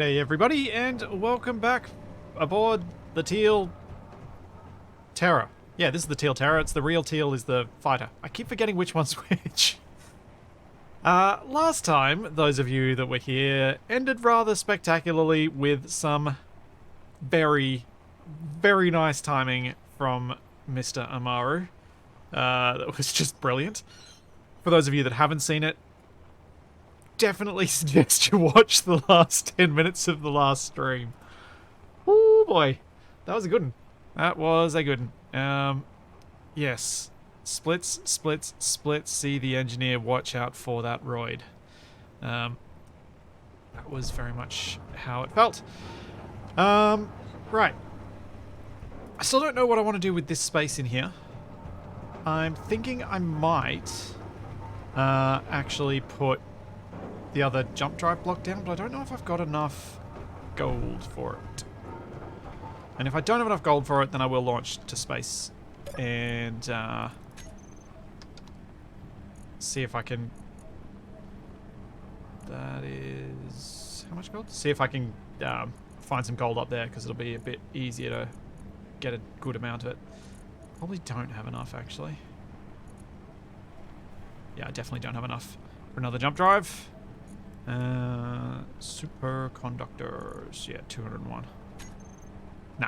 Hey everybody, and welcome back aboard the Teal Terror. Yeah, this is the Teal Terror. It's the real Teal is the fighter. I keep forgetting which one's which. Last time, those of you that were here ended rather spectacularly with some very, very nice timing from Mr. Amaru. That was just brilliant. For those of you that haven't seen it, definitely suggest you watch the last 10 minutes of the last stream. Oh boy, that was a good one. That was a good one. Yes. Splits, splits, splits. See the engineer, watch out for that roid. That was very much how it felt. Right. I still don't know what I want to do with this space in here. I'm thinking I might actually put the other jump drive block down, but I don't know if I've got enough gold for it. And if I don't have enough gold for it, then I will launch to space and see if I can... That is... how much gold? See if I can find some gold up there, because it'll be a bit easier to get a good amount of it. Probably don't have enough, actually. Yeah, I definitely don't have enough for another jump drive. Superconductors. Yeah, 201. Nah.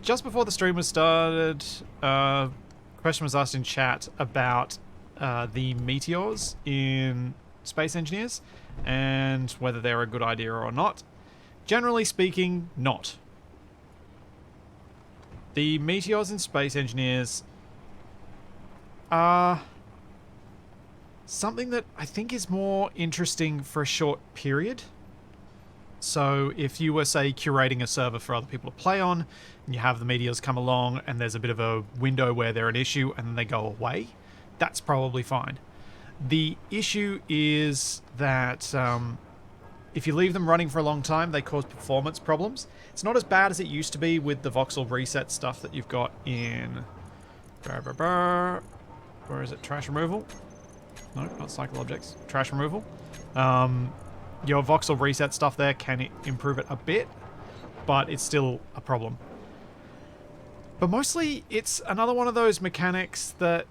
Just before the stream was started, question was asked in chat about the meteors in Space Engineers and whether they're a good idea or not. Generally speaking, not. The meteors in Space Engineers are something that I think is more interesting for a short period. So if you were, say, curating a server for other people to play on, and you have the meteors come along and there's a bit of a window where they're an issue and then they go away, that's probably fine. The issue is that if you leave them running for a long time, they cause performance problems. It's not as bad as it used to be with the voxel reset stuff that you've got in... Where is it? Trash removal? No, not cycle objects. Trash removal. Your voxel reset stuff there can improve it a bit, but it's still a problem. But mostly, it's another one of those mechanics that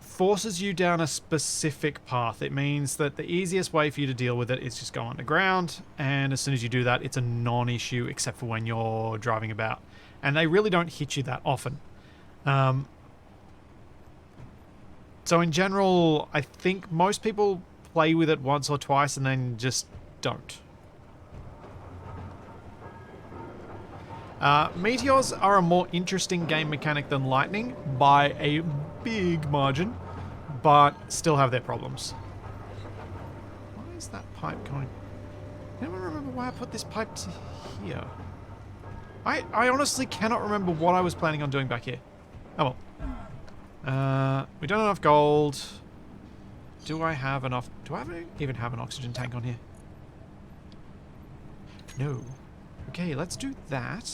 forces you down a specific path. It means that the easiest way for you to deal with it is just go underground, and as soon as you do that, it's a non-issue except for when you're driving about. And they really don't hit you that often. So in general, I think most people play with it once or twice and then just don't. Meteors are a more interesting game mechanic than lightning by a big margin, but still have their problems. Why is that pipe going? Anyone remember why I put this pipe to here? I honestly cannot remember what I was planning on doing back here. Oh well. We don't have enough gold. Do I have enough? Do I even have an oxygen tank on here? No. Okay, let's do that.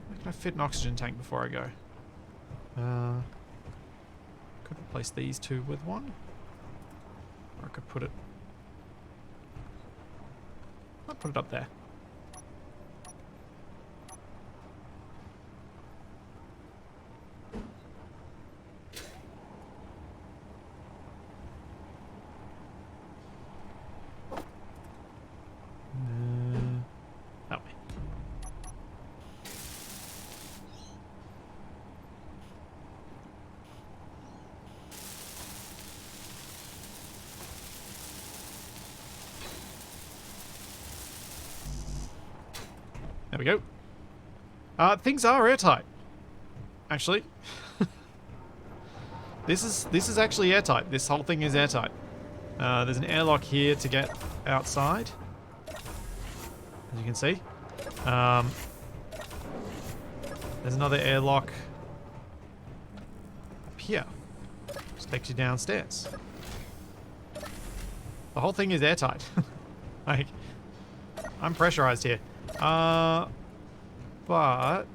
Where can I fit an oxygen tank before I go? Could replace these two with one. Or I could put it... I'll put it up there. That way. There we go. Things are airtight. Actually. This is actually airtight. This whole thing is airtight. There's an airlock here to get outside, as you can see. There's another airlock up here. Just takes you downstairs. The whole thing is airtight. Like, I'm pressurized here. But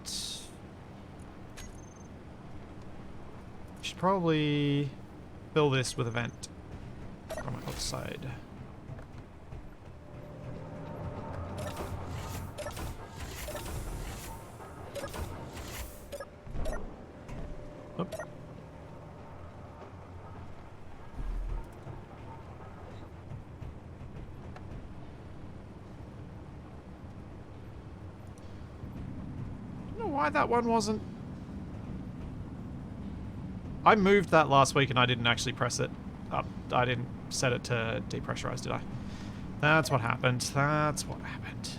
Should probably fill this with a vent from my other side. Oop. I don't know why that one wasn't... I moved that last week and I didn't actually press it up. I didn't set it to depressurize, did I? That's what happened. That's what happened.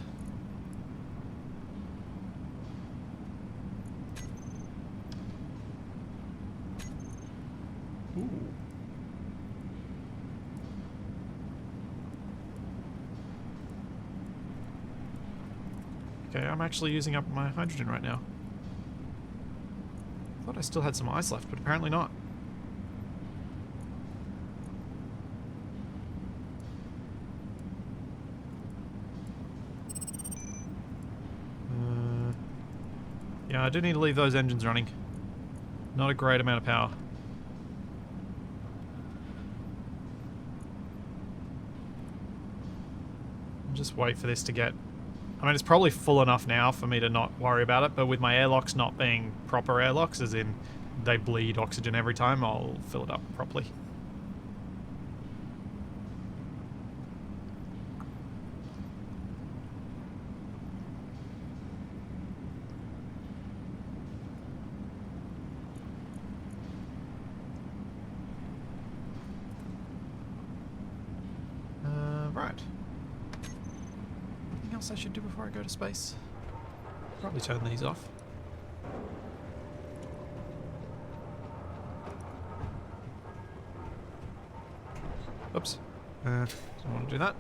Ooh. Okay, I'm actually using up my hydrogen right now. I thought I still had some ice left, but apparently not. Yeah, I do need to leave those engines running. Not a great amount of power. Just wait for this to get... I mean, it's probably full enough now for me to not worry about it, but with my airlocks not being proper airlocks, as in they bleed oxygen every time, I'll fill it up properly. Right. Anything else I should do before I go to space? Probably turn these off. Oops. Don't want to do that.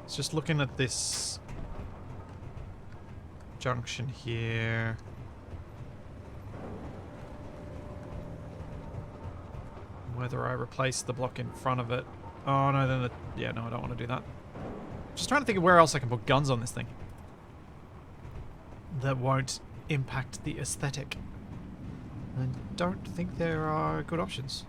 It's just looking at this junction here. Whether I replace the block in front of it. Oh no, then yeah, no, I don't want to do that. Just trying to think of where else I can put guns on this thing that won't impact the aesthetic. I don't think there are good options.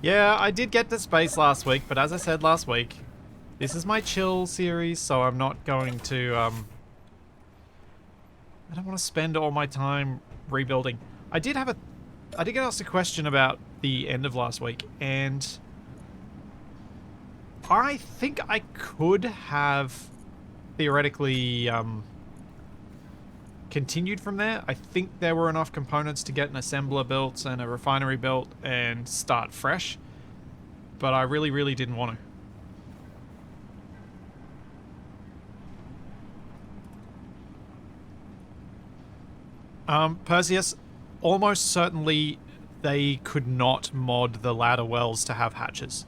Yeah, I did get to space last week, but as I said last week, this is my chill series, so I'm not going to, I don't want to spend all my time rebuilding. I did get asked a question about the end of last week, and I think I could have theoretically, continued from there. I think there were enough components to get an assembler built and a refinery built and start fresh, but I really, really didn't want to. Perseus, almost certainly they could not mod the ladder wells to have hatches,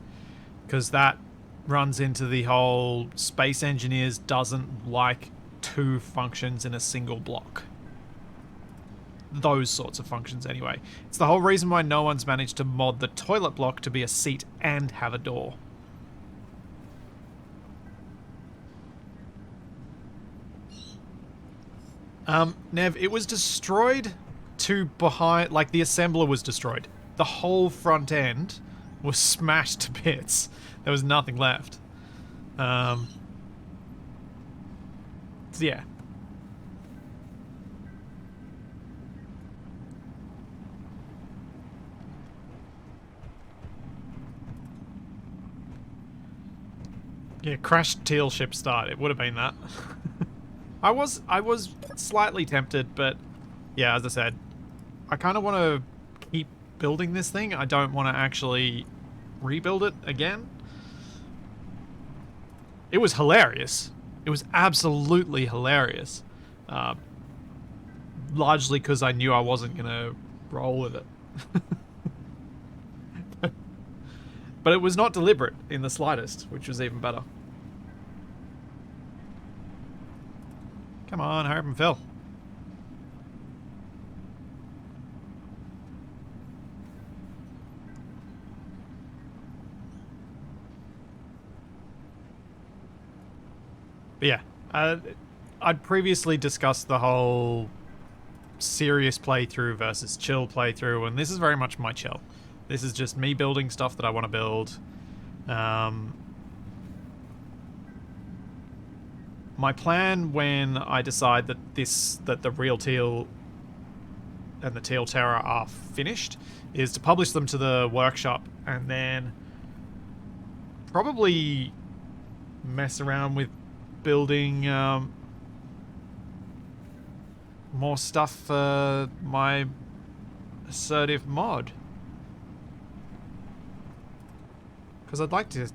because that runs into the whole Space Engineers doesn't like two functions in a single block. Those sorts of functions anyway. It's the whole reason why no one's managed to mod the toilet block to be a seat and have a door. Nev, it was destroyed to behind, like the assembler was destroyed. The whole front end was smashed to bits. There was nothing left. So yeah. Yeah, crashed Teal ship start. It would have been that. I was slightly tempted, but yeah, as I said, I kind of want to keep building this thing. I don't want to actually rebuild it again. It was hilarious. It was absolutely hilarious. Largely because I knew I wasn't going to roll with it. But it was not deliberate in the slightest, which was even better. Come on, hurry up and fill. But yeah, I'd previously discussed the whole serious playthrough versus chill playthrough, and this is very much my chill. This is just me building stuff that I want to build. My plan when I decide that the re-Teal and the Teal Terror are finished is to publish them to the workshop and then probably mess around with building more stuff for my assertive mod. Because I'd like to...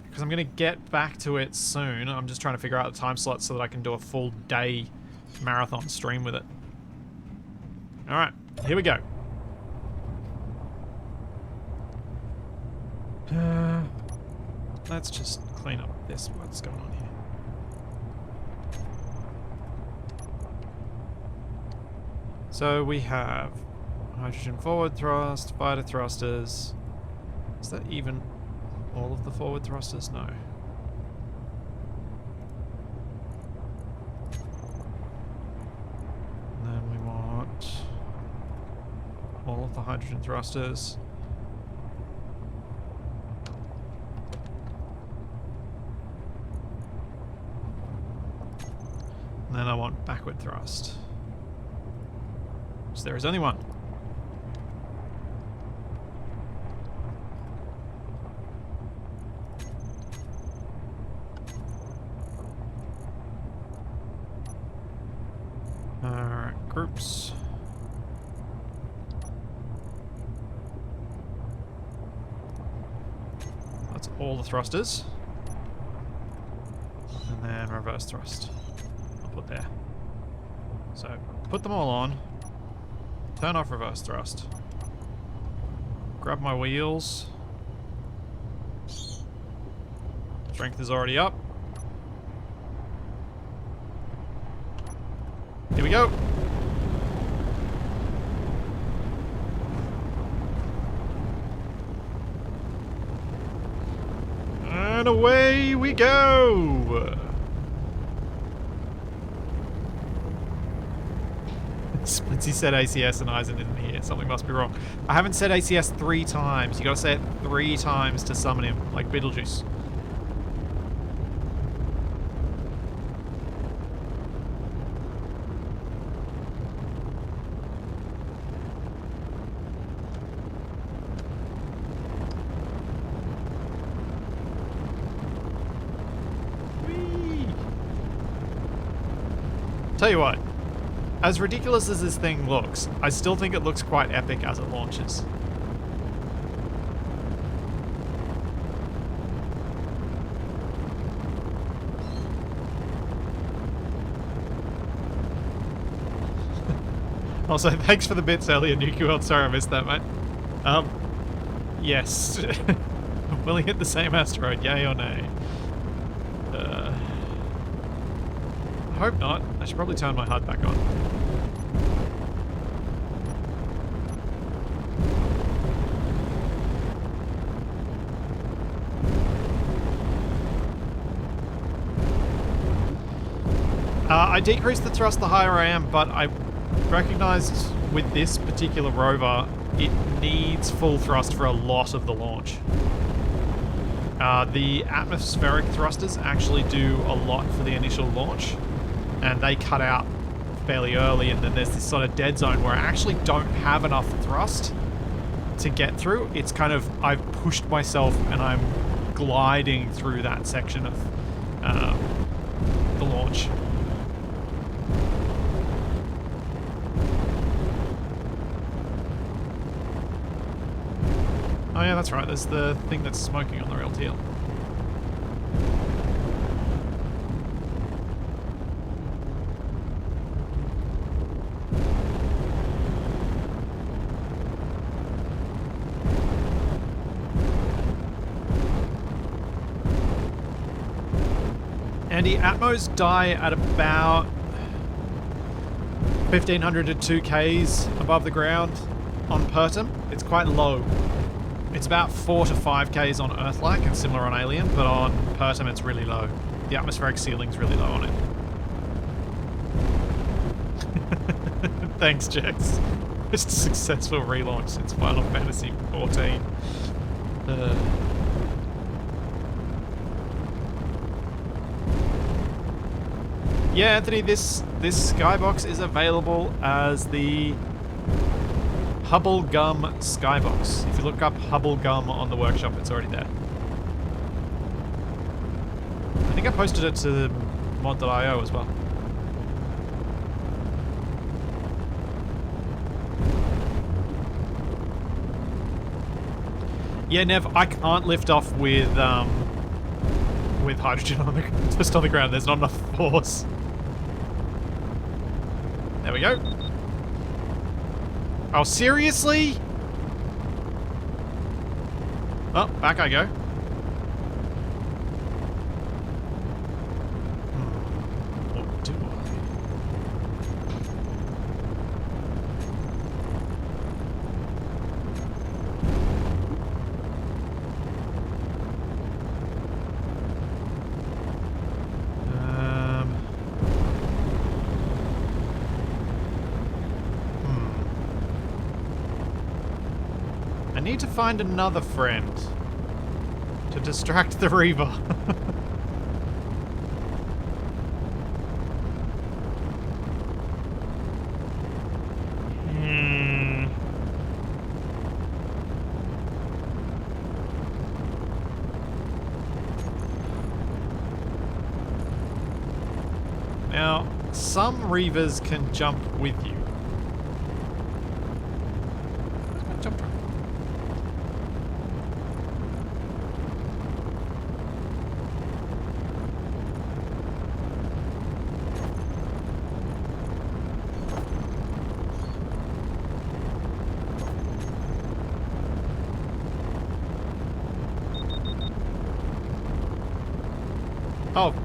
Because I'm going to get back to it soon. I'm just trying to figure out the time slot so that I can do a full day marathon stream with it. Alright, here we go. Let's just clean up what's going on here. So we have hydrogen forward thrust, fighter thrusters. Is that even all of the forward thrusters? No. And then we want all of the hydrogen thrusters. And then I want backward thrust. So there is only one. Alright, groups. That's all the thrusters. And then reverse thrust. Put there. So put them all on, turn off reverse thrust, grab my wheels, strength is already up, here we go. And away we go. Splitsy said ACS and Eisen didn't hear. Something must be wrong. I haven't said ACS 3 times. You gotta say it 3 times to summon him, like Beetlejuice. Whee! Tell you what. As ridiculous as this thing looks, I still think it looks quite epic as it launches. Also, thanks for the bits earlier, Nuki World. Sorry I missed that, mate. Yes. Will he hit the same asteroid, yay or nay? I hope not. I should probably turn my HUD back on. I decreased the thrust the higher I am, but I recognized with this particular rover, it needs full thrust for a lot of the launch. The atmospheric thrusters actually do a lot for the initial launch, and they cut out fairly early, and then there's this sort of dead zone where I actually don't have enough thrust to get through. It's kind of, I've pushed myself and I'm gliding through that section of the launch. Oh yeah, that's right, there's the thing that's smoking on the re-Teal. Andy, Atmos die at about 1,500 to 2Ks above the ground on Pertum. It's quite low. It's about 4 to 5Ks on Earth-like and similar on Alien, but on Pertum it's really low. The atmospheric ceiling's really low on it. Thanks, Jax. Just a successful relaunch since Final Fantasy 14. Yeah, Anthony, this skybox is available as the Hubble Gum skybox. If you look up Hubble Gum on the workshop, it's already there. I think I posted it to mod.io as well. Yeah, Nev, I can't lift off with hydrogen on the just on the ground. There's not enough force. There we go. Oh, seriously? Oh, back I go. What do I need to find another friend to distract the Reaver. Now, some Reavers can jump with you. Where's my jump rope? Oh,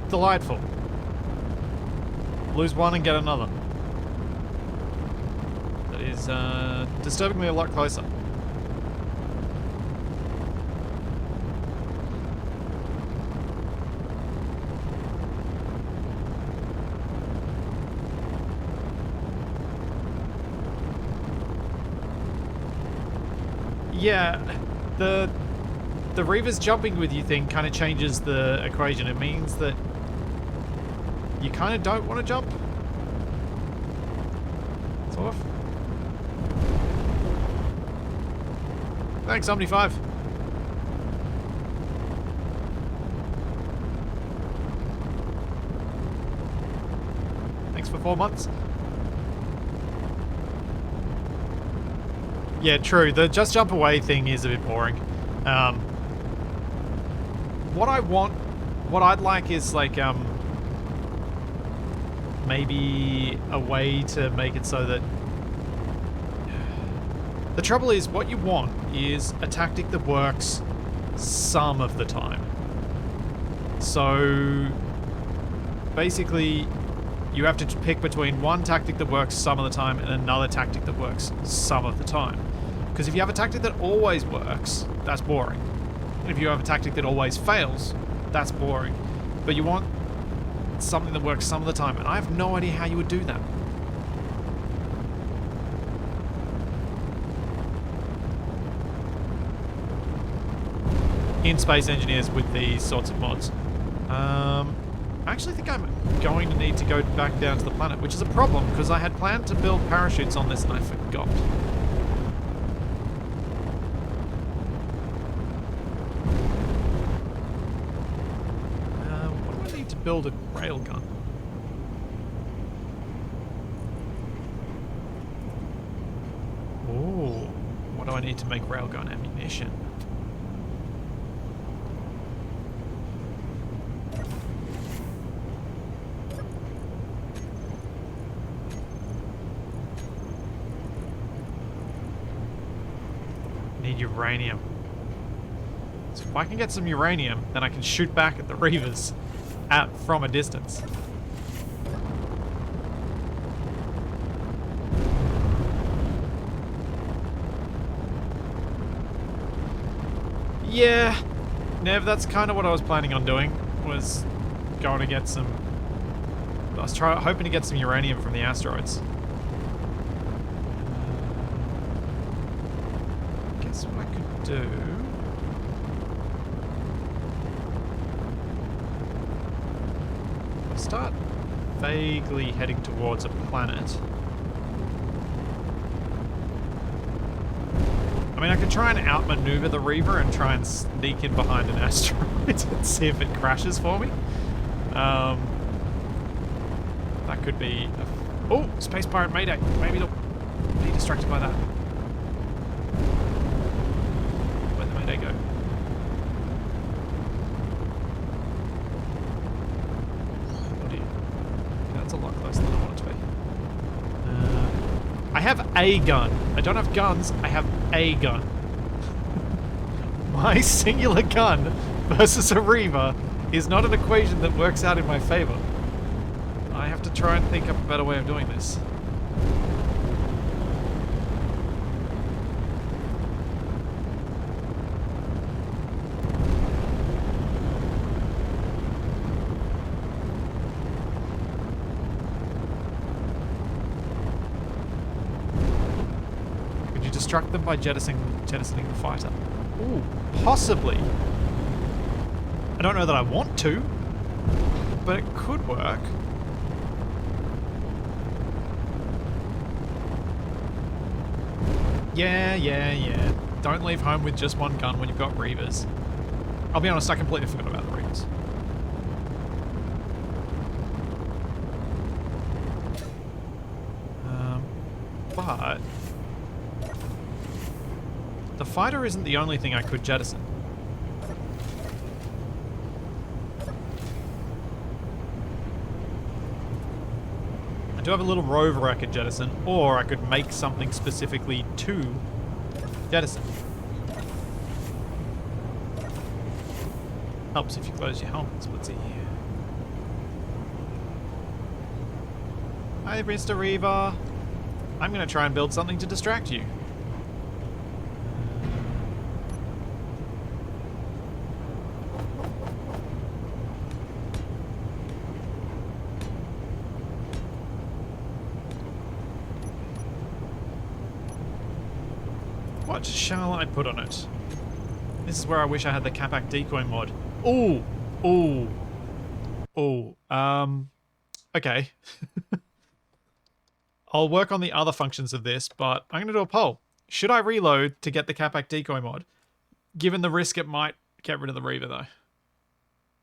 delightful. Lose one and get another. That is disturbing me a lot closer. Yeah, the Reaver's jumping with you thing kind of changes the equation. It means that you kind of don't want to jump. Sort of. Thanks, Omni5. Thanks for 4 months. Yeah, true. The just jump away thing is a bit boring. What I'd like is like, maybe a way to make it so that... The trouble is, what you want is a tactic that works some of the time. So, basically, you have to pick between one tactic that works some of the time and another tactic that works some of the time. Because if you have a tactic that always works, that's boring. And if you have a tactic that always fails, that's boring. But you want something that works some of the time, and I have no idea how you would do that. In Space Engineers with these sorts of mods. I actually think I'm going to need to go back down to the planet, which is a problem, because I had planned to build parachutes on this and I forgot. What do I need to build a railgun? Ooh, what do I need to make railgun ammunition? Need uranium. So if I can get some uranium, then I can shoot back at the Reavers from a distance. Yeah, Nev, that's kind of what I was planning on doing, was going to get some... I was hoping to get some uranium from the asteroids. Guess what I could do... I'll start vaguely heading towards a planet. I mean, I could try and outmaneuver the Reaver and try and sneak in behind an asteroid and see if it crashes for me. That could be... Oh! Space Pirate Mayday! Maybe they'll be distracted by that. Where'd the Mayday go? Oh dear. Okay, that's a lot closer than I want it to be. I have a gun. I don't have guns, I have a gun. My singular gun versus a Reaver is not an equation that works out in my favor. I have to try and think up a better way of doing this. Could you distract them by jettisoning the fighter? Ooh, possibly. I don't know that I want to, but it could work. Yeah. Don't leave home with just one gun when you've got Reavers. I'll be honest, I completely forgot about the Reavers. But... the fighter isn't the only thing I could jettison. I do have a little rover I could jettison, or I could make something specifically to jettison. Helps if you close your helmets. Let's see here. Hi, Mr. Reaver. I'm going to try and build something to distract you. What shall I put on it? This is where I wish I had the Capac decoy mod. Ooh! Ooh! Ooh. Okay. I'll work on the other functions of this, but I'm going to do a poll. Should I reload to get the Capac decoy mod? Given the risk it might get rid of the Reaver, though.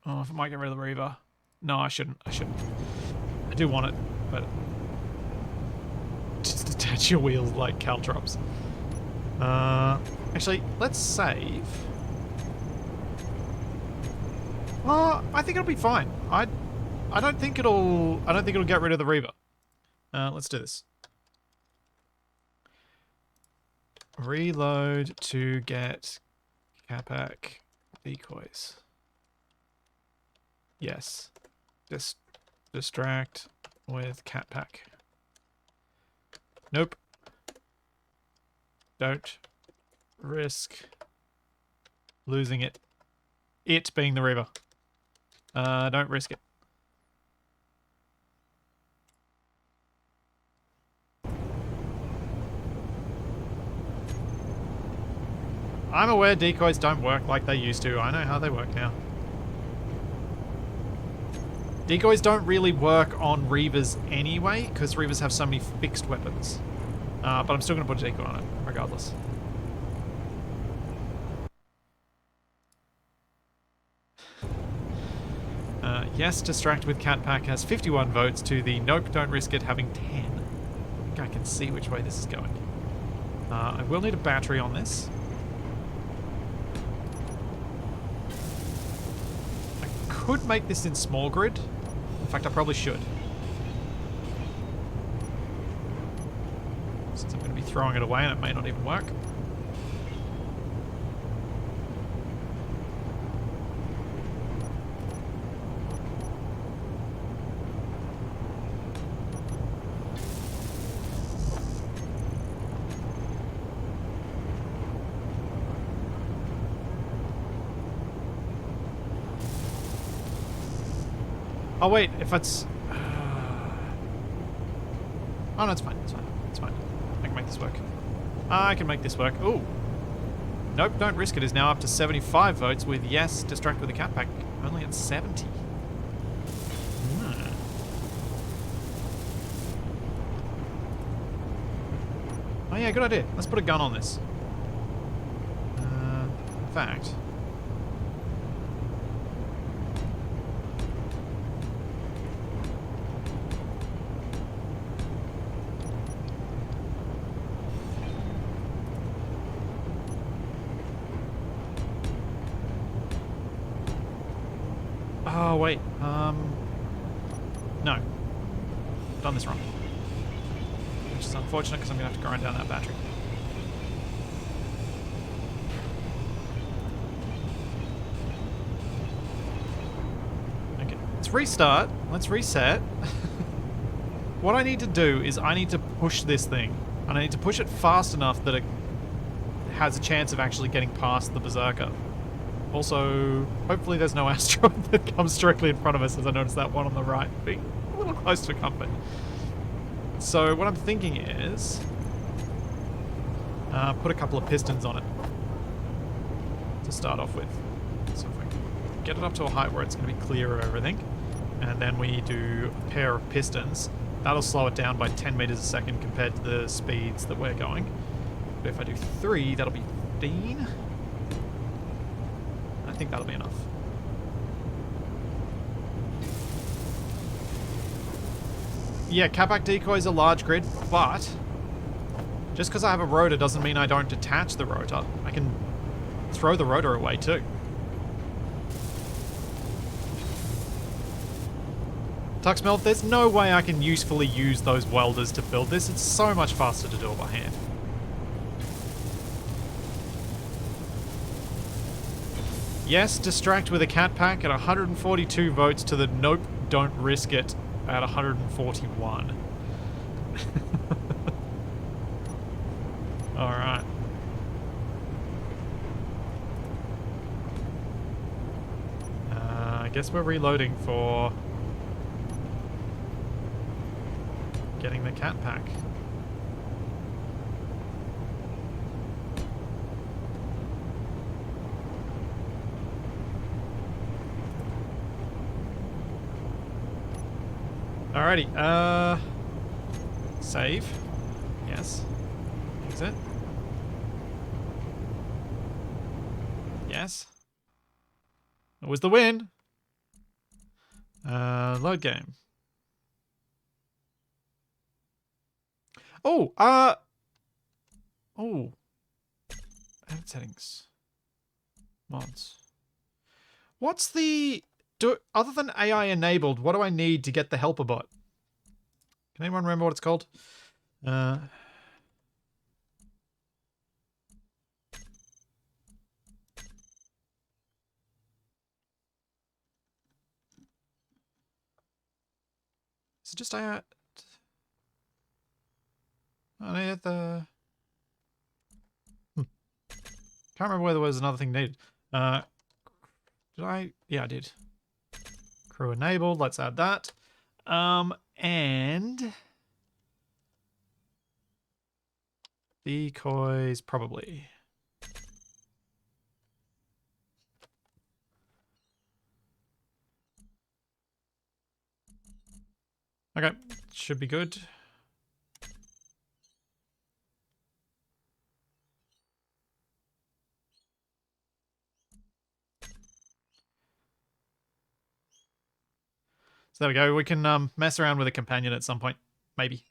Oh, if it might get rid of the Reaver. No, I shouldn't. I do want it, but... just detach your wheels like caltrops. Actually, let's save. I think it'll be fine. I don't think it'll get rid of the Reaver. Let's do this. Reload to get Capac decoys. Yes. Just distract with Capac. Nope. Don't risk losing it. It being the Reaver. Don't risk it. I'm aware decoys don't work like they used to. I know how they work now. Decoys don't really work on Reavers anyway, because Reavers have so many fixed weapons. But I'm still going to put a decoy on it, regardless. Yes, distract with Capac has 51 votes to the nope, don't risk it having 10. I think I can see which way this is going. I will need a battery on this. I could make this in small grid. In fact, I probably should. Since I'm going to be throwing it away and it may not even work. Oh wait, if it's... Oh no, it's fine, it's fine, it's fine. I can make this work. I can make this work. Ooh. Nope, don't risk it is now up to 75 votes with yes, distract with a cat pack. Only at 70. Oh yeah, good idea. Let's put a gun on this. In fact... Oh, wait. No. Done this wrong. Which is unfortunate because I'm going to have to grind down that battery. Okay. Let's restart. Let's reset. What I need to do is I need to push this thing. And I need to push it fast enough that it has a chance of actually getting past the Berserker. Also, hopefully there's no asteroid that comes directly in front of us, as I noticed that one on the right being a little close to comfort. So what I'm thinking is put a couple of pistons on it to start off with. So if I can get it up to a height where it's going to be clear of everything, and then we do a pair of pistons, that'll slow it down by 10 meters a second compared to the speeds that we're going. But if I do 3, that'll be 15. I think that'll be enough. Yeah, catback decoys are large grid, but just because I have a rotor doesn't mean I don't detach the rotor. I can throw the rotor away too. Tuxmel, there's no way I can usefully use those welders to build this. It's so much faster to do it by hand. Yes, distract with a cat pack at 142 votes to the nope, don't risk it at 141. Alright. I guess we're reloading for getting the cat pack. Alrighty, save. Yes. Exit. Yes. It was the win. Load game. Oh, oh. Edit settings. Mods. What's the... other than AI enabled, what do I need to get the helper bot? Can anyone remember what it's called? Is it just AI? Oh, yeah, the... Can't remember whether there was another thing needed. Did I? Yeah, I did. Crew enabled. Let's add that. And decoys probably. Okay, should be good. So there we go. We can mess around with a companion at some point, maybe.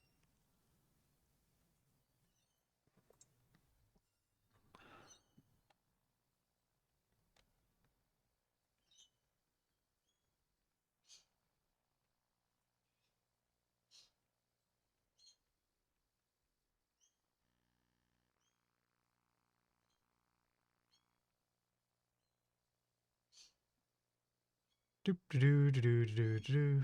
Doop doo doo doo doo doo.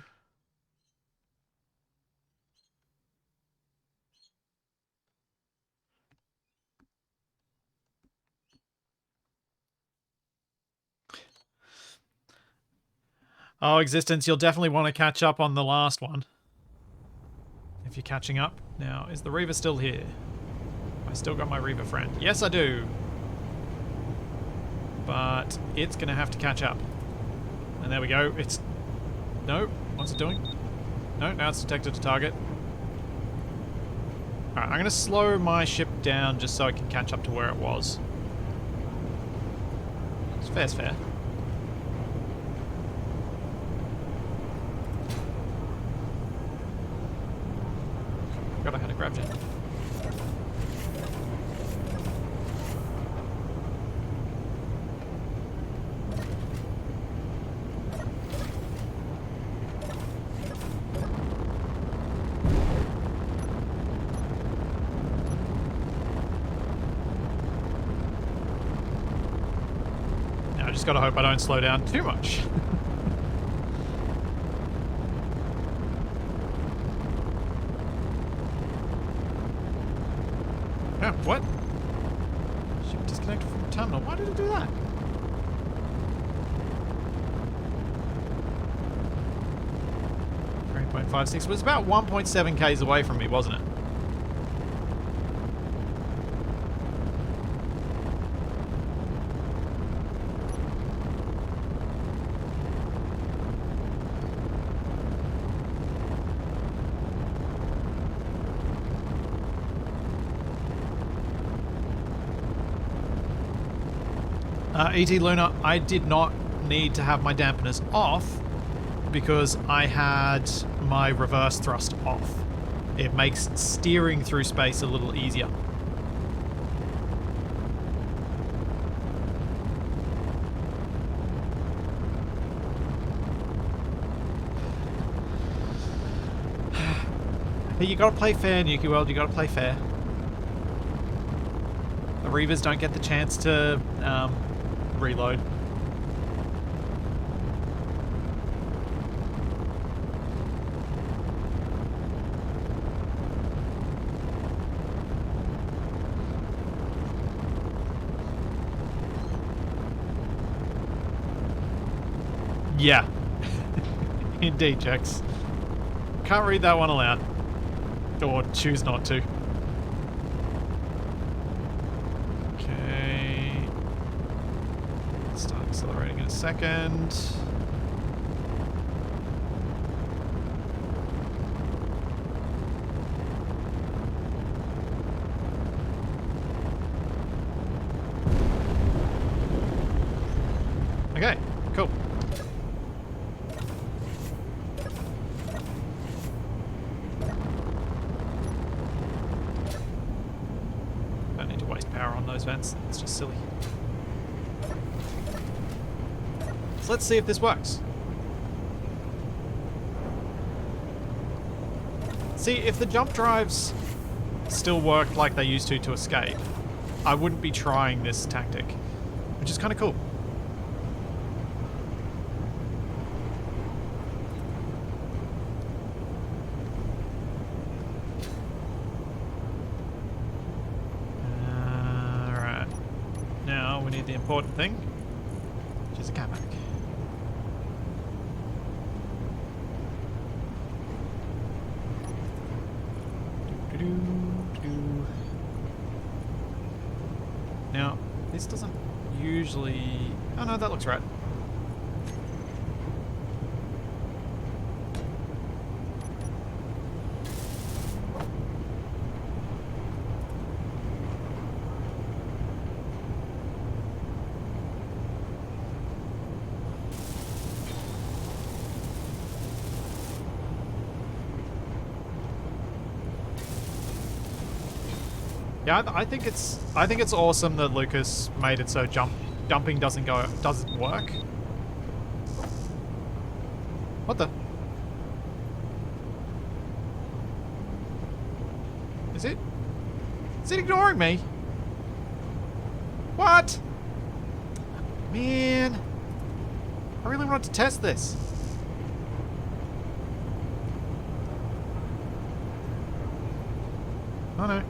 Oh, Existence, you'll definitely want to catch up on the last one. If you're catching up. Now, is the Reaver still here? I still got my Reaver friend. Yes, I do. But it's going to have to catch up. And there we go. It's... No. What's it doing? No, now it's detected a target. Alright, I'm going to slow my ship down just so I can catch up to where it was. Fair's fair. God, I had a grab jet. Now I just gotta hope I don't slow down too much. Oh, what? Ship disconnected from the terminal. Why did it do that? .56 was about 1.7 k's away from me, wasn't it? ET Luna, I did not need to have my dampeners off because I had my reverse thrust off. It makes steering through space a little easier. Hey, you gotta play fair, Nuki World, you gotta play fair. The Reavers don't get the chance to reload. Yeah. Indeed, Jax. Can't read that one aloud. Or choose not to. Okay. Start accelerating in a second. Okay, cool. Don't need to waste power on those vents. It's just silly. So let's see if this works. See, if the jump drives still worked like they used to escape, I wouldn't be trying this tactic, which is kind of cool. Alright. Now we need the important thing, which is a catback. Now, this doesn't usually... Oh no, that looks right. Yeah, I think it's awesome that Lucas made it so jumping doesn't work. What the? Is it ignoring me? What? Man, I really wanted to test this. Oh no.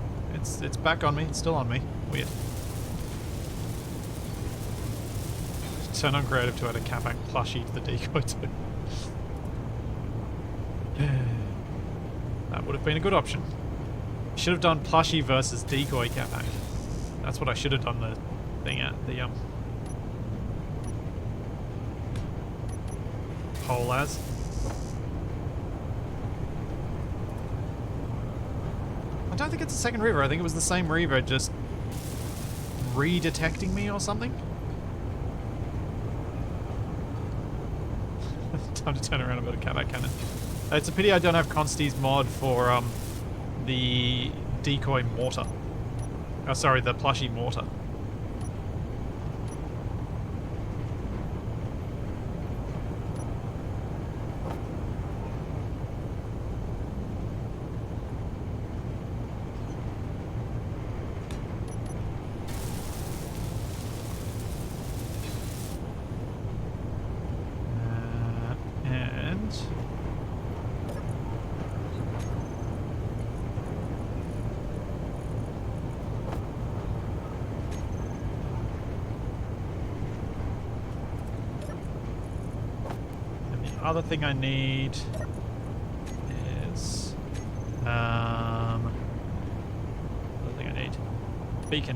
It's back on me. It's still on me. Weird. Turn on creative to add a catback plushie to the decoy too. That would have been a good option. Should have done plushie versus decoy capac. That's what I should have done the thing at, the poll as. I don't think it's a second river. I think it was the same river just redetecting me or something. Time to turn around and build a capac cannon. It's a pity I don't have Consti's mod for the decoy mortar. Oh, sorry, the plushie mortar. Other thing I need is other thing I need beacon.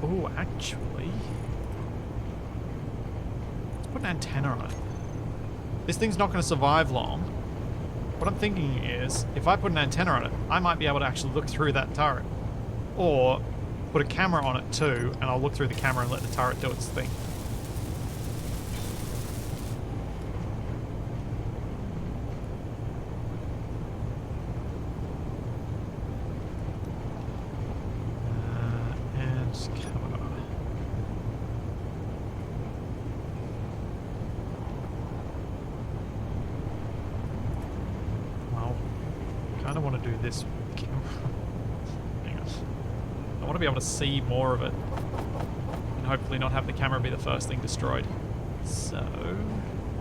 Oh, actually, let's put an antenna on it. This thing's not going to survive long. What I'm thinking is, if I put an antenna on it, I might be able to actually look through that turret, or put a camera on it too, and I'll look through the camera and let the turret do its thing. And camera. Well, kind of want to do this with the camera. I want to be able to see more of it and hopefully not have the camera be the first thing destroyed. So,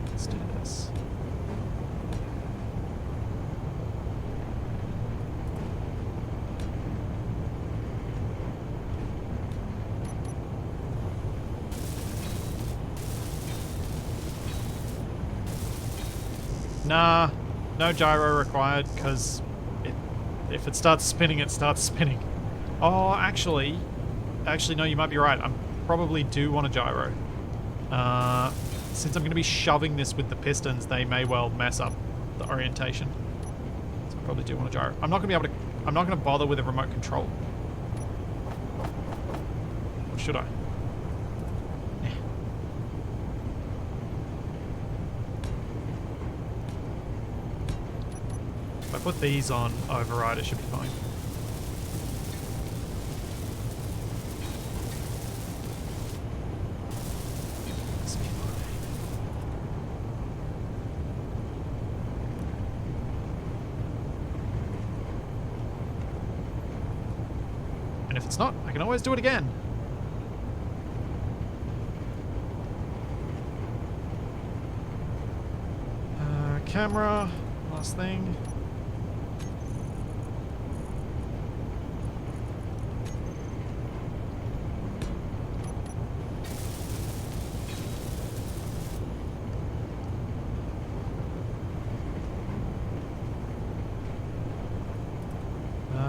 let's do this. Nah, no gyro required, because if it starts spinning, it starts spinning. Oh, actually, no, you might be right. I probably do want a gyro. Since I'm going to be shoving this with the pistons, they may well mess up the orientation. So I probably do want a gyro. I'm not going to be able to. I'm not going to bother with a remote control. Or should I? Yeah. If I put these on override, it should be fine. And if it's not, I can always do it again. Camera, last thing.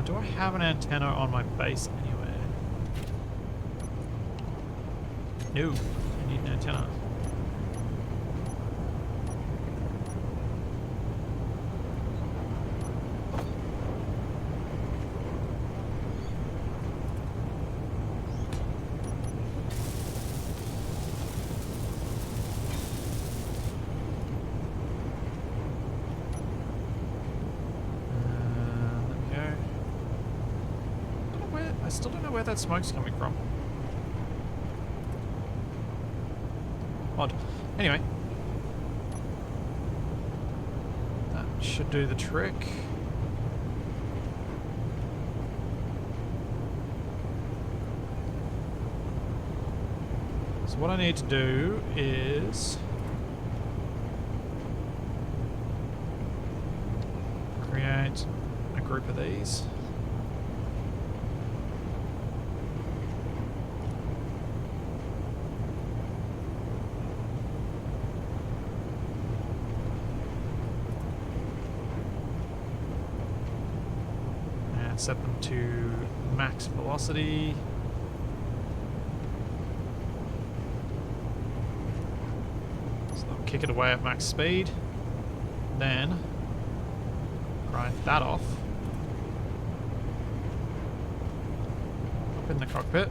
Do I have an antenna on my base anywhere? No, I need an antenna. I still don't know where that smoke's coming from. Odd. Anyway. That should do the trick. So what I need to do is create a group of these. and set them to max velocity. So they'll kick it away at max speed. Then grind that off. Up in the cockpit.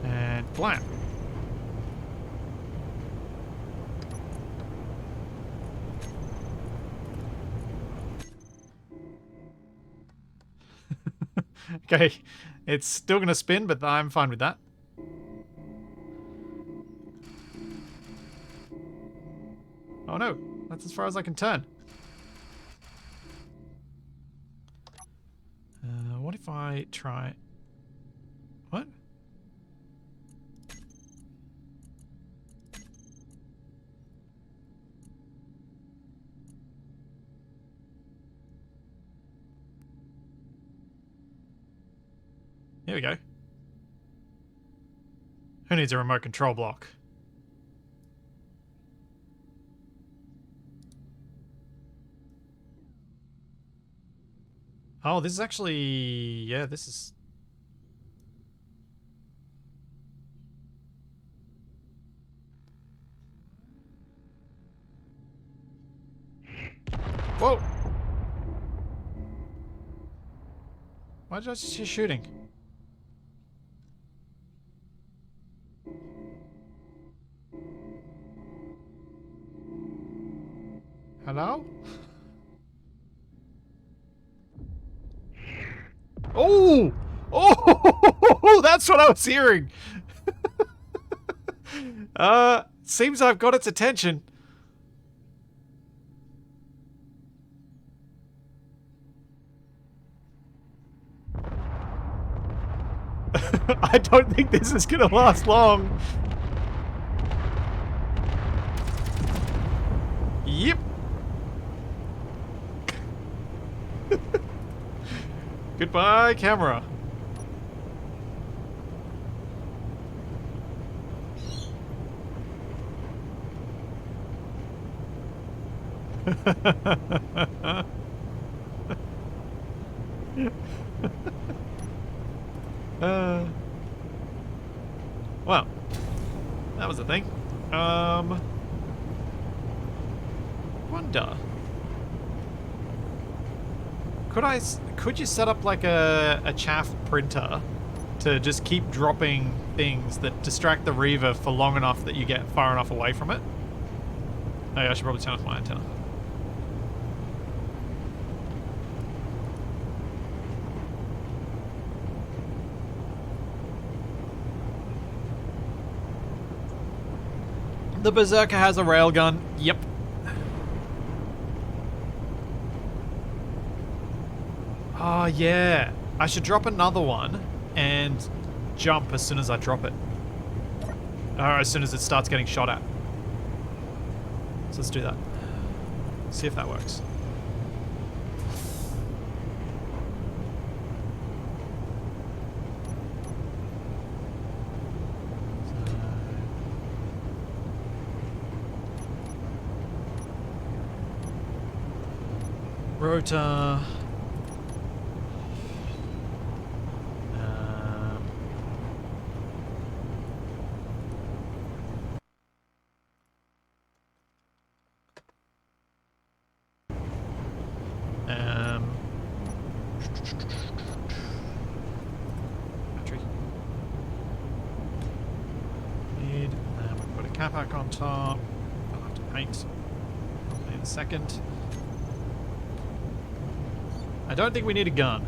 And blam. Okay, it's still going to spin, but I'm fine with that. Oh no, that's as far as I can turn. What if I try... What? Here we go. Who needs a remote control block? Oh, this is actually... Yeah, this is... Whoa! Why did I just hear shooting? Hello? Oh! Oh! That's what I was hearing! Seems I've got its attention. I don't think this is gonna last long. Yep. Goodbye, camera. Well, that was the thing. Wonder. Could you set up like a chaff printer to just keep dropping things that distract the Reaver for long enough that you get far enough away from it? Oh yeah, I should probably turn off my antenna. The Berserker has a railgun. Yep. Oh, yeah. I should drop another one and jump as soon as I drop it. Or as soon as it starts getting shot at. So let's do that. See if that works. Rotor. Battery. Need. And we'll put a capac on top. I'll have to paint in a second. I don't think we need a gun.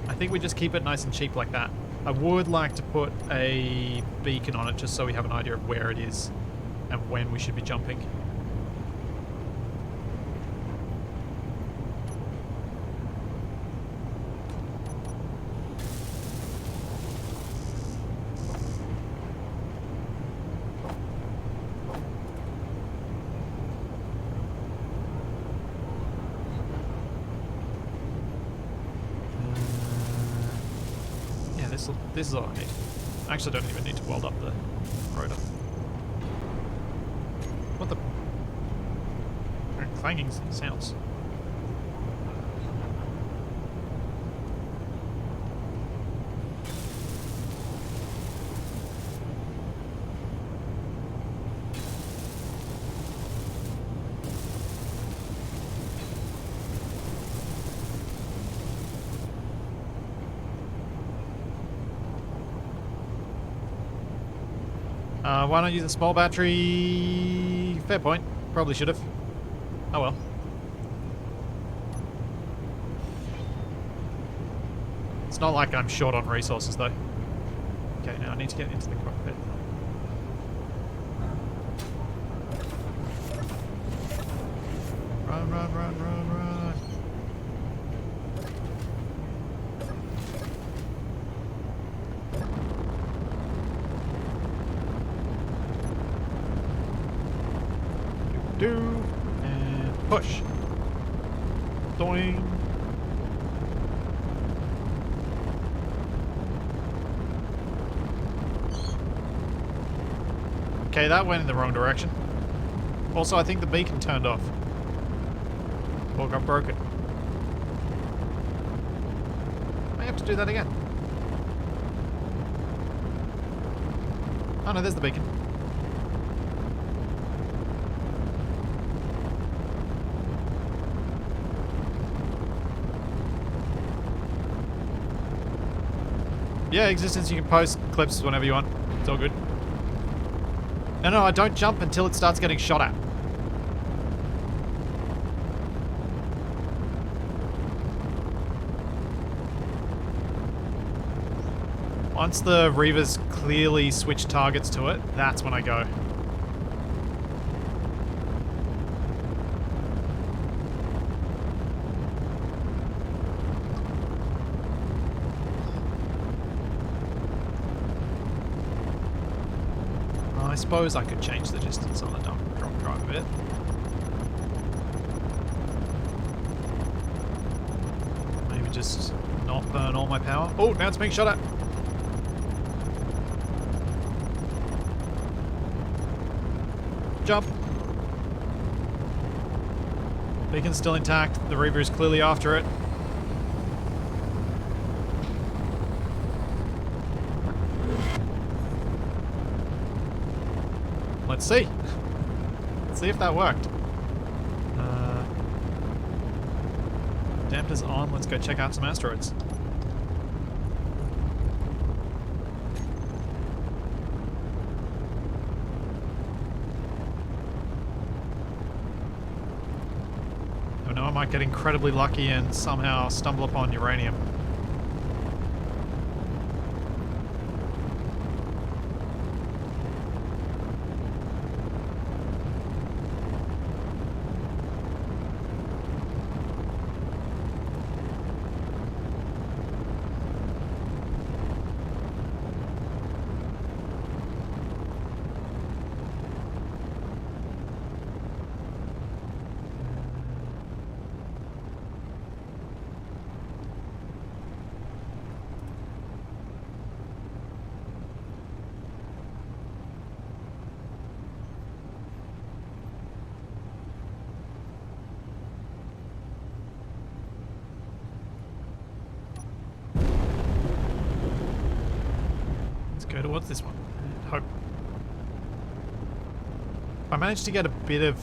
I think we just keep it nice and cheap like that. I would like to put a beacon on it just so we have an idea of where it is and when we should be jumping. This is all I need. I actually don't even need to weld up the rotor. What the? clanging sounds. Why not use a small battery? Fair point. Probably should have. Oh well. It's not like I'm short on resources though. Okay, now I need to get into the cockpit. Run, run, run, run, run. Do and push. Doing. Okay, that went in the wrong direction. Also, I think the beacon turned off. Or got broken. I have to do that again. Oh no, there's the beacon. Yeah, existence, you can post clips whenever you want. It's all good. No, I don't jump until it starts getting shot at. Once the Reavers clearly switch targets to it, that's when I go. I suppose I could change the distance on the drop drive a bit. Maybe just not burn all my power. Oh, now it's being shot at. Jump. Beacon's still intact. The Reaver is clearly after it. Let's see. Let's see if that worked. Dampers on. Let's go check out some asteroids. Oh no, I might get incredibly lucky and somehow stumble upon uranium. Go towards this one. Hope. If I manage to get a bit of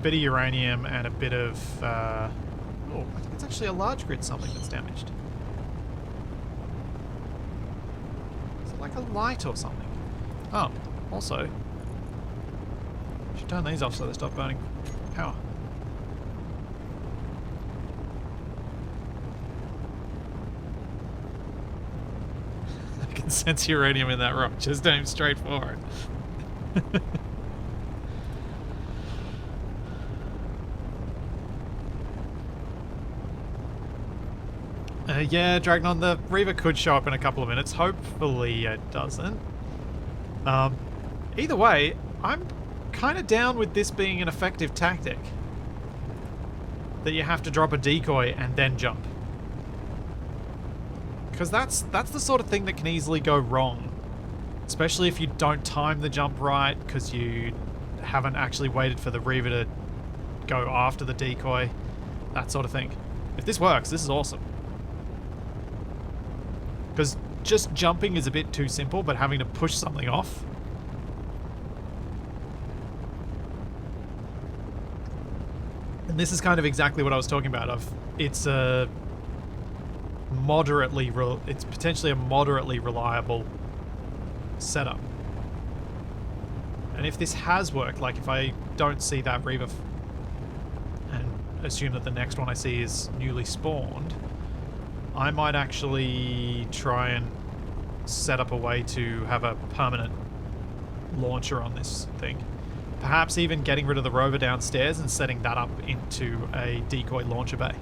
uranium and a bit of oh, I think it's actually a large grid something that's damaged. Is it like a light or something? Oh, also, I should turn these off so they stop burning power. Sense uranium in that rock. Just aim straight for it. Yeah, Dragnon, the Reaver could show up in a couple of minutes. Hopefully it doesn't. Either way, I'm kind of down with this being an effective tactic. That you have to drop a decoy and then jump. Because that's the sort of thing that can easily go wrong. Especially if you don't time the jump right, because you haven't actually waited for the Reaver to go after the decoy, that sort of thing. If this works, this is awesome. Because just jumping is a bit too simple, but having to push something off. And this is kind of exactly what I was talking about. It's a it's potentially a moderately reliable setup. And if this has worked, like if I don't see that Reaver and assume that the next one I see is newly spawned, I might actually try and set up a way to have a permanent launcher on this thing. Perhaps even getting rid of the rover downstairs and setting that up into a decoy launcher bay.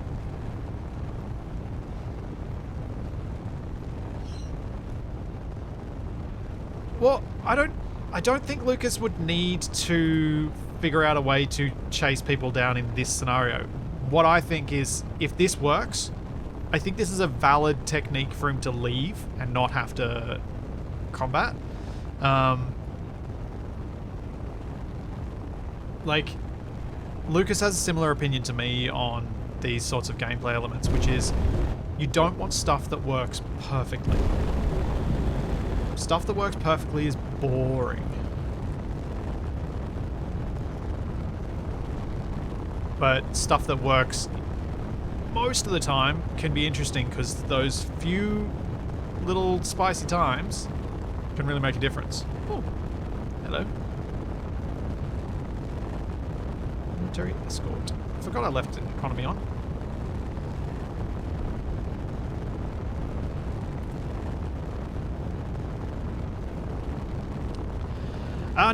Well, I don't think Lucas would need to figure out a way to chase people down in this scenario. What I think is, if this works, I think this is a valid technique for him to leave and not have to combat. Like, Lucas has a similar opinion to me on these sorts of gameplay elements, which is you don't want stuff that works perfectly. Stuff that works perfectly is boring. But stuff that works most of the time can be interesting, because those few little spicy times can really make a difference. Oh, hello. Military escort. I forgot I left economy on.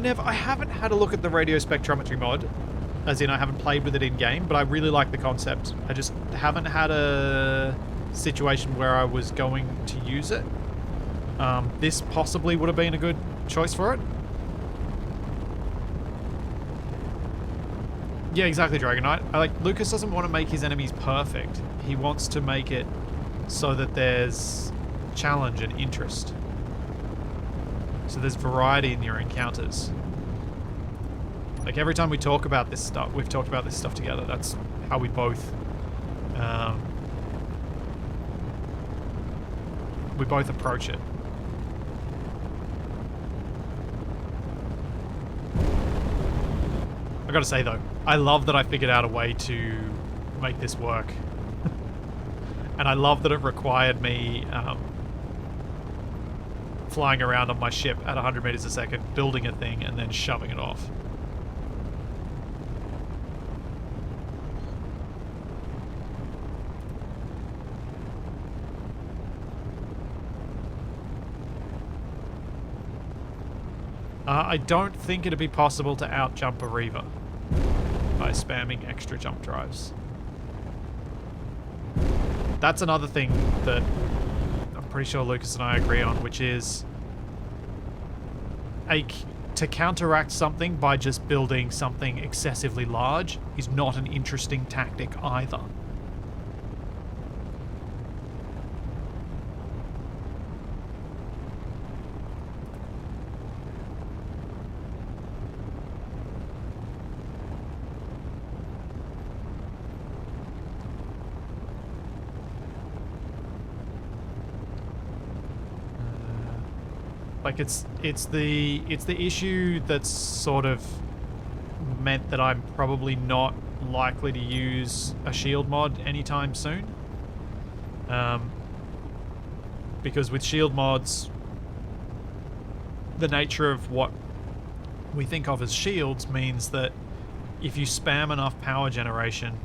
Nev, I haven't had a look at the radio spectrometry mod, as in I haven't played with it in game, but I really like the concept. I just haven't had a situation where I was going to use it. This possibly would have been a good choice for it. Yeah, exactly, Dragonite. Lucas doesn't want to make his enemies perfect. He wants to make it so that there's challenge and interest. So there's variety in your encounters. Like, every time we talk about this stuff, we've talked about this stuff together. That's how we both approach it. I gotta say though, I love that I figured out a way to make this work. And I love that it required me flying around on my ship at 100 meters a second, building a thing, and then shoving it off. I don't think it'd be possible to out-jump a Reaver by spamming extra jump drives. That's another thing that I'm pretty sure Lucas and I agree on, which is to counteract something by just building something excessively large is not an interesting tactic either. Like, it's the issue that's sort of meant that I'm probably not likely to use a shield mod anytime soon. Because with shield mods, the nature of what we think of as shields means that if you spam enough power generation,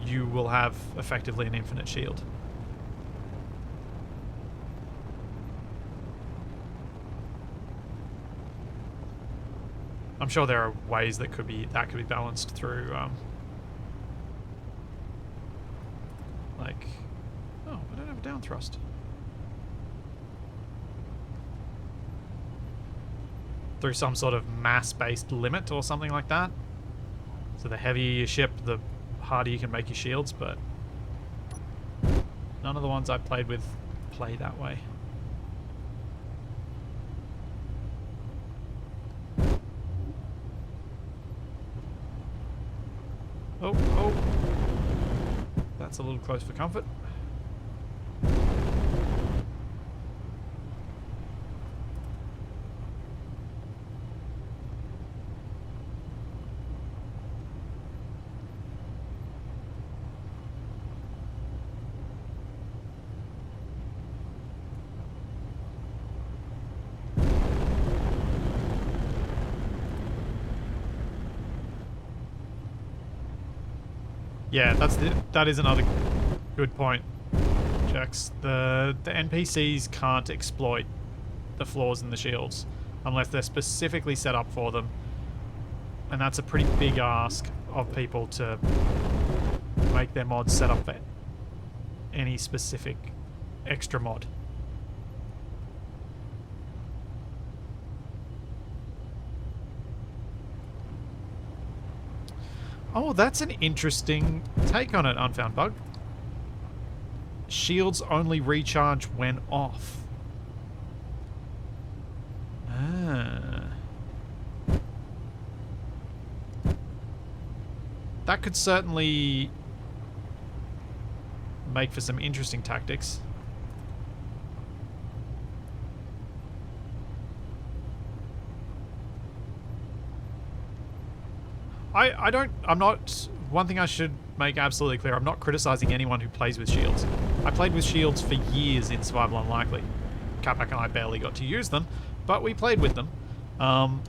you will have effectively an infinite shield. I'm sure there are ways that could be balanced through, like, oh, I don't have a down thrust. Through some sort of mass-based limit or something like that. So the heavier your ship, the harder you can make your shields, but none of the ones I've played with play that way. That's a little close for comfort. Yeah, that is another good point, Jax. The NPCs can't exploit the flaws in the shields unless they're specifically set up for them, and that's a pretty big ask of people to make their mods set up for any specific extra mod. Oh, that's an interesting take on it, Unfound Bug. Shields only recharge when off. Ah. That could certainly make for some interesting tactics. I'm not, one thing I should make absolutely clear, I'm not criticizing anyone who plays with shields. I played with shields for years in Survival Unlikely. Capac and I barely got to use them, but we played with them. And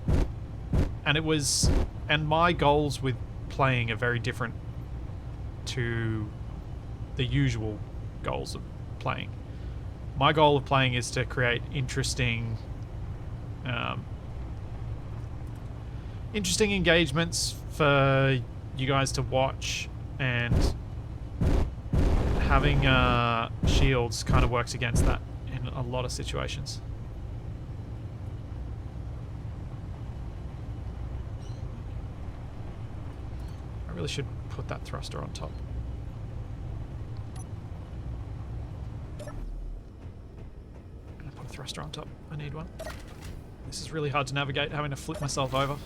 my goals with playing are very different to the usual goals of playing. My goal of playing is to create interesting engagements for you guys to watch, and having shields kind of works against that in a lot of situations. I really should put that thruster on top. I'm gonna put a thruster on top. I need one. This is really hard to navigate, having to flip myself over.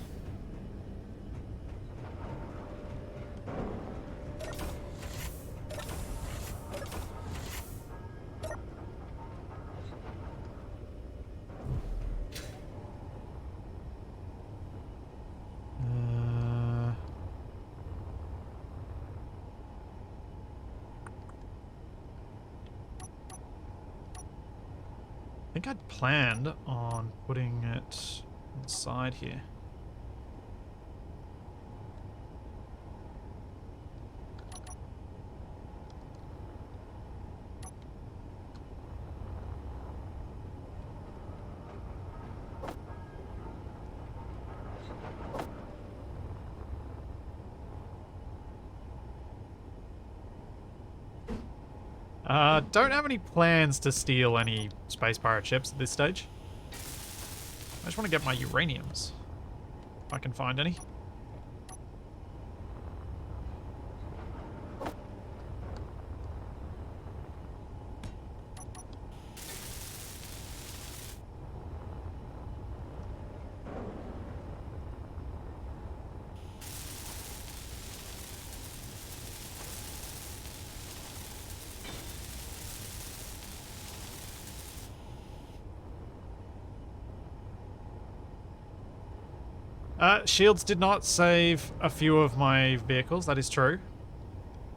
I think I'd planned on putting it inside here. Don't have any plans to steal any space pirate ships at this stage. I just want to get my uraniums, if I can find any. Shields did not save a few of my vehicles, that is true.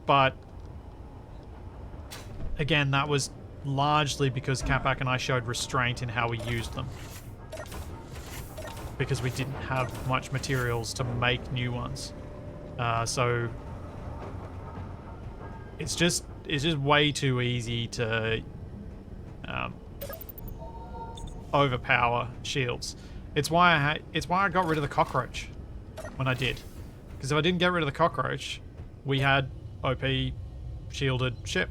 But again, that was largely because Capac and I showed restraint in how we used them. Because we didn't have much materials to make new ones. So it's just way too easy to overpower shields. It's why I got rid of the cockroach when I did. Because if I didn't get rid of the cockroach, we had OP shielded ship.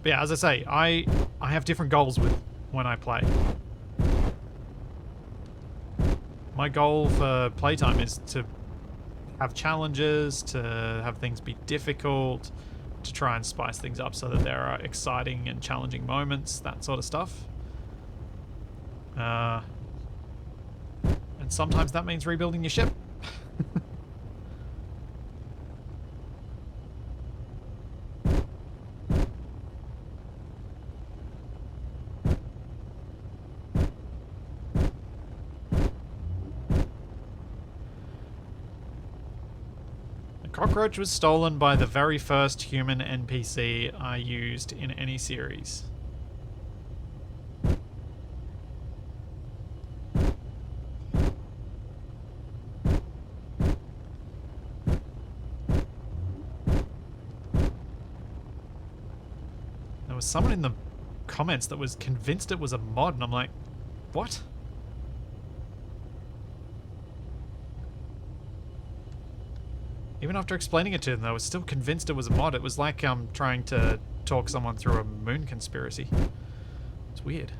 But yeah, as I say, I have different goals with when I play. My goal for playtime is to have challenges, to have things be difficult, to try and spice things up so that there are exciting and challenging moments, that sort of stuff. And And sometimes that means rebuilding your ship. The cockroach was stolen by the very first human NPC I used in any series. There was someone in the comments that was convinced it was a mod, and I'm like, what? Even after explaining it to them, I was still convinced it was a mod. It was like trying to talk someone through a moon conspiracy. It's weird.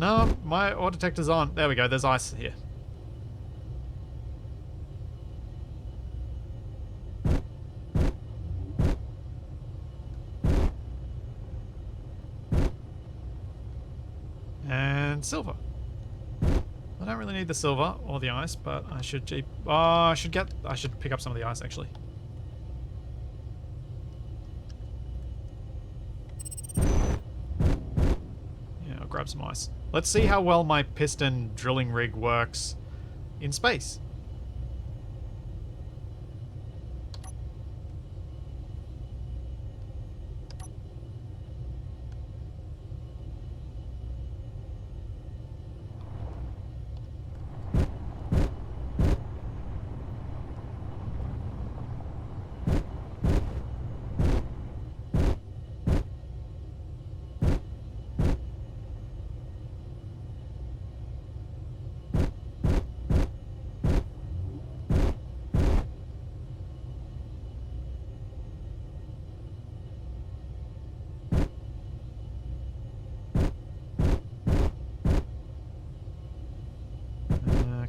No, my ore detector's on. There we go, there's ice here. And silver. I don't really need the silver or the ice, but I should I should pick up some of the ice actually. Yeah, I'll grab some ice. Let's see how well my piston drilling rig works in space.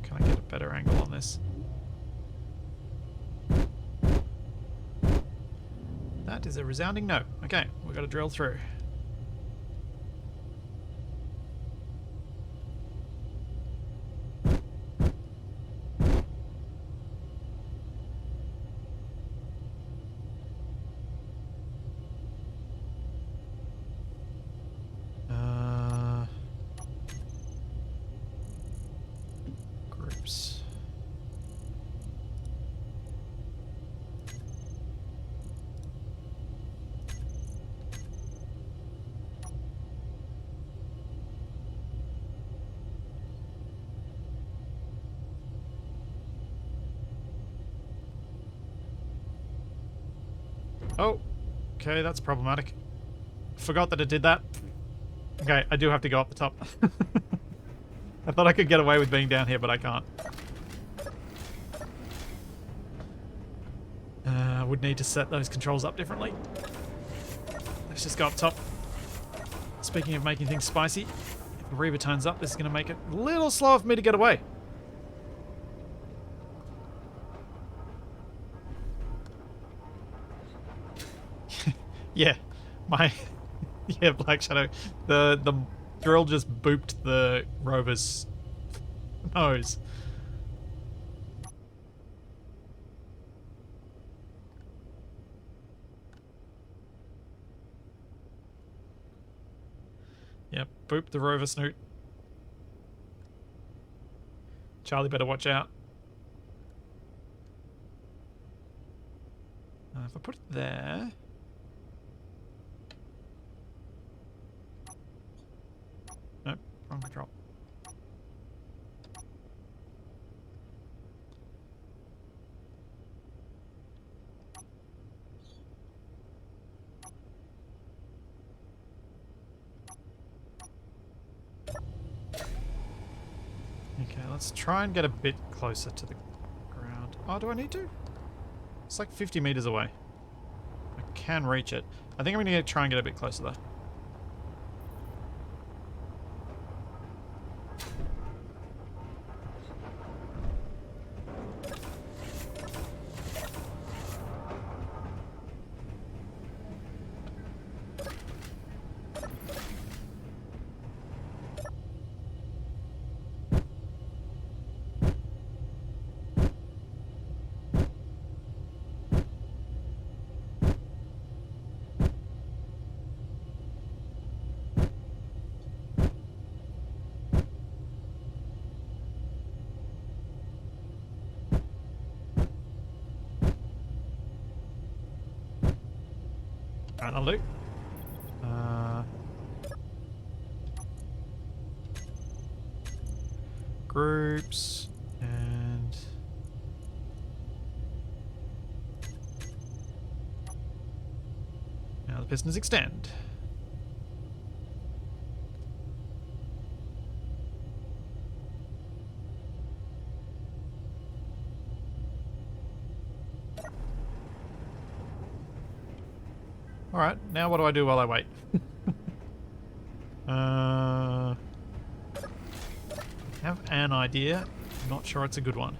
Can I get a better angle on this? That is a resounding no. Okay, we've got to drill through. Groups. Oh, okay, that's problematic. Forgot that it did that. Okay, I do have to go up the top. I thought I could get away with being down here, but I can't. I would need to set those controls up differently. Let's just go up top. Speaking of making things spicy, if the Reaver turns up, this is going to make it a little slower for me to get away. Yeah, yeah, Black Shadow. The drill just booped the rover's nose. Yep, boop the rover snoot. Charlie better watch out. If I put it there... Nope, wrong control. Okay, let's try and get a bit closer to the ground. Oh, do I need to? It's like 50 meters away. I can reach it. I think I'm going to try and get a bit closer though. Alright, that'll do. Groups and now the pistons extend. Alright, now what do I do while I wait? Have an idea. I'm not sure it's a good one.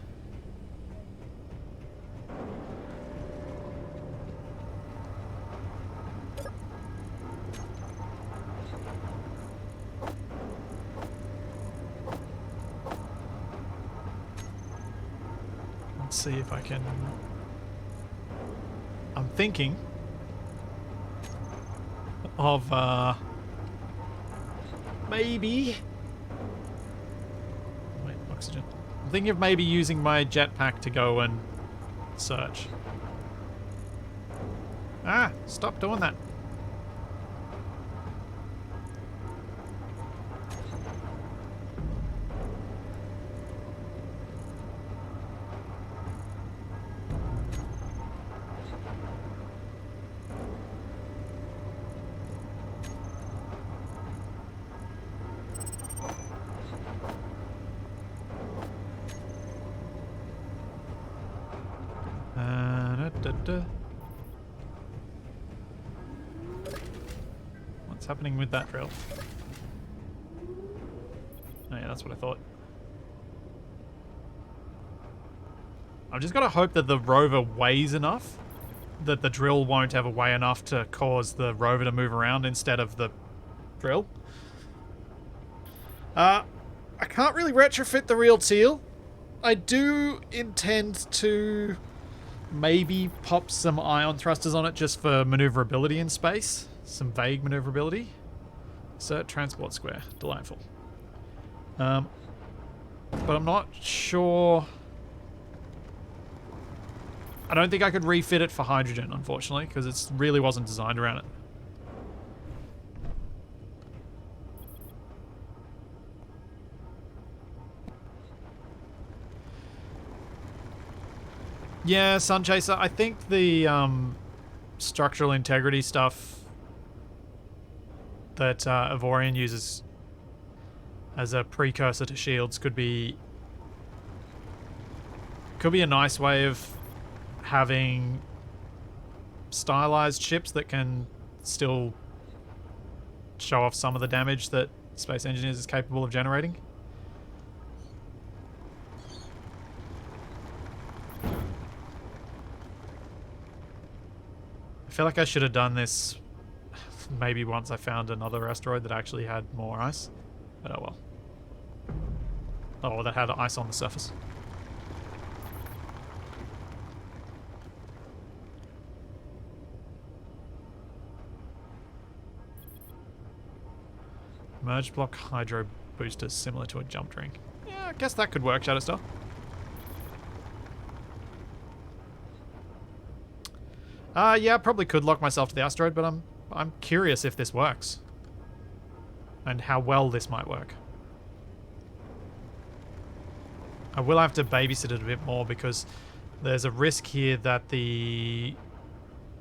Let's see if I can... I'm thinking of maybe... Wait, oxygen. I'm thinking of maybe using my jetpack to go and search. Ah, stop doing that. What's happening with that drill? Oh yeah, that's what I thought. I've just got to hope that the rover weighs enough that the drill won't ever weigh enough to cause the rover to move around instead of the drill. I can't really retrofit the re-Teal. I do intend to maybe pop some ion thrusters on it just for maneuverability in space. Some vague maneuverability. Insert transport square. Delightful. But I'm not sure... I don't think I could refit it for hydrogen, unfortunately, because it really wasn't designed around it. Yeah, Sunchaser, I think the structural integrity stuff that Ivorian uses as a precursor to shields could be a nice way of having stylized ships that can still show off some of the damage that Space Engineers is capable of generating. I feel like I should have done this maybe once I found another asteroid that actually had more ice. But oh well. Oh, that had ice on the surface. Merge block hydro boosters similar to a jump drink. Yeah, I guess that could work, Shadowstar. Yeah, I probably could lock myself to the asteroid, but I'm curious if this works. And how well this might work. I will have to babysit it a bit more because there's a risk here that the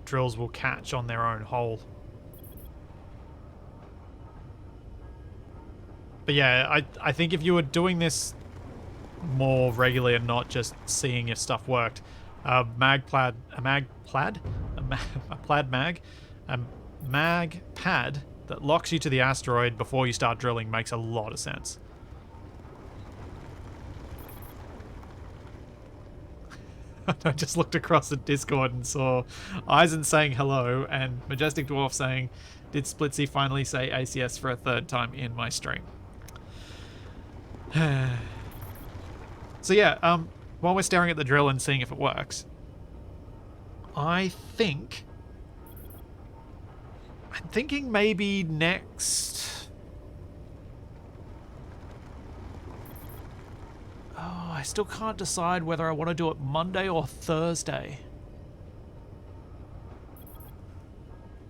drills will catch on their own hole. But yeah, I think if you were doing this more regularly and not just seeing if stuff worked, a mag pad that locks you to the asteroid before you start drilling makes a lot of sense. I just looked across at Discord and saw Eisen saying hello and Majestic Dwarf saying, "Did Splitsy finally say ACS for a third time in my stream?" So yeah, while we're staring at the drill and seeing if it works, I'm thinking maybe next... Oh, I still can't decide whether I want to do it Monday or Thursday.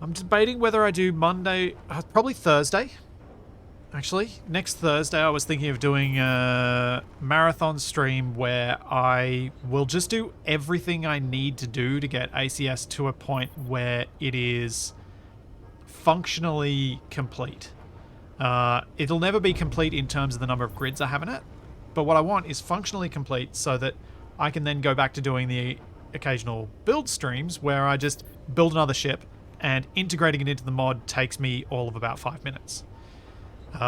I'm debating whether I do Monday, probably Thursday. Actually, next Thursday I was thinking of doing a marathon stream where I will just do everything I need to do to get ACS to a point where it is functionally complete. It'll never be complete in terms of the number of grids I have in it, but what I want is functionally complete so that I can then go back to doing the occasional build streams where I just build another ship, and integrating it into the mod takes me all of about 5 minutes.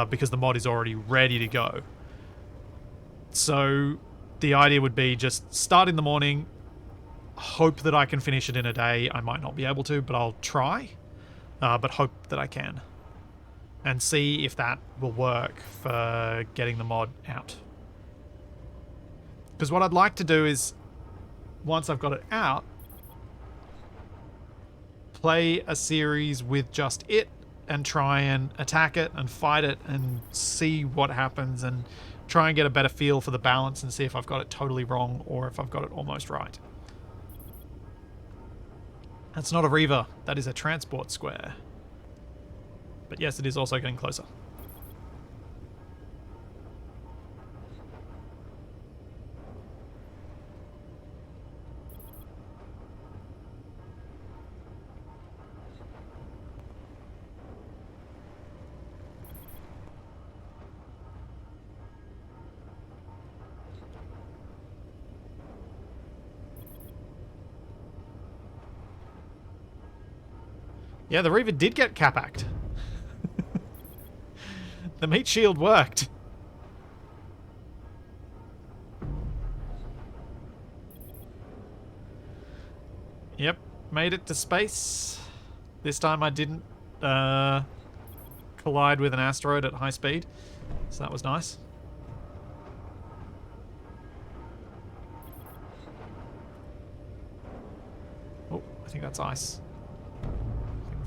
Because the mod is already ready to go. So the idea would be just start in the morning, hope that I can finish it in a day. I might not be able to, but I'll try. But hope that I can. And see if that will work for getting the mod out. Because what I'd like to do is, once I've got it out, play a series with just it and try and attack it and fight it and see what happens and try and get a better feel for the balance and see if I've got it totally wrong or if I've got it almost right. That's not a Reaver, that is a transport square. But yes, it is also getting closer. Yeah, the Reaver did get capacked. The meat shield worked. Yep, made it to space. This time I didn't collide with an asteroid at high speed, so that was nice. Oh, I think that's ice.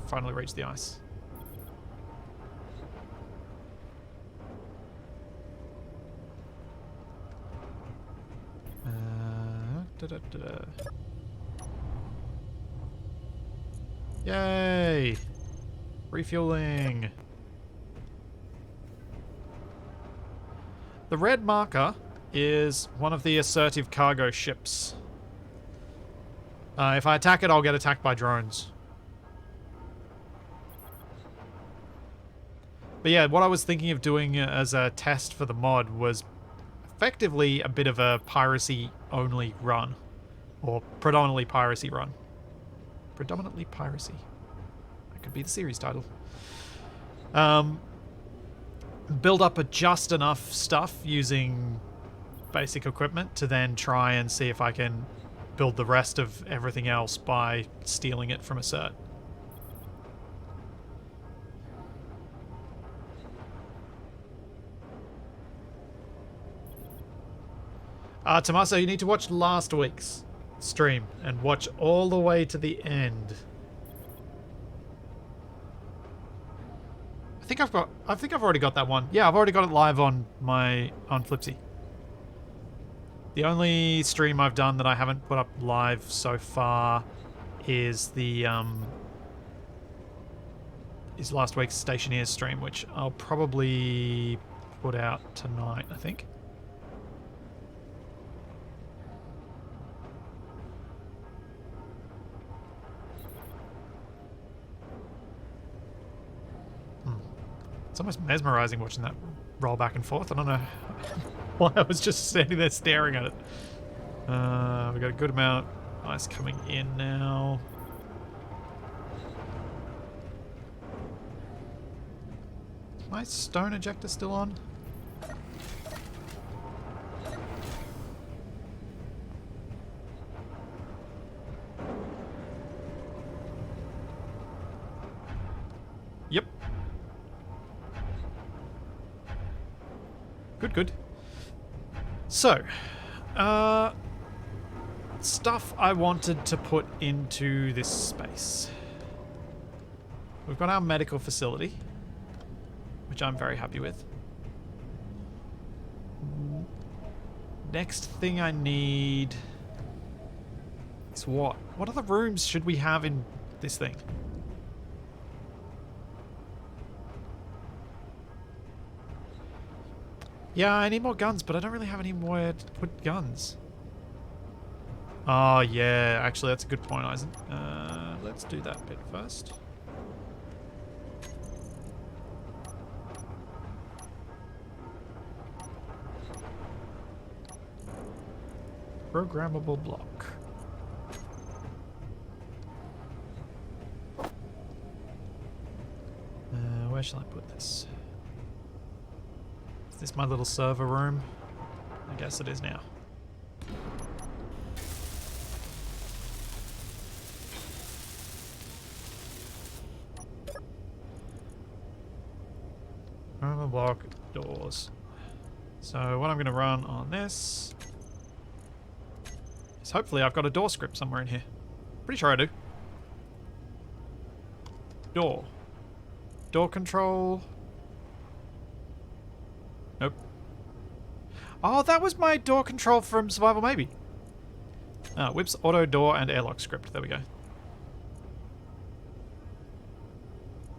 Finally reached the ice. Yay! Refueling. The red marker is one of the assertive cargo ships. If I attack it, I'll get attacked by drones. But yeah, what I was thinking of doing as a test for the mod was effectively a bit of a piracy-only run. Or predominantly piracy run. Predominantly piracy. That could be the series title. Build up just enough stuff using basic equipment to then try and see if I can build the rest of everything else by stealing it from a cert. Tommaso, you need to watch last week's stream and watch all the way to the end. I think I've already got that one. Yeah, I've already got it live on Flipsy. The only stream I've done that I haven't put up live so far is the is last week's Stationeers stream, which I'll probably put out tonight, I think. It's almost mesmerizing watching that roll back and forth. I don't know why I was just standing there staring at it. We've got a good amount of ice coming in now. Is my stone ejector still on? Yep. Good. So, stuff I wanted to put into this space. We've got our medical facility, which I'm very happy with. Next thing I need is what? What other rooms should we have in this thing? Yeah, I need more guns, but I don't really have anywhere to put guns. Oh, yeah. Actually, that's a good point, Eisen. Let's do that bit first. Programmable block. Where shall I put this? Is this my little server room? I guess it is now. Programmable block, doors. So what I'm going to run on this is hopefully I've got a door script somewhere in here. Pretty sure I do. Door. Door control. Nope. Oh, that was my door control from Survival Maybe. Whips, auto, door, and airlock script. There we go.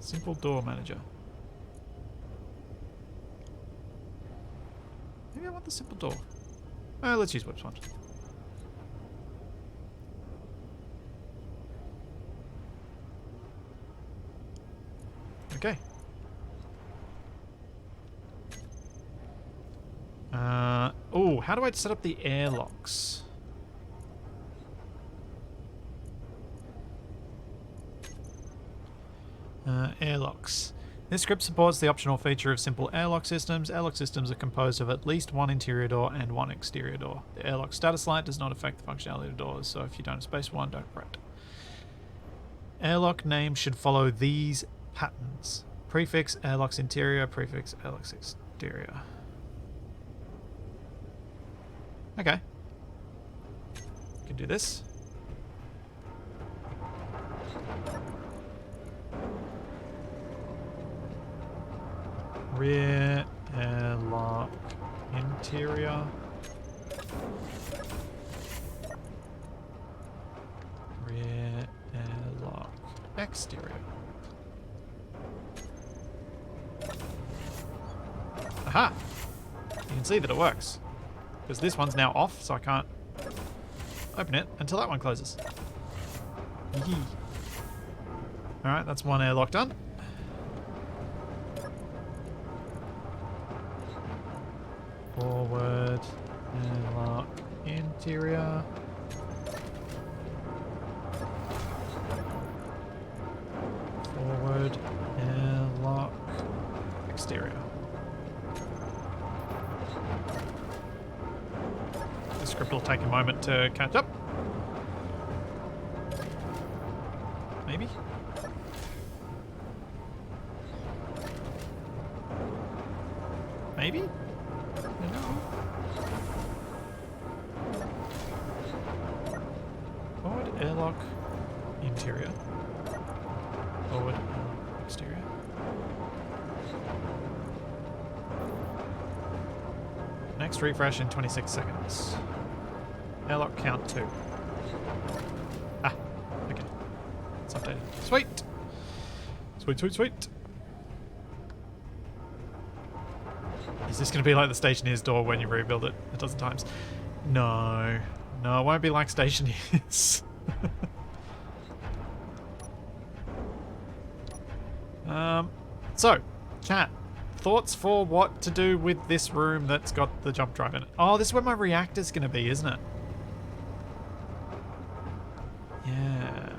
Simple door manager. Maybe I want the simple door. Let's use Whip's one. Okay. Oh, how do I set up the airlocks? Airlocks. This script supports the optional feature of simple airlock systems. Airlock systems are composed of at least one interior door and one exterior door. The airlock status light does not affect the functionality of doors, so if you don't space one, don't fret. Airlock name should follow these patterns. Prefix airlocks interior, prefix airlocks exterior. Okay. Can do this. Rear airlock interior. Rear airlock exterior. Aha! You can see that it works. Because this one's now off, so I can't open it until that one closes. Alright, that's one airlock done. Forward airlock interior. Forward airlock exterior. The script will take a moment to catch up. Maybe? Maybe? I don't know. Forward airlock interior. Forward airlock exterior. Next refresh in 26 seconds. Airlock count 2. Ah, okay. It's updated. Sweet! Sweet, sweet, sweet. Is this going to be like the Stationeer's door when you rebuild it a dozen times? No. No, it won't be like Stationeer's. So, chat. Thoughts for what to do with this room that's got the jump drive in it? Oh, this is where my reactor's going to be, isn't it? Yeah.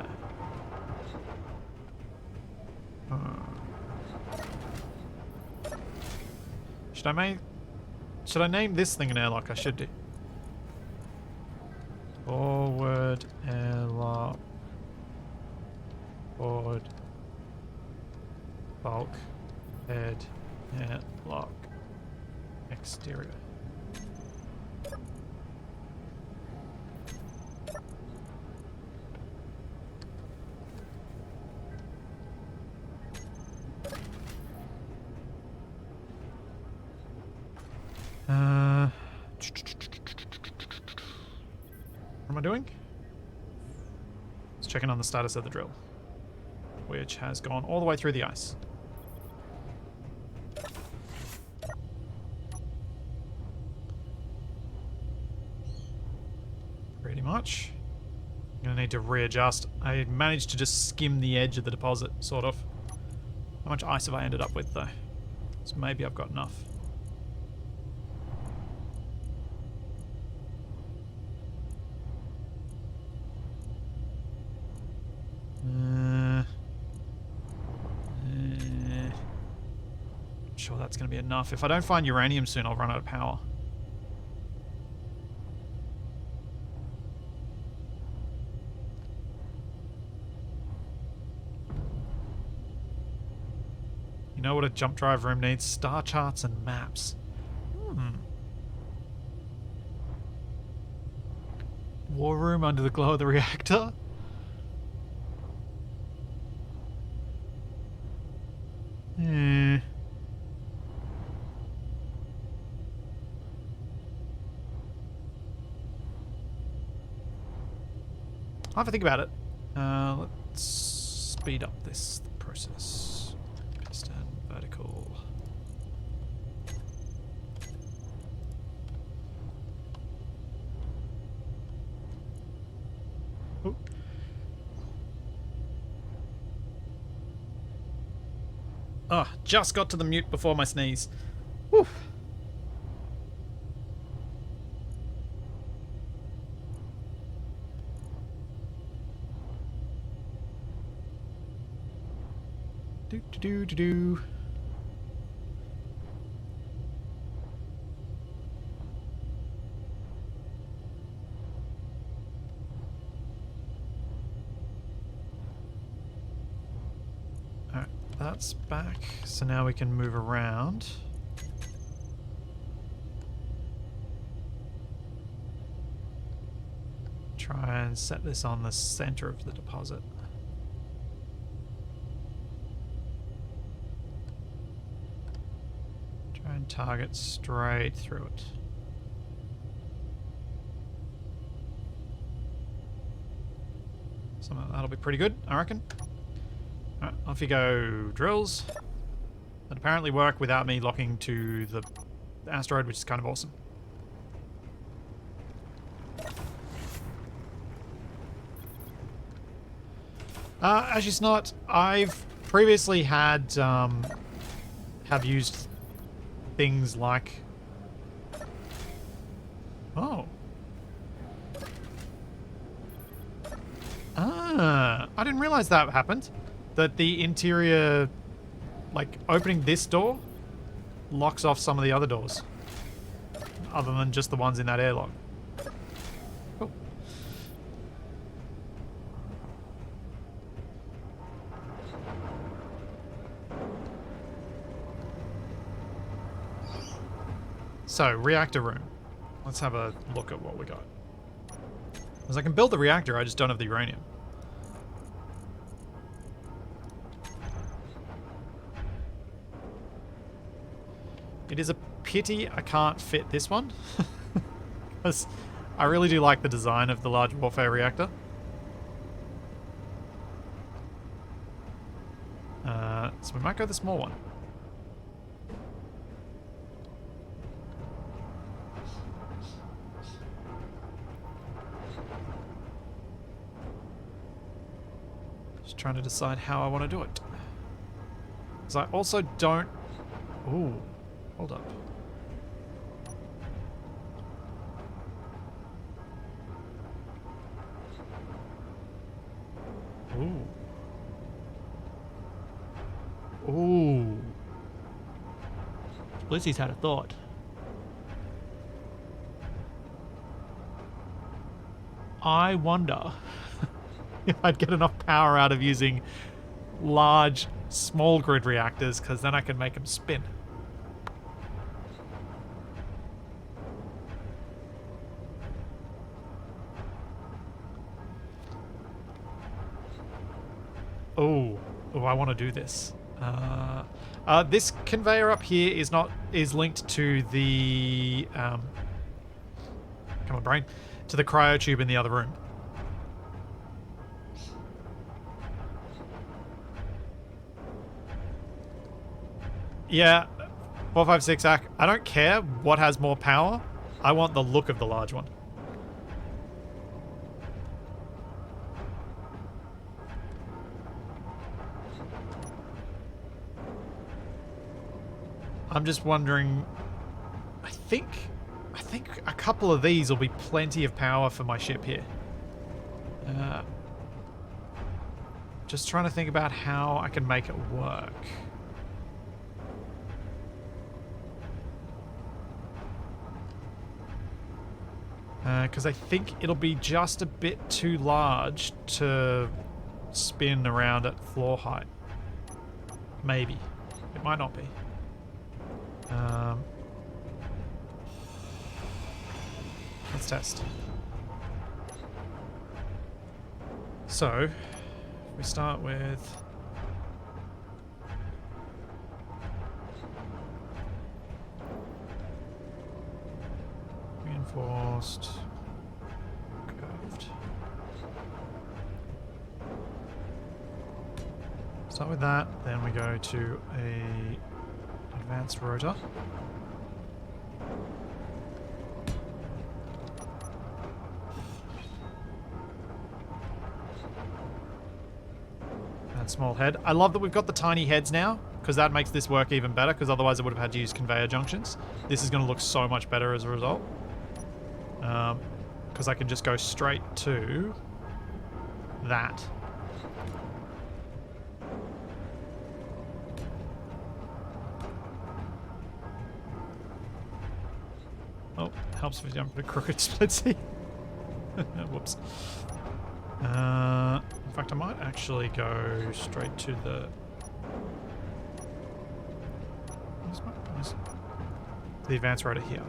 Should I name this thing an airlock? I should do. Forward airlock. Forward. Bulk. Head. Airlock. Exterior. What am I doing? Just checking on the status of the drill, which has gone all the way through the ice. much. I'm going to need to readjust. I managed to just skim the edge of the deposit, sort of. How much ice have I ended up with, though? So maybe I've got enough. Sure that's going to be enough. If I don't find uranium soon, I'll run out of power. You know what a jump drive room needs? Star charts and maps. War room under the glow of the reactor? I'll have to think about it. Let's speed up this process. Piston, vertical. Ooh. Oh, just got to the mute before my sneeze. Whew. Do. Alright, that's back. So now we can move around. Try and set this on the center of the deposit. And target straight through it. So that'll be pretty good, I reckon. Alright, off you go, drills. That apparently work without me locking to the asteroid, which is kind of awesome. Actually, it's not. I've previously had have used things like... Oh. Ah, I didn't realize that happened. That the interior, like opening this door, locks off some of the other doors. Other than just the ones in that airlock. Cool. So, reactor room. Let's have a look at what we got. Because I can build the reactor, I just don't have the uranium. It is a pity I can't fit this one. Because I really do like the design of the large warfare reactor. So we might go the small one. Just trying to decide how I want to do it. Because I also don't... Ooh, hold up. Ooh. Ooh. Blizzy's had a thought. I wonder if I'd get enough power out of using large, small grid reactors, because then I can make them spin. Oh, I want to do this. This conveyor up here is linked to the come on, brain, to the cryo tube in the other room. Yeah, 456 AC. I don't care what has more power. I want the look of the large one. I'm just wondering. I think a couple of these will be plenty of power for my ship here. Just trying to think about how I can make it work. Because I think it'll be just a bit too large to spin around at floor height. Maybe. It might not be. Let's test. So, we start with... reinforced, curved. Start with that, then we go to a advanced rotor. And small head. I love that we've got the tiny heads now, because that makes this work even better, because otherwise I would have had to use conveyor junctions. This is going to look so much better as a result. Because I can just go straight to that. Oh, helps if you don't put a crooked split seat. Whoops. In fact, I might actually go straight to the... the advanced rotor here.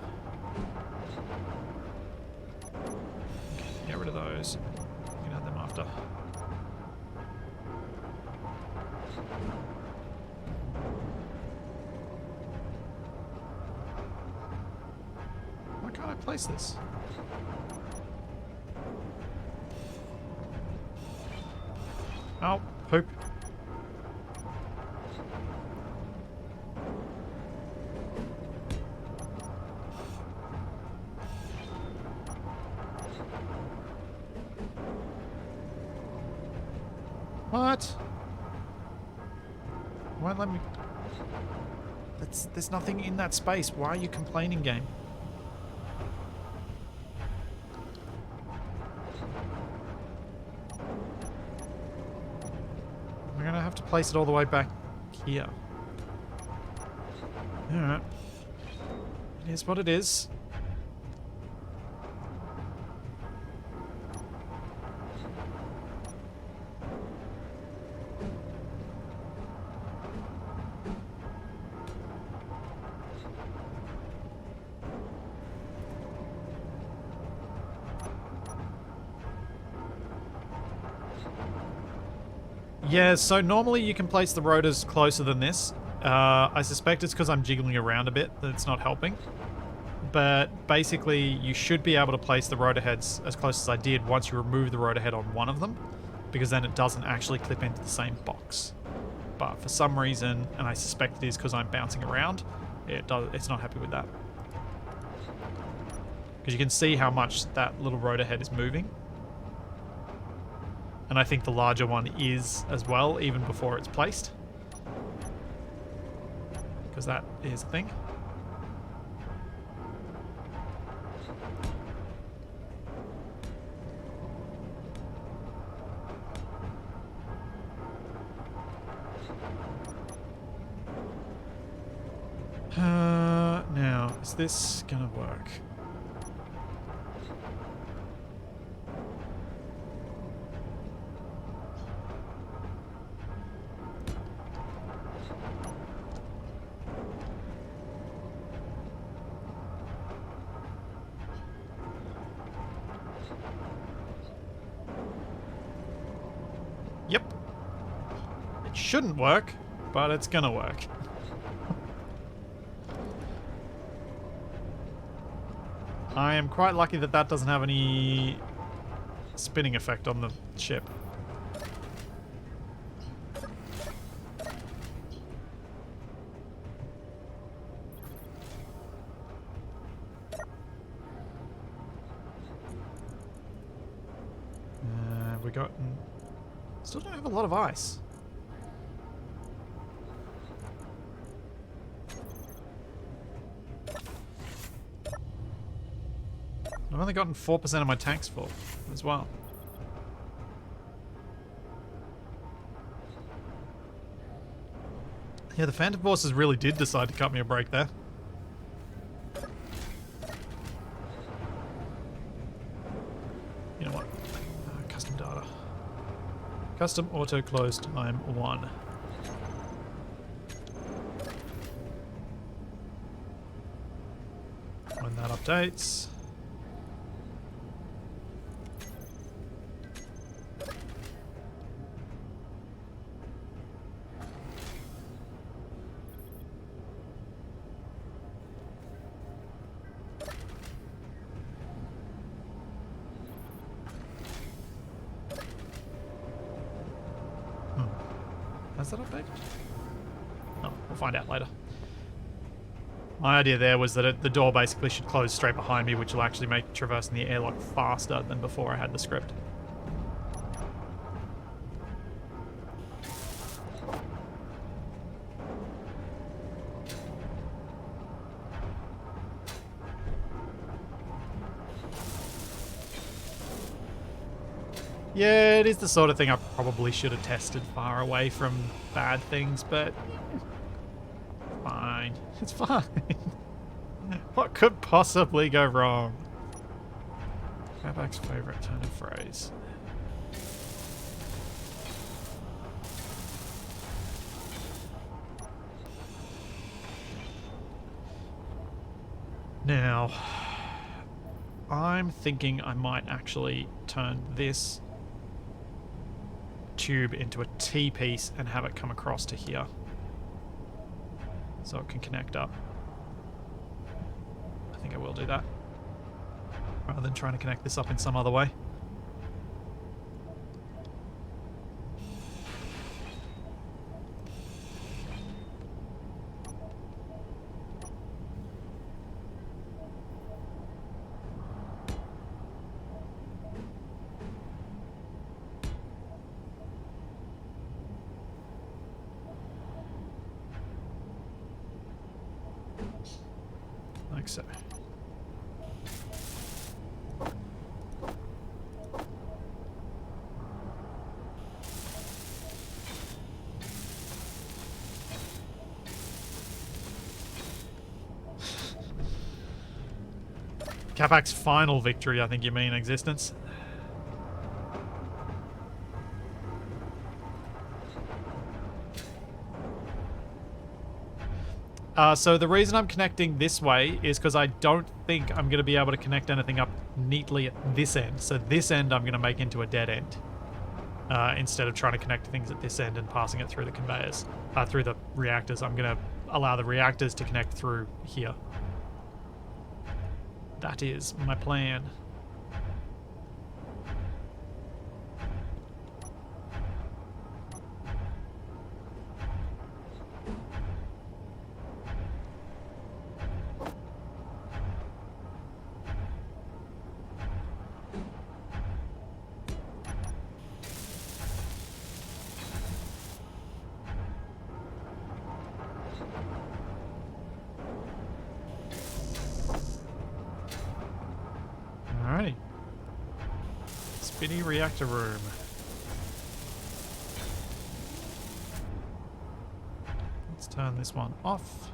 Get rid of those. You can add them after. Why can't I place this? Oh, poop. What? Won't let me... There's nothing in that space. Why are you complaining, game? We're gonna have to place it all the way back here. Alright. It is what it is. Yeah, so normally you can place the rotors closer than this. I suspect it's because I'm jiggling around a bit that it's not helping. But basically, you should be able to place the rotor heads as close as I did once you remove the rotor head on one of them, because then it doesn't actually clip into the same box. But for some reason, and I suspect it is because I'm bouncing around, it's not happy with that. Because you can see how much that little rotor head is moving. And I think the larger one is as well, even before it's placed. Because that is a thing. Now, is this gonna work? Yep. It shouldn't work, but it's gonna work. I am quite lucky that that doesn't have any spinning effect on the ship. Have we got... Still don't have a lot of ice. I've only gotten 4% of my tanks full as well. Yeah, the Phantom Forces really did decide to cut me a break there. You know what? Custom data. Custom auto close time 1. When that updates. Has that updated? Oh, we'll find out later. My idea there was that the door basically should close straight behind me, which will actually make traversing the airlock faster than before I had the script. Yeah, it is the sort of thing I probably should have tested far away from bad things, but fine. It's fine. What could possibly go wrong? Cabak's favorite turn of phrase. Now, I'm thinking I might actually turn this tube into a T-piece and have it come across to here. So it can connect up. I think I will do that. Rather than trying to connect this up in some other way. Like so. Capac's final victory, I think you mean, existence. So the reason I'm connecting this way is because I don't think I'm going to be able to connect anything up neatly at this end. So this end I'm going to make into a dead end. Instead of trying to connect things at this end and passing it through the conveyors. Through the reactors. I'm going to allow the reactors to connect through here. That is my plan. Alrighty. Spinny reactor room. Let's turn this one off.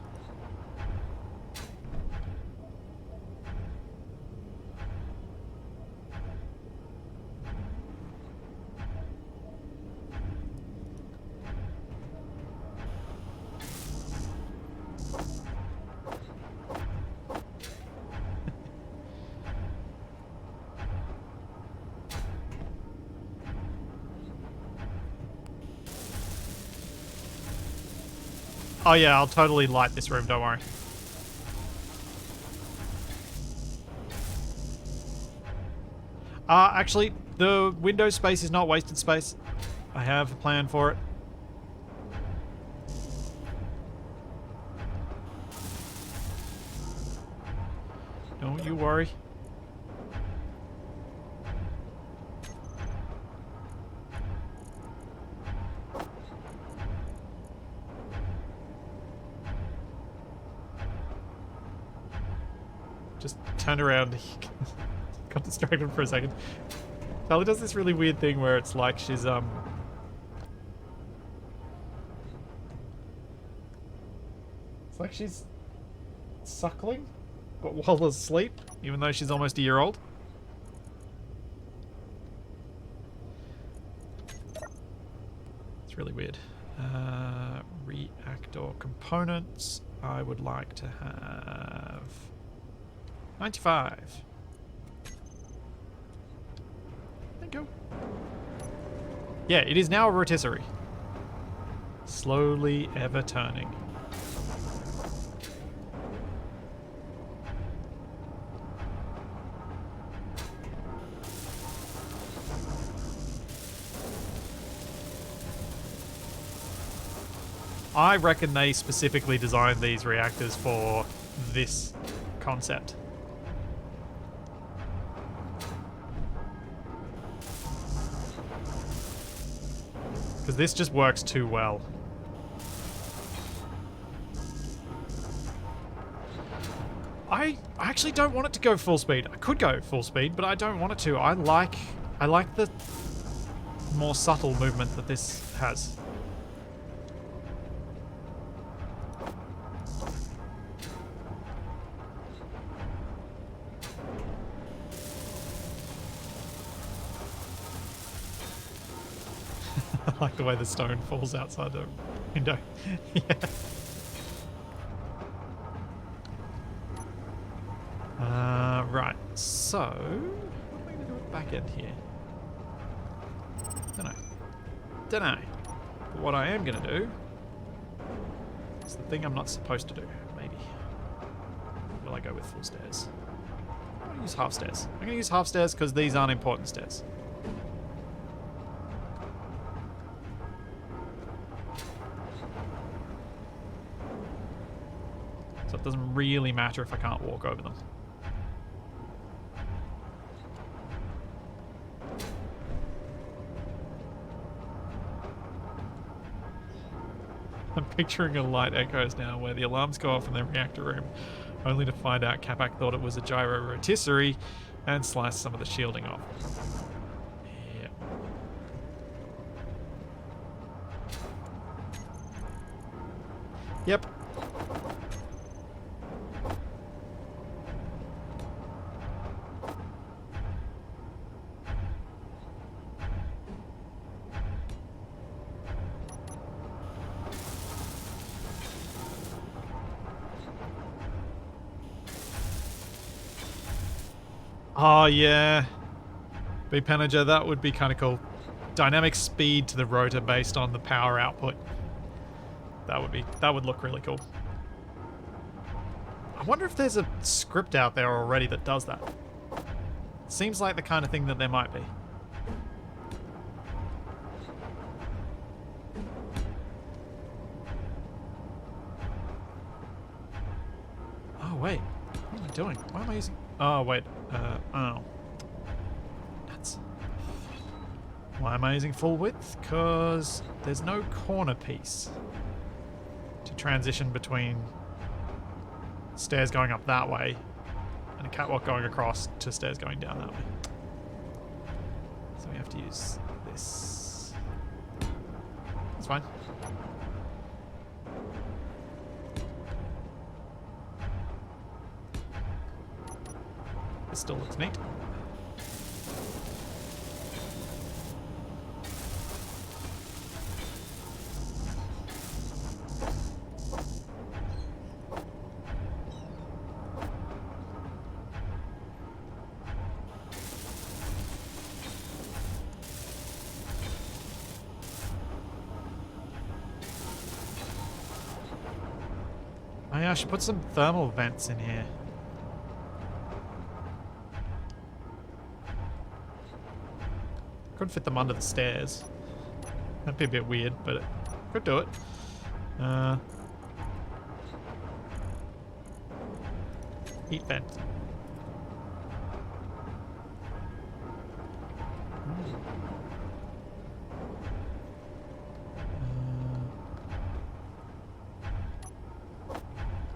Oh yeah, I'll totally light this room, don't worry. Actually, the window space is not wasted space. I have a plan for it. Don't you worry. Just turn around. got distracted for a second. Charlie does this really weird thing where it's like she's it's like she's suckling, but while asleep, even though she's almost a year old. It's really weird. Reactor components. I would like to have 95. Thank you. Yeah, it is now a rotisserie. Slowly ever turning. I reckon they specifically designed these reactors for this concept. Because this just works too well. I actually don't want it to go full speed. I could go full speed, but I don't want it to. I like the more subtle movement that this has. I like the way the stone falls outside the window. Yeah. Right, so what am I going to do with the back end here? Don't know. But what I am going to do is the thing I'm not supposed to do, maybe. Will I go with full stairs? I'm going to use half stairs. I'm going to use half stairs because these aren't important stairs. So it doesn't really matter if I can't walk over them. I'm picturing a light echoes now where the alarms go off in the reactor room, only to find out Capac thought it was a gyro rotisserie and slice some of the shielding off. Yep. Yep. Oh yeah, B-Panager, that would be kind of cool. Dynamic speed to the rotor based on the power output. That would look really cool. I wonder if there's a script out there already that does that. Seems like the kind of thing that there might be. Oh wait, what am I doing? Why am I using? Oh wait. Oh. Nuts. Why am I using full width? Because there's no corner piece to transition between stairs going up that way and a catwalk going across to stairs going down that way. So we have to use this. That's fine. This still looks neat. Oh yeah, I should put some thermal vents in here. Could fit them under the stairs. That'd be a bit weird, but it could do it. Heat vent.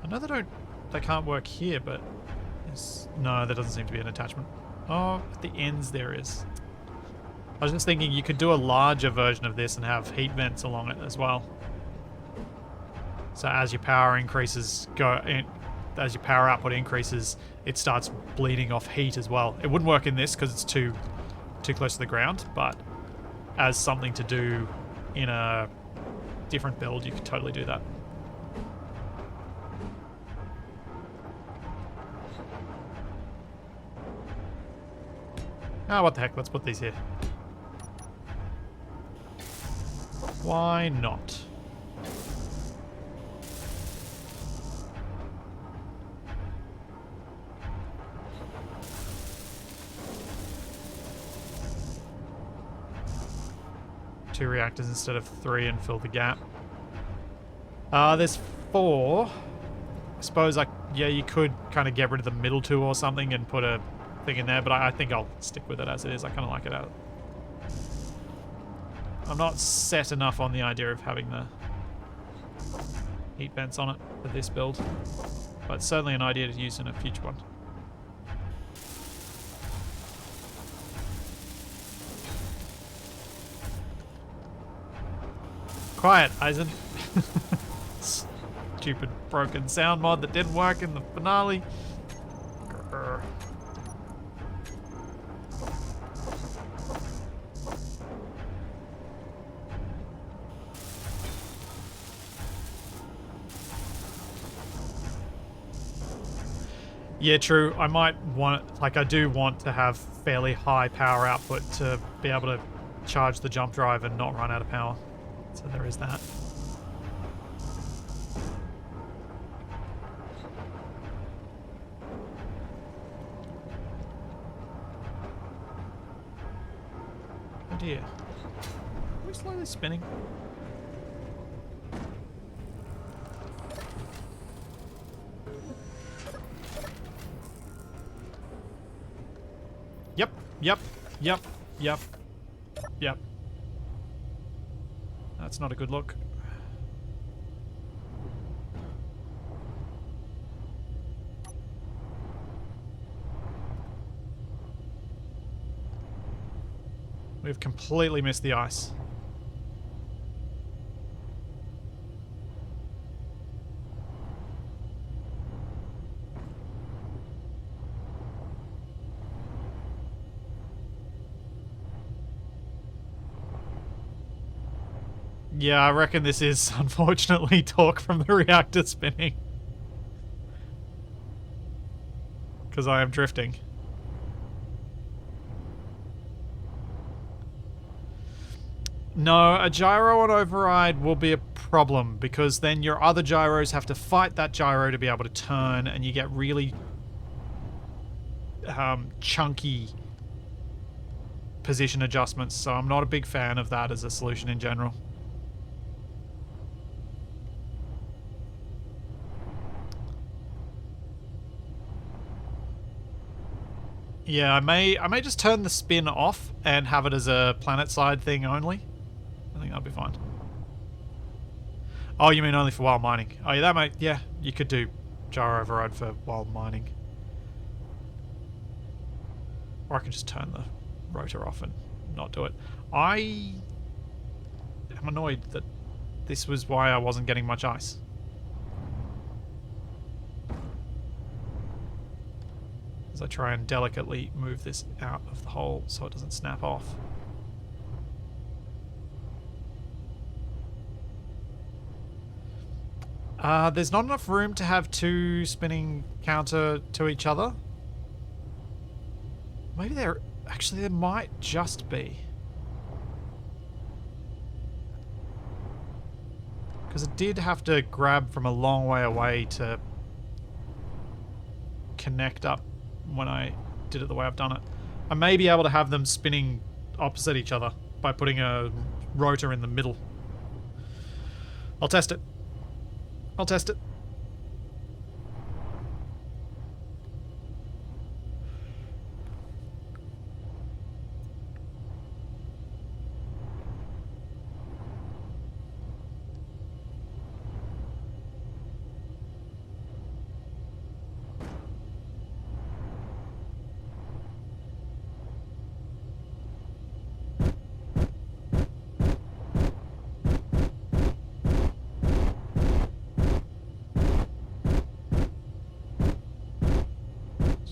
I know they can't work here, but no, there doesn't seem to be an attachment. Oh, at the ends there is. I was just thinking you could do a larger version of this and have heat vents along it as well. So as your power increases, as your power output increases, it starts bleeding off heat as well. It wouldn't work in this because it's too close to the ground, but as something to do in a different build, you could totally do that. Ah, what the heck, let's put these here. Why not? Two reactors instead of 3 and fill the gap. There's 4. I suppose, yeah, you could kind of get rid of the middle 2 or something and put a thing in there, but I think I'll stick with it as it is. I kind of like it out. I'm not set enough on the idea of having the heat vents on it for this build, but it's certainly an idea to use in a future one. Quiet, Eisen. Stupid broken sound mod that didn't work in the finale. Grr. Yeah, true. I might want, I do want to have fairly high power output to be able to charge the jump drive and not run out of power. So there is that. Oh dear. Are we slowly spinning? Yep, yep, yep, yep, yep. That's not a good look. We've completely missed the ice. Yeah, I reckon this is, unfortunately, torque from the reactor spinning. Because I am drifting. No, a gyro on override will be a problem, because then your other gyros have to fight that gyro to be able to turn, and you get really chunky position adjustments, so I'm not a big fan of that as a solution in general. Yeah, I may just turn the spin off and have it as a planet side thing only. I think that'll be fine. Oh, you mean only for while mining? Oh, yeah, that might. Yeah, you could do gyro override for while mining, or I can just turn the rotor off and not do it. I am annoyed that this was why I wasn't getting much ice. As I try and delicately move this out of the hole so it doesn't snap off. There's not enough room to have 2 spinning counter to each other. Maybe there might just be. Because it did have to grab from a long way away to connect up when I did it the way I've done it. I may be able to have them spinning opposite each other by putting a rotor in the middle. I'll test it. I'll test it.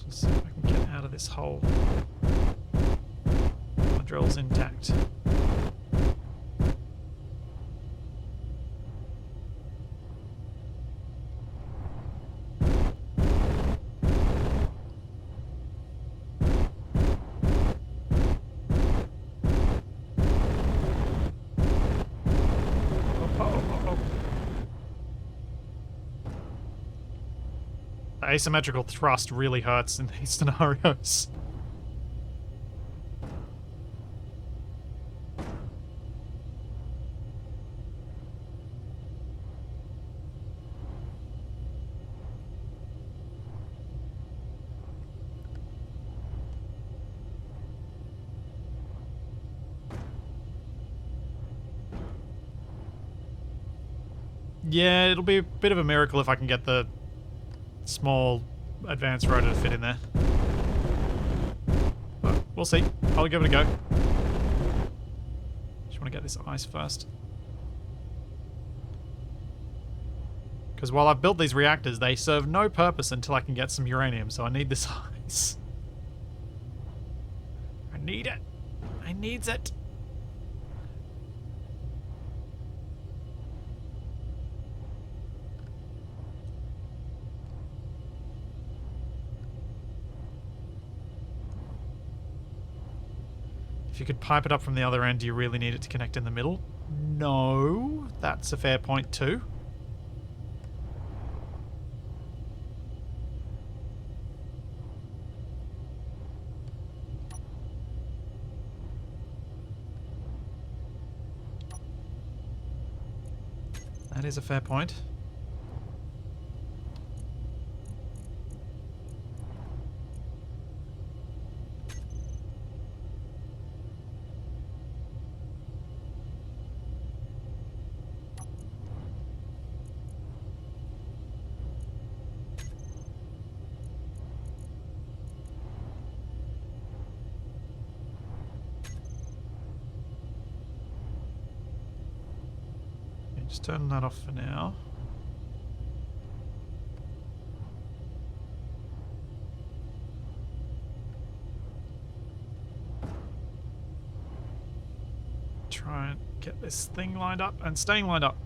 Let's see if I can get out of this hole. My drill's intact. The asymmetrical thrust really hurts in these scenarios. Yeah, it'll be a bit of a miracle if I can get the small advanced rotor to fit in there. But we'll see. I'll give it a go. Just want to get this ice first. Because while I've built these reactors, they serve no purpose until I can get some uranium, so I need this ice. I need it. I needs it. If you could pipe it up from the other end, do you really need it to connect in the middle? No, that's a fair point too. That is a fair point. Just turn that off for now. Try and get this thing lined up and staying lined up.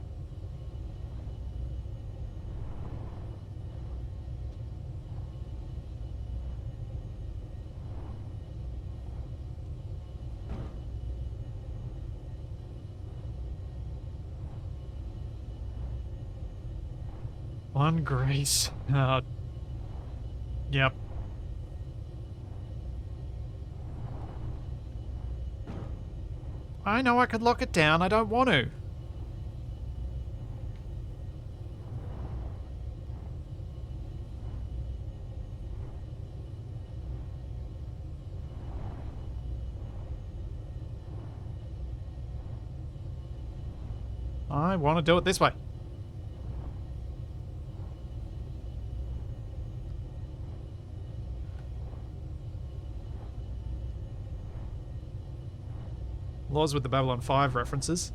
One grace. Yep. I know I could lock it down. I don't want to. I want to do it this way. Laws with the Babylon 5 references.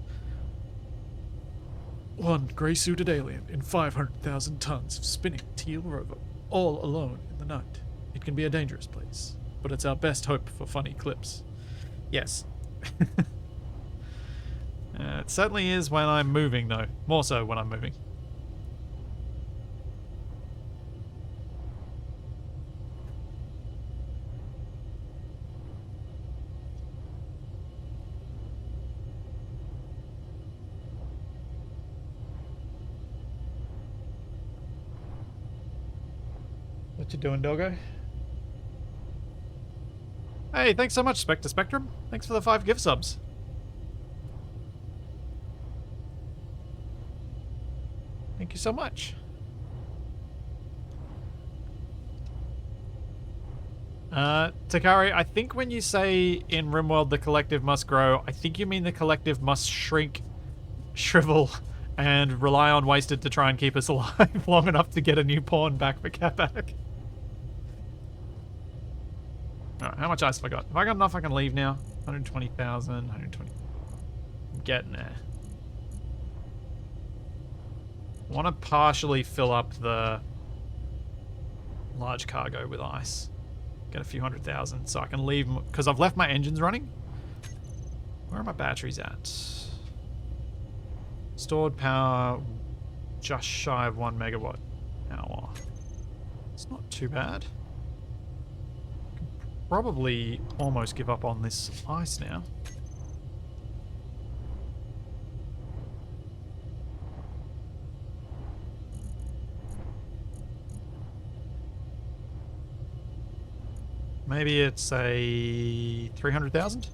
One grey-suited alien in 500,000 tons of spinning teal rover, all alone in the night. It can be a dangerous place, but it's our best hope for funny clips. Yes. It certainly is when I'm moving, though. More so when I'm moving. What you doing, doggo? Hey, thanks so much, Spectre Spectrum. Thanks for the 5 gift subs. Thank you so much. Takari, I think when you say in RimWorld the collective must grow, I think you mean the collective must shrink, shrivel, and rely on Wasted to try and keep us alive long enough to get a new pawn back for Capac. Alright, how much ice have I got? Have I got enough I can leave now? 120,000, 120. I'm getting there. I want to partially fill up the large cargo with ice. Get a few 100,000 so I can leave, because I've left my engines running. Where are my batteries at? Stored power just shy of 1 megawatt hour. It's not too bad. Can probably almost give up on this ice now. Maybe it's a 300,000?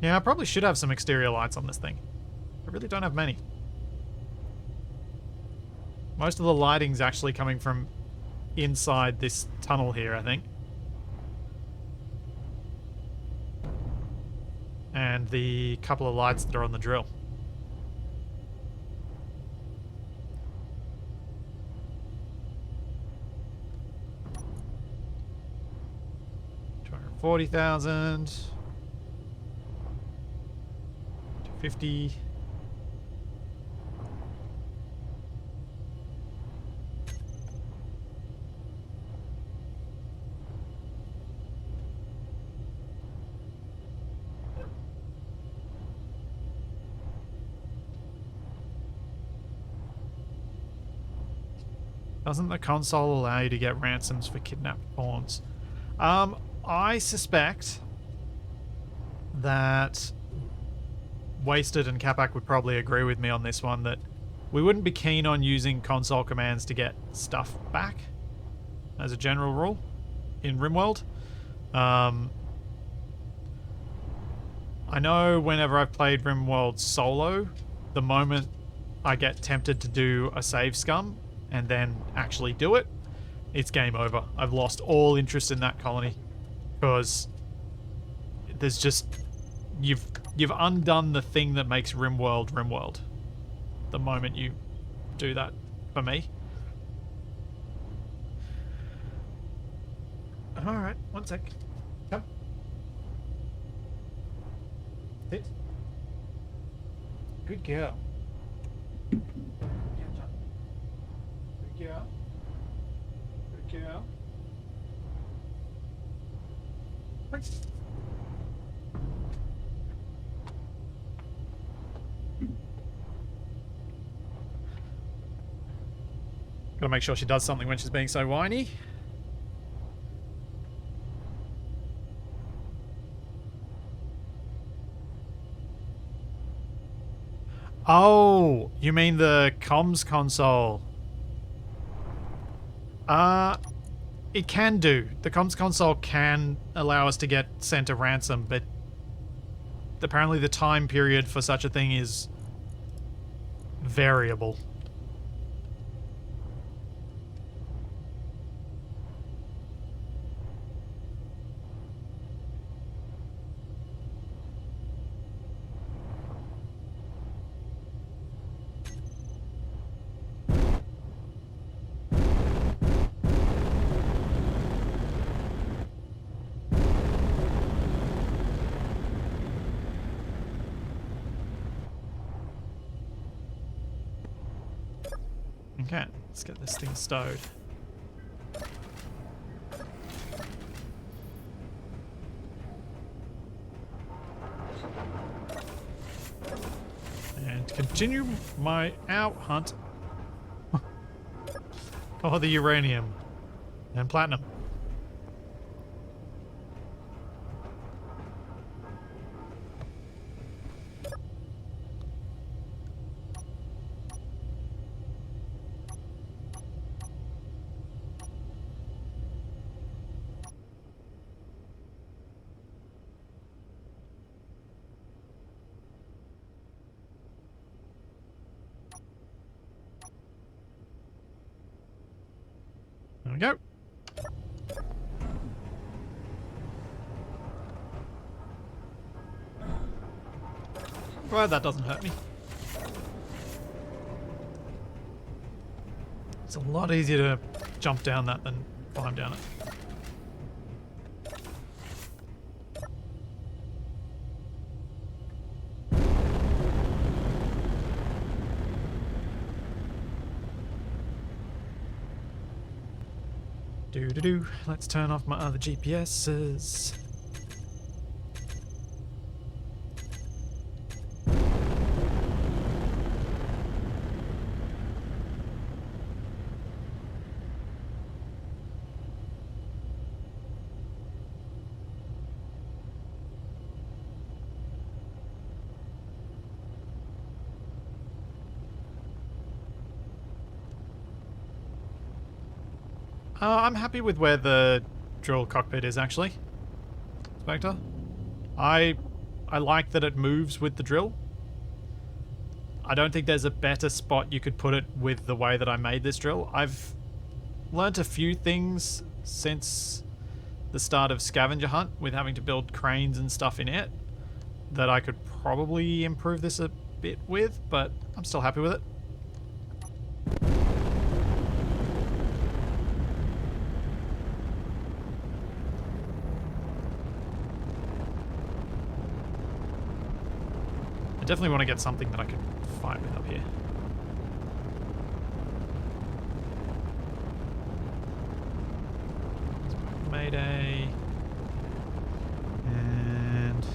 Yeah, I probably should have some exterior lights on this thing. I really don't have many. Most of the lighting's actually coming from inside this tunnel here, I think. And the couple of lights that are on the drill. $240,000. 250. Doesn't the console allow you to get ransoms for kidnapped pawns? I suspect that Wasted and Capac would probably agree with me on this one, that we wouldn't be keen on using console commands to get stuff back, as a general rule, in RimWorld. I know whenever I've played RimWorld solo, the moment I get tempted to do a save scum, and then actually do it, it's game over. I've lost all interest in that colony, because there's just you've undone the thing that makes RimWorld RimWorld the moment you do that, for me. Alright, one sec. Come. Sit. Good girl. Good girl. Good girl. Thanks. Gotta make sure she does something when she's being so whiny. Oh, you mean the comms console? It can do. The comms console can allow us to get sent a ransom, but apparently the time period for such a thing is variable. Okay, let's get this thing stowed. And continue my out hunt for the uranium and platinum. There we go. Glad that doesn't hurt me. It's a lot easier to jump down that than climb down it. Do-do-do. Let's turn off my other GPSs. I'm happy with where the drill cockpit is, actually, Spectre. I like that it moves with the drill. I don't think there's a better spot you could put it with the way that I made this drill. I've learnt a few things since the start of Scavenger Hunt with having to build cranes and stuff in it that I could probably improve this a bit with, but I'm still happy with it. Definitely want to get something that I can fight with up here. Mayday. And...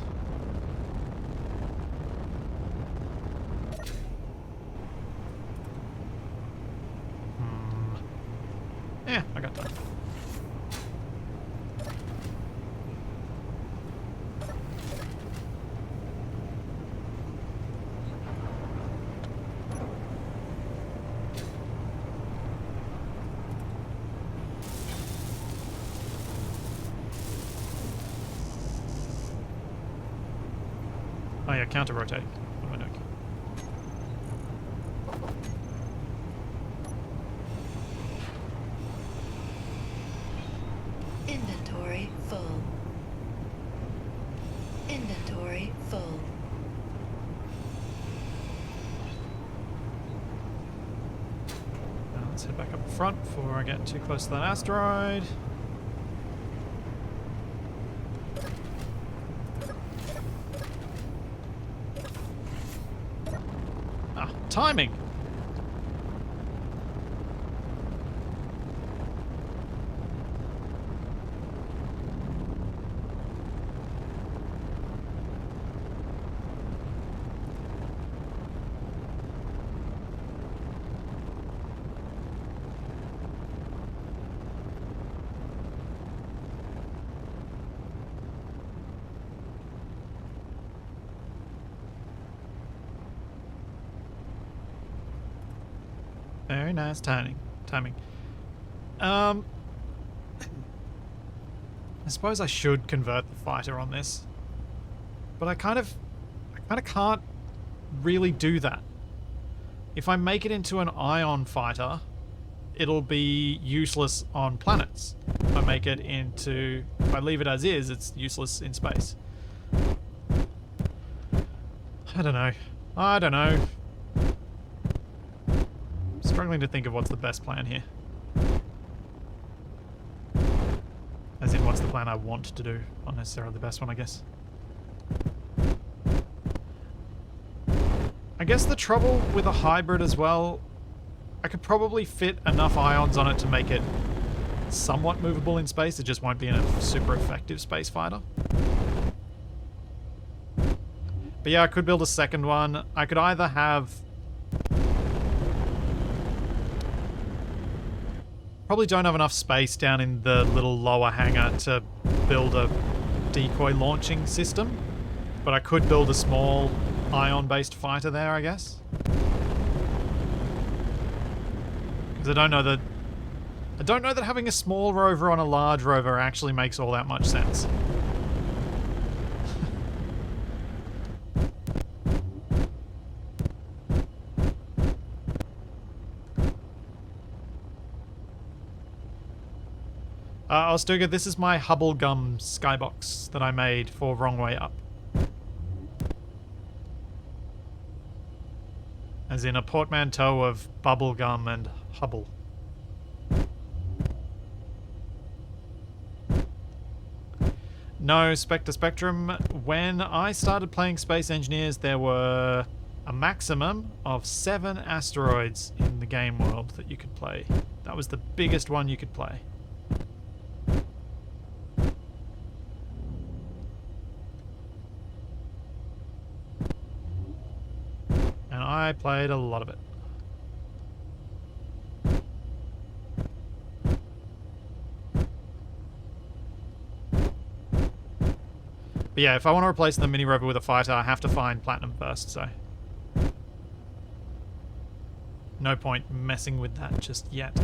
yeah, I got time. Oh yeah, counter rotate. What am I doing? Inventory full. Inventory full. Now let's head back up front before I get too close to that asteroid. Timing. Very nice timing. I suppose I should convert the fighter on this, but I kind of can't really do that. If I make it into an ion fighter, it'll be useless on planets. If I leave it as is, it's useless in space. I don't know. Struggling to think of what's the best plan here. As in, what's the plan I want to do, not necessarily the best one, I guess. I guess the trouble with a hybrid as well, I could probably fit enough ions on it to make it somewhat movable in space. It just won't be in a super effective space fighter. But yeah, I could build a second one. I could either have... probably don't have enough space down in the little lower hangar to build a decoy launching system, but I could build a small ion-based fighter there, I guess. Because I don't know that having a small rover on a large rover actually makes all that much sense. Ostuga, this is my Hubble Gum skybox that I made for Wrong Way Up. As in a portmanteau of bubblegum and Hubble. No, Spectre Spectrum. When I started playing Space Engineers, there were a maximum of 7 asteroids in the game world that you could play. That was the biggest one you could play. And I played a lot of it. But yeah, if I want to replace the mini rover with a fighter, I have to find platinum first, so no point messing with that just yet.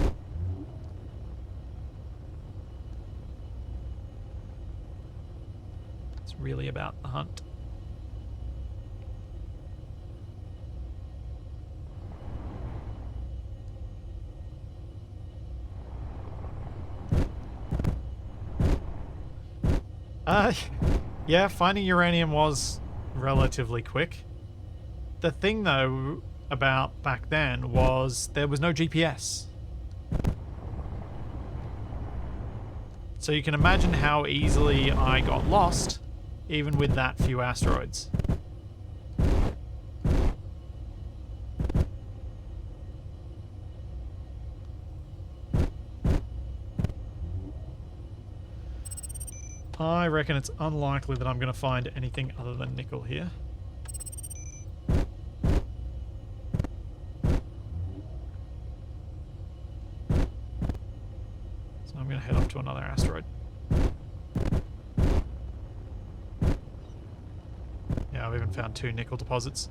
It's really about the hunt. Yeah, finding uranium was relatively quick. The thing, though, about back then was there was no GPS. So you can imagine how easily I got lost, even with that few asteroids. I reckon it's unlikely that I'm going to find anything other than nickel here. So I'm going to head off to another asteroid. Yeah, I've even found 2 nickel deposits.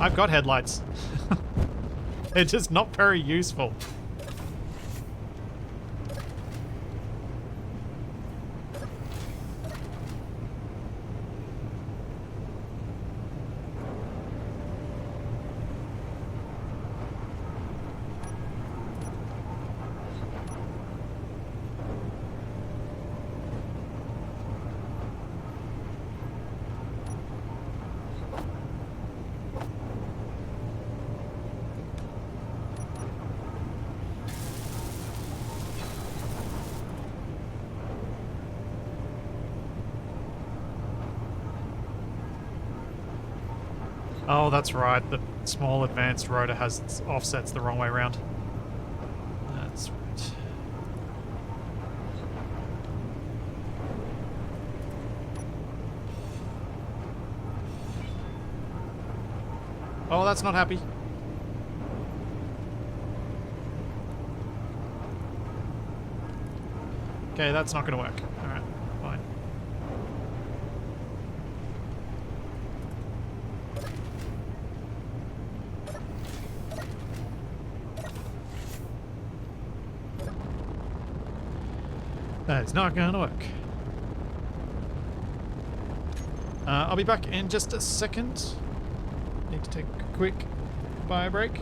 I've got headlights. They're just not very useful. Oh, that's right. The small advanced rotor has its offsets the wrong way around. That's right. Oh, that's not happy. Okay, that's not going to work. Alright, fine. That is not going to work. I'll be back in just a second. Need to take a quick bio break.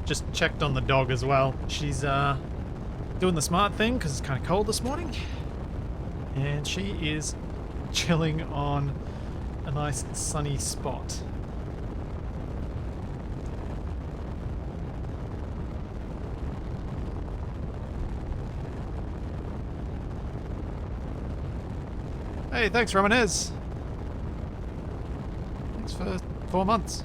just checked on the dog as well. She's doing the smart thing because it's kind of cold this morning. And she is chilling on a nice sunny spot. Hey, thanks, Ramonez. Thanks for 4 months.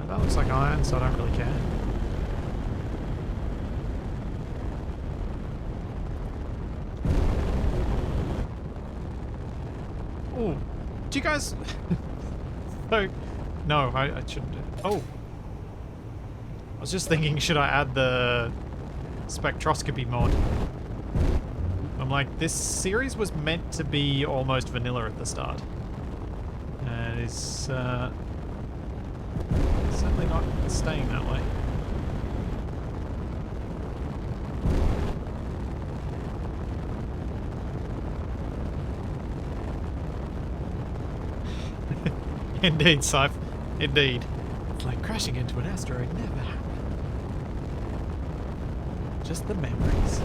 That looks like iron, so I don't really care. Oh, do you guys... Oh, no, I shouldn't do it. Oh. I was just thinking, should I add the spectroscopy mod? I'm like, this series was meant to be almost vanilla at the start. And it's certainly not staying that way. Indeed, Scythe. Indeed. It's like crashing into an asteroid never happened. Just the memories.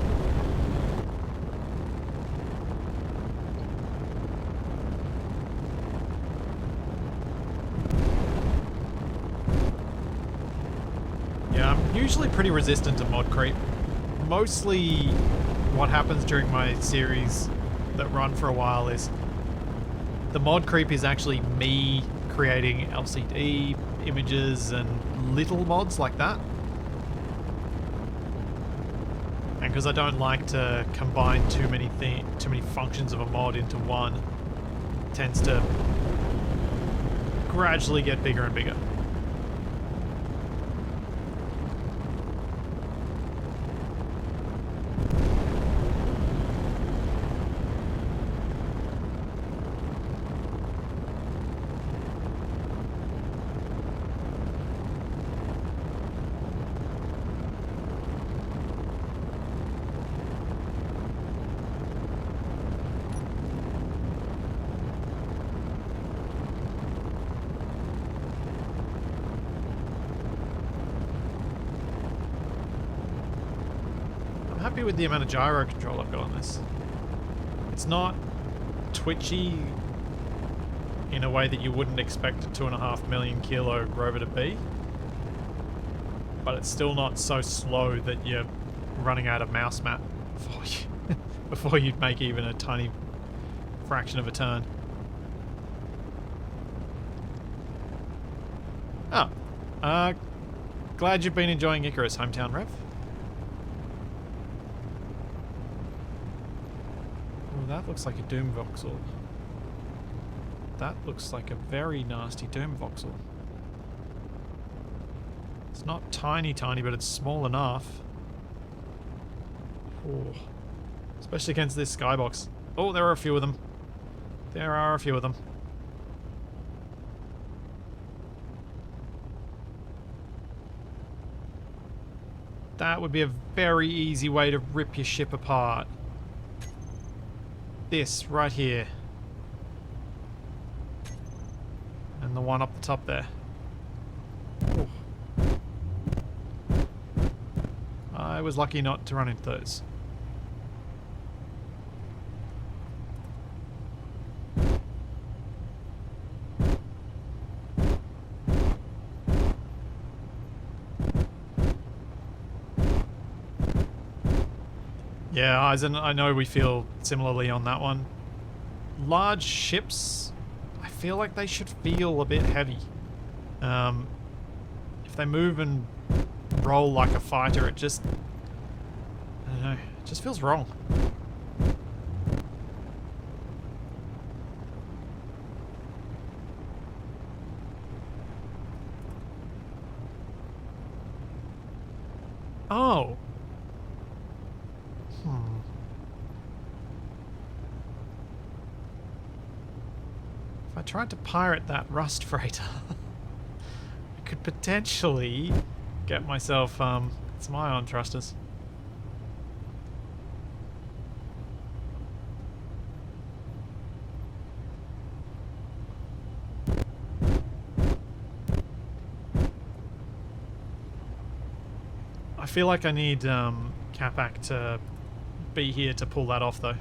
Yeah, I'm usually pretty resistant to mod creep. Mostly what happens during my series that run for a while is the mod creep is actually me creating LCD images and little mods like that. And because I don't like to combine too many functions of a mod into one, it tends to gradually get bigger and bigger. Happy with the amount of gyro control I've got on this. It's not twitchy in a way that you wouldn't expect a 2.5 million kilo rover to be, but it's still not so slow that you're running out of mouse mat before you'd make even a tiny fraction of a turn. Oh, glad you've been enjoying Icarus, Hometown Rev. That looks like a Doom voxel. That looks like a very nasty Doom voxel. It's not tiny, but it's small enough. Oh. Especially against this skybox. Oh, there are a few of them. There are a few of them. That would be a very easy way to rip your ship apart. This right here. And the one up the top there. Ooh. I was lucky not to run into those. Yeah, Eisen, I know we feel similarly on that one. Large ships, I feel like they should feel a bit heavy. If they move and roll like a fighter, it just... I don't know, it just feels wrong. Oh. If I tried to pirate that rust freighter, I could potentially get myself some ion thrusters. I feel like I need Capac to be here to pull that off, though.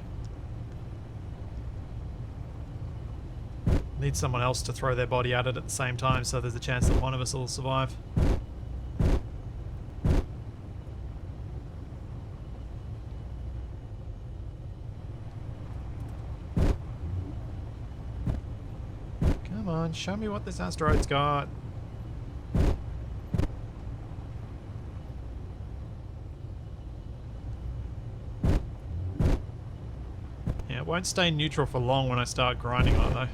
Need someone else to throw their body at it at the same time, so there's a chance that one of us will survive. Come on, show me what this asteroid's got. Yeah, it won't stay neutral for long when I start grinding on it, though.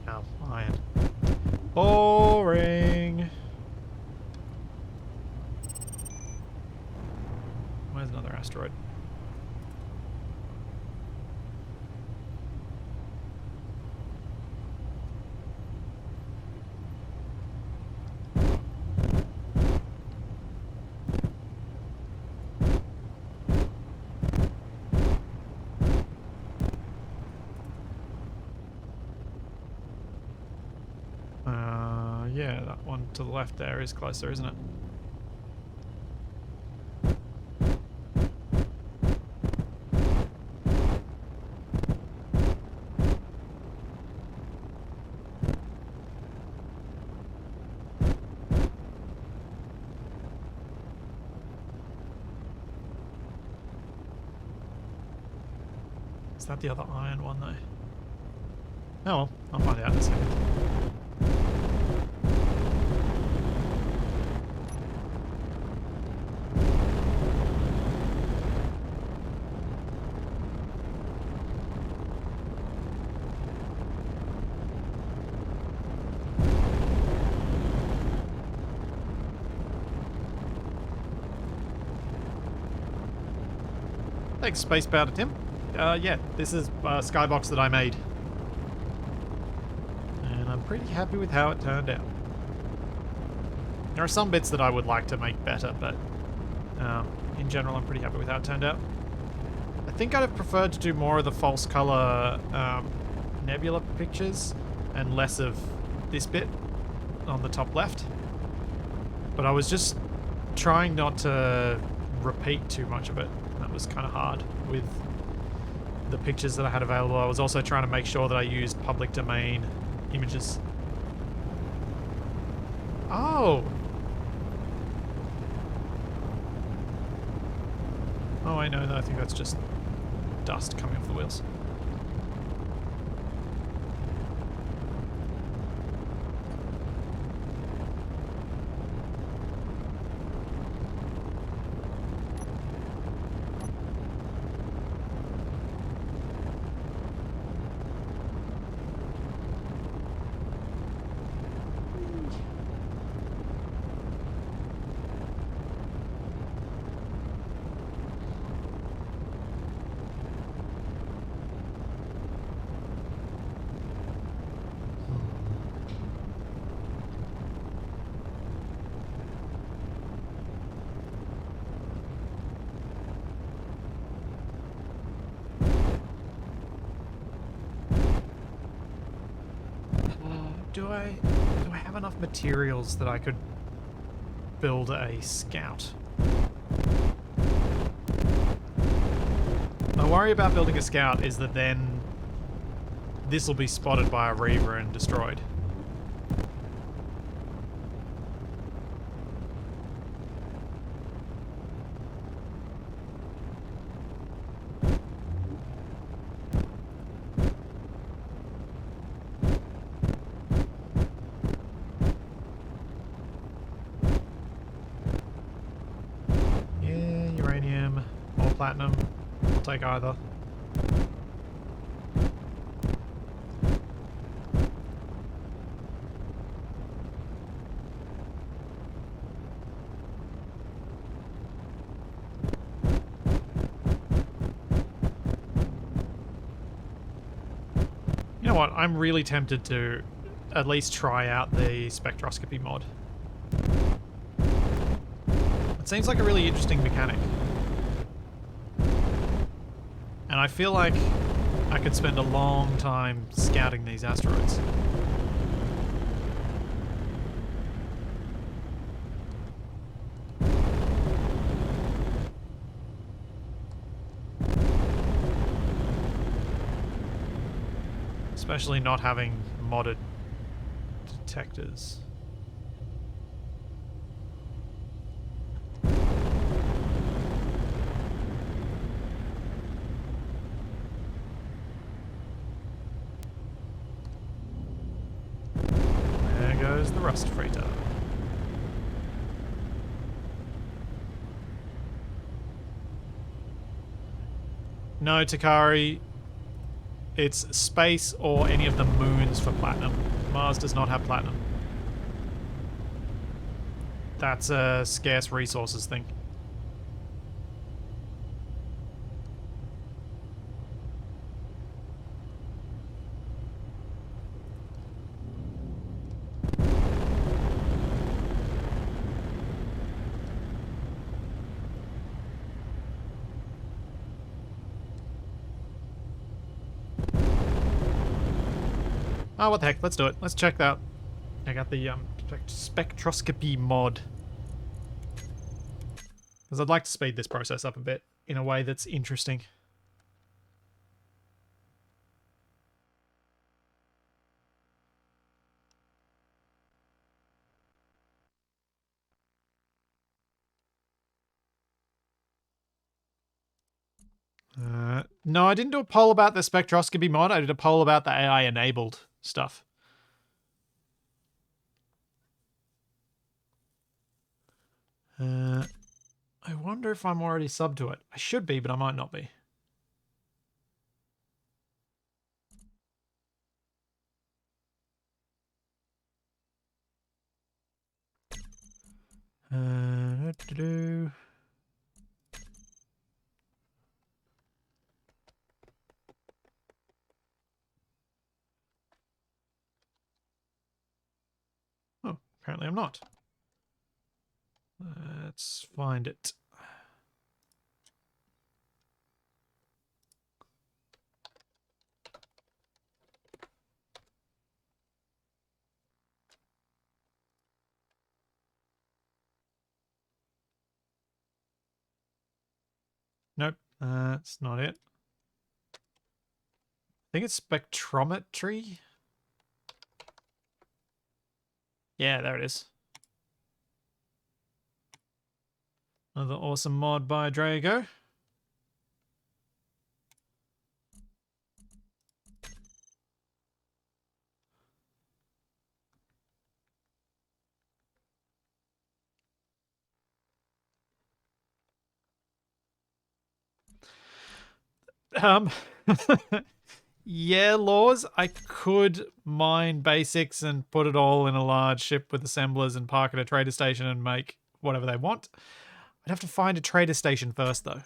Oh, iron. Boring. Where's another asteroid? Yeah, that one to the left there is closer, isn't it? Is that the other iron one, though? Oh well, I'll find out in a second. Thanks, Space Powder Tim. Yeah, this is a skybox that I made. And I'm pretty happy with how it turned out. There are some bits that I would like to make better, but in general I'm pretty happy with how it turned out. I think I'd have preferred to do more of the false color nebula pictures and less of this bit on the top left. But I was just trying not to repeat too much of it. That was kind of hard with the pictures that I had available. I was also trying to make sure that I used public domain images. Oh! Oh, I know. I think that's just dust coming off the wheels. Do I have enough materials that I could build a scout? My worry about building a scout is that then this will be spotted by a Reaver and destroyed. Platinum. I'll take either. know what? I'm really tempted to at least try out the spectroscopy mod. It seems like a really interesting mechanic. And I feel like I could spend a long time scouting these asteroids. Especially not having modded detectors. There goes the rust freighter. No, Takari. It's space or any of the moons for platinum. Mars does not have platinum. That's a scarce resources thing. Oh, what the heck? Let's do it. Let's check that. I got the spectroscopy mod. Because I'd like to speed this process up a bit in a way that's interesting. No, I didn't do a poll about the spectroscopy mod. I did a poll about the AI-enabled stuff. I wonder if I'm already subbed to it. I should be, but I might not be. Do-do-do. Oh, apparently I'm not. Let's find it. Nope, that's not it. I think it's spectrometry. Yeah, there it is. Another awesome mod by Drago. Um, yeah, laws. I could mine basics and put it all in a large ship with assemblers and park at a trader station and make whatever they want. I'd have to find a trader station first, though.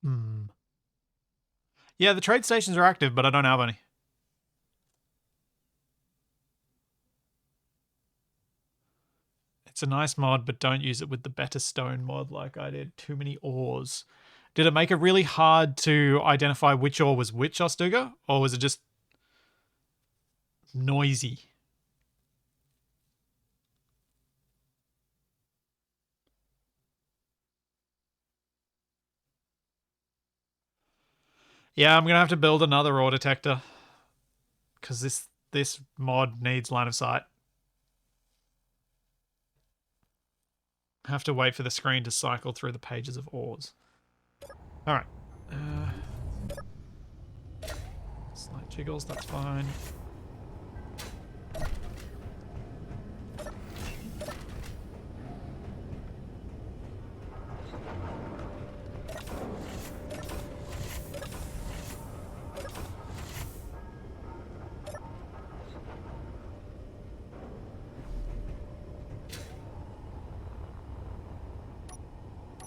Hmm. Yeah, the trade stations are active, but I don't have any. It's a nice mod, but don't use it with the better stone mod like I did. Too many ores. Did it make it really hard to identify which ore was which, Ostuga? Or was it just noisy? Yeah, I'm gonna have to build another ore detector. Because this mod needs line of sight. Have to wait for the screen to cycle through the pages of ores. Alright. Slight jiggles, that's fine.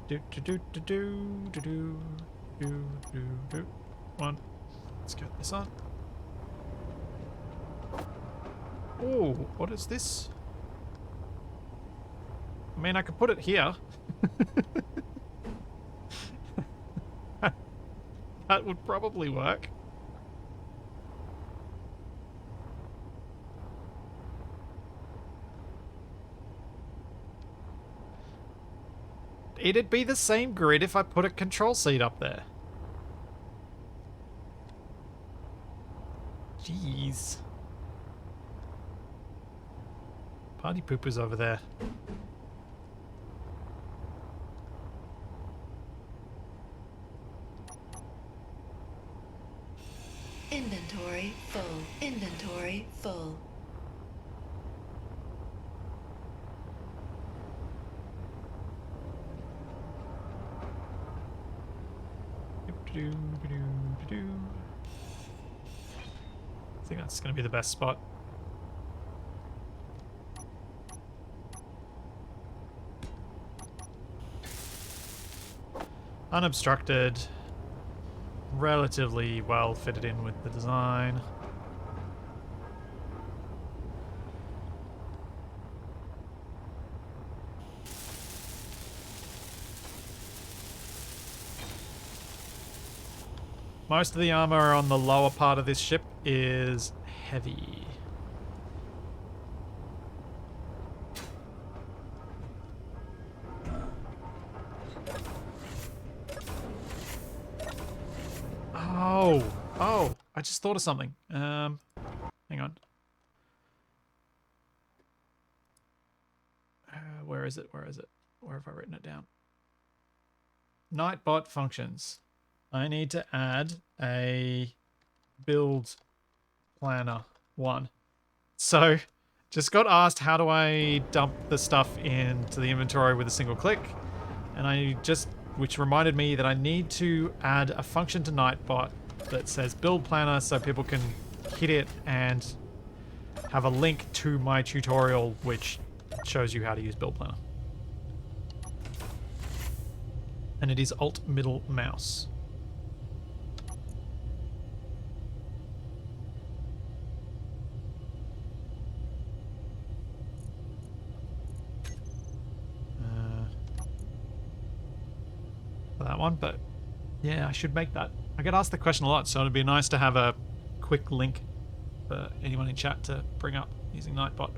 Do do do do do do do do do do. Come on. Let's get this on. Oh, what is this? I mean, I could put it here. That would probably work. It'd be the same grid if I put a control seat up there. Jeez. Party pooper's over there. Inventory full. Inventory full. I think that's going to be the best spot. Unobstructed. Relatively well fitted in with the design. Most of the armor on the lower part of this ship is heavy. Oh, I just thought of something. Hang on. Where is it? Where is it? Where have I written it down? Nightbot functions. I need to add a build planner 1. So, just got asked how do I dump the stuff into the inventory with a single click. And which reminded me that I need to add a function to Nightbot that says build planner so people can hit it and have a link to my tutorial which shows you how to use build planner. And it is Alt middle mouse. For that one, but yeah, I should make that. I get asked the question a lot, so it'd be nice to have a quick link for anyone in chat to bring up using Nightbot.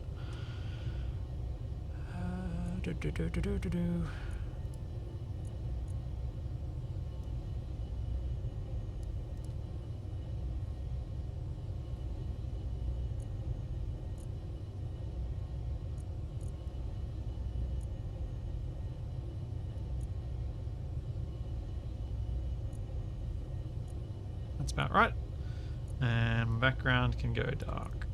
That's about right. And background can go dark.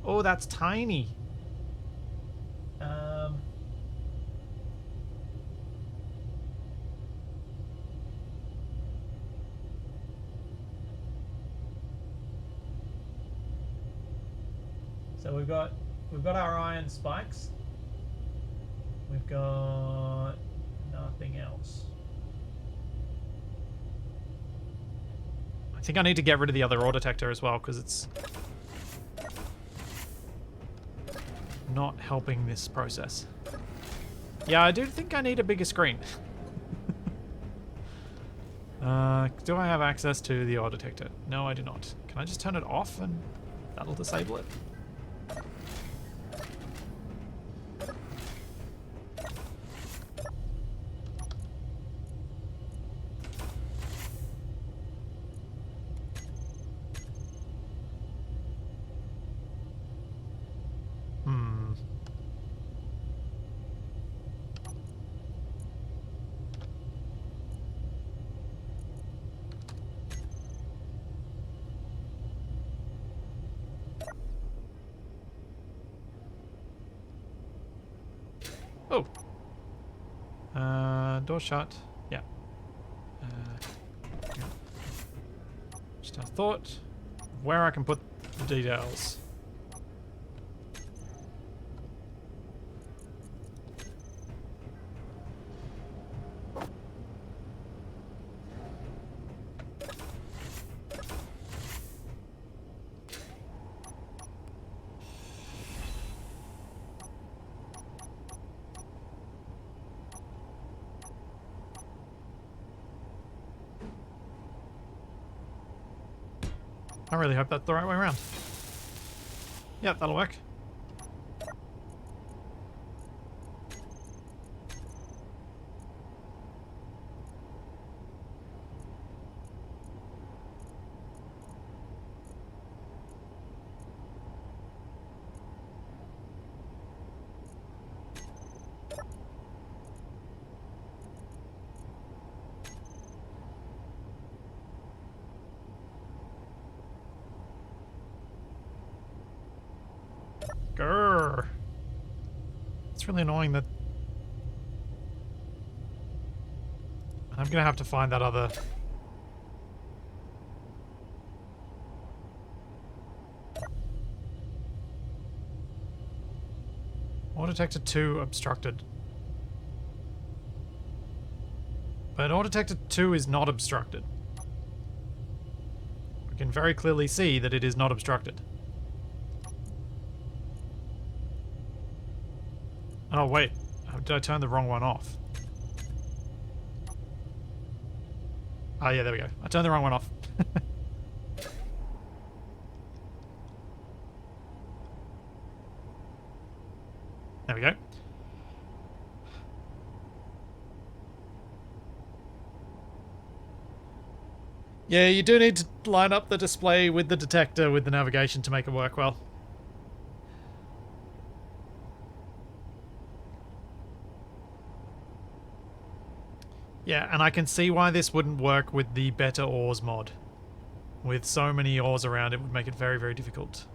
Oh, that's tiny. So we've got our iron spikes. We've got nothing else. I think I need to get rid of the other ore detector as well because it's not helping this process. Yeah, I do think I need a bigger screen. Do I have access to the ore detector? No, I do not. Can I just turn it off and that'll disable it? Oh. Door shut. Yeah. Just a thought of where I can put the details. I really hope that's the right way around. Yep, that'll work. Grrr. It's really annoying that I'm gonna have to find that other... Ore detector 2 obstructed. But ore detector 2 is not obstructed. We can very clearly see that it is not obstructed. Oh wait, did I turn the wrong one off? Oh yeah, there we go. I turned the wrong one off. There we go. Yeah, you do need to line up the display with the detector with the navigation to make it work well. Yeah, and I can see why this wouldn't work with the better ores mod. With so many ores around, it would make it very, very difficult.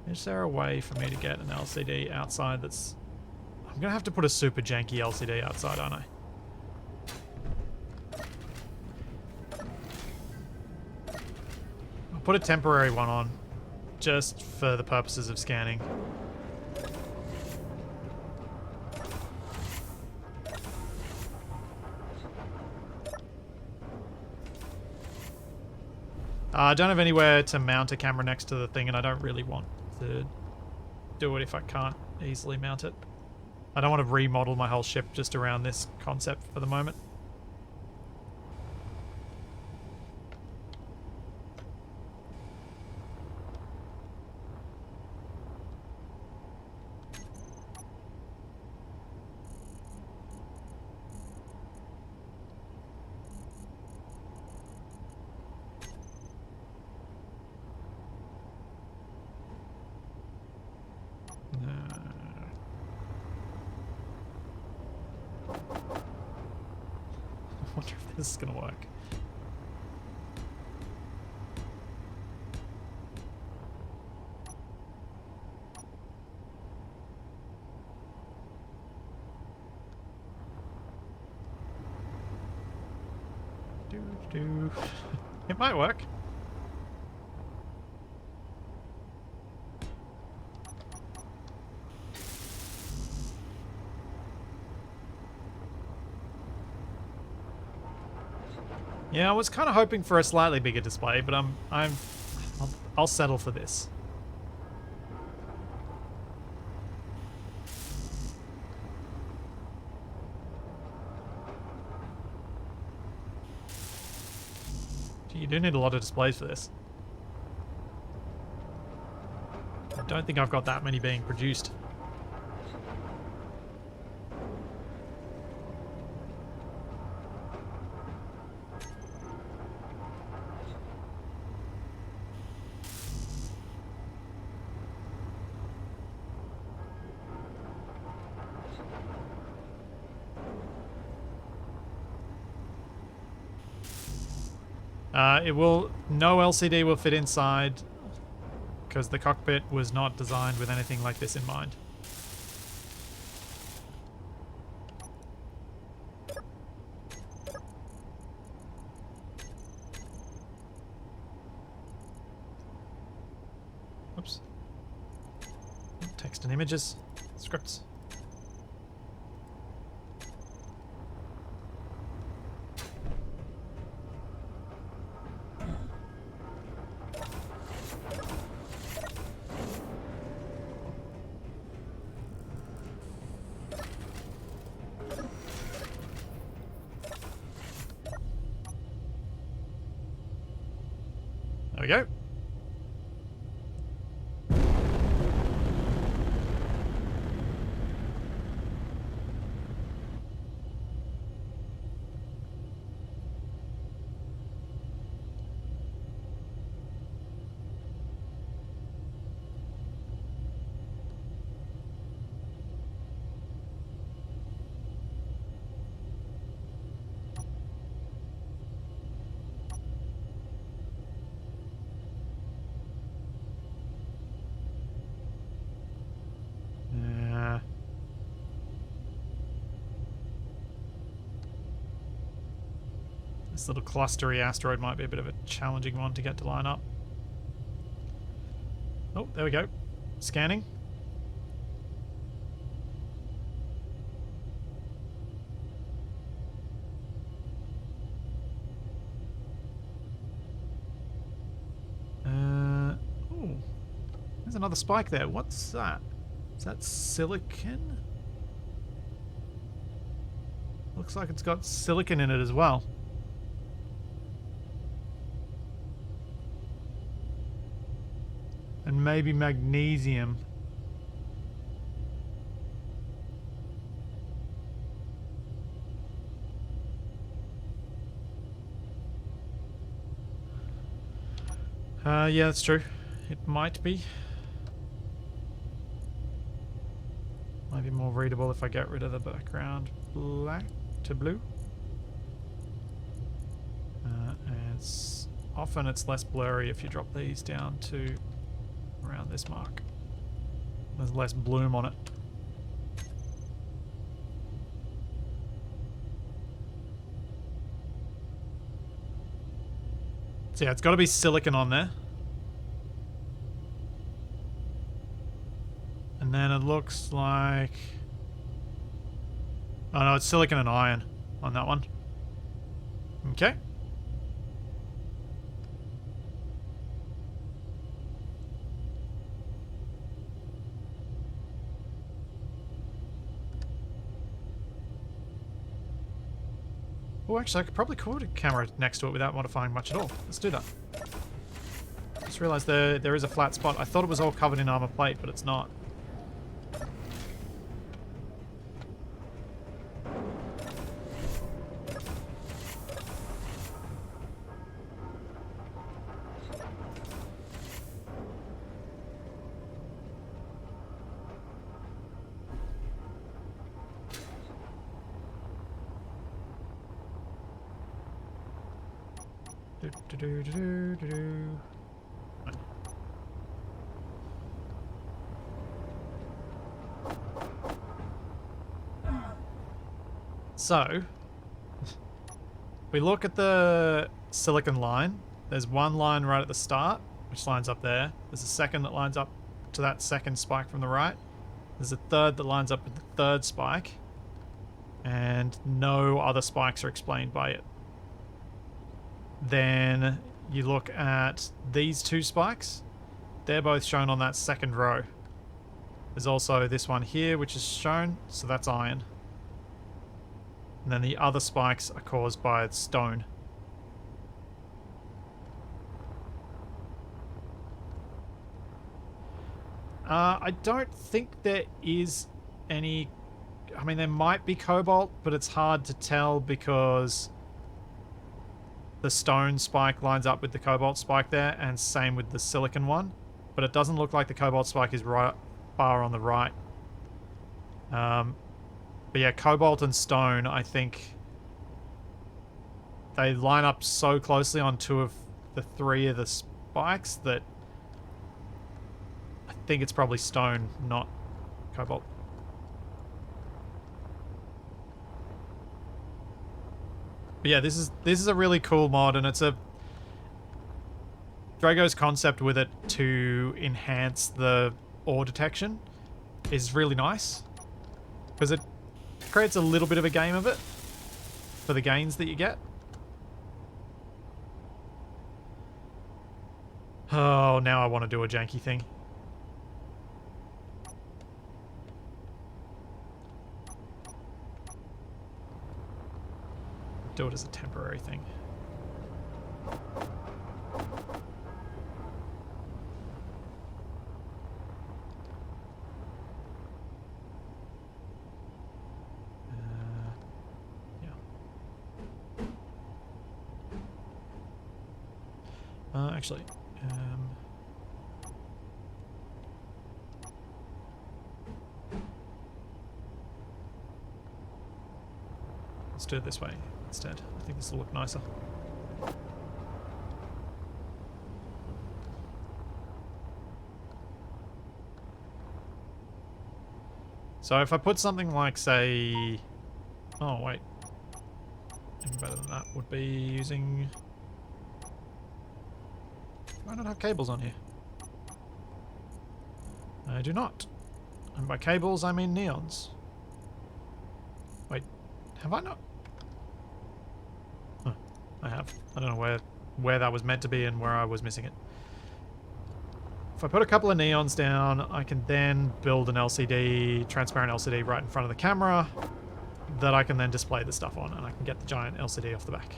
Is there a way for me to get an LCD outside that's... I'm gonna have to put a super janky LCD outside, aren't I? I'll put a temporary one on, just for the purposes of scanning. I don't have anywhere to mount a camera next to the thing, and I don't really want to do it if I can't easily mount it. I don't want to remodel my whole ship just around this concept for the moment. I wonder if this is going to work. It might work. Yeah, I was kind of hoping for a slightly bigger display, but I'll settle for this. Gee, you do need a lot of displays for this. I don't think I've got that many being produced. No LCD will fit inside because the cockpit was not designed with anything like this in mind. Oops. Text and images. Scripts. we go. This little clustery asteroid might be a bit of a challenging one to get to line up. Oh, there we go. Scanning. Oh, there's another spike there. What's that? Is that silicon? Looks like it's got silicon in it as well. And maybe magnesium. Yeah, that's true. It might be. Might be more readable if I get rid of the background black to blue. And often it's less blurry if you drop these down to around this mark. There's less bloom on it. So yeah, it's got to be silicon on there. And then it looks like... Oh no, it's silicon and iron on that one. Okay. Oh, actually, I could probably put a camera next to it without modifying much at all. Let's do that. Just realized there is a flat spot. I thought it was all covered in armor plate, but it's not. So, we look at the silicon line. There's one line right at the start, which lines up there. There's a second that lines up to that second spike from the right. There's a third that lines up with the third spike. And no other spikes are explained by it. Then you look at these two spikes. They're both shown on that second row. There's also this one here, which is shown, so that's iron. And then the other spikes are caused by stone. I don't think there is any... I mean, there might be cobalt, but it's hard to tell because the stone spike lines up with the cobalt spike there, and same with the silicon one. But it doesn't look like the cobalt spike is right far on the right. But yeah, cobalt and stone, I think they line up so closely on two of the three of the spikes that I think it's probably stone, not cobalt. But yeah, this is a really cool mod, and it's a Drago's concept with it to enhance the ore detection is really nice, because it creates a little bit of a game of it for the gains that you get. Oh, now I want to do a janky thing. Do it as a temporary thing. Actually, let's do it this way instead. I think this will look nicer. So if I put something like, say... Oh, wait. Even better than that would be using... Do I not have cables on here? I do not. And by cables, I mean neons. Wait, have I not? Huh, I have. I don't know where that was meant to be and where I was missing it. If I put a couple of neons down, I can then build an LCD, transparent LCD right in front of the camera that I can then display the stuff on, and I can get the giant LCD off the back.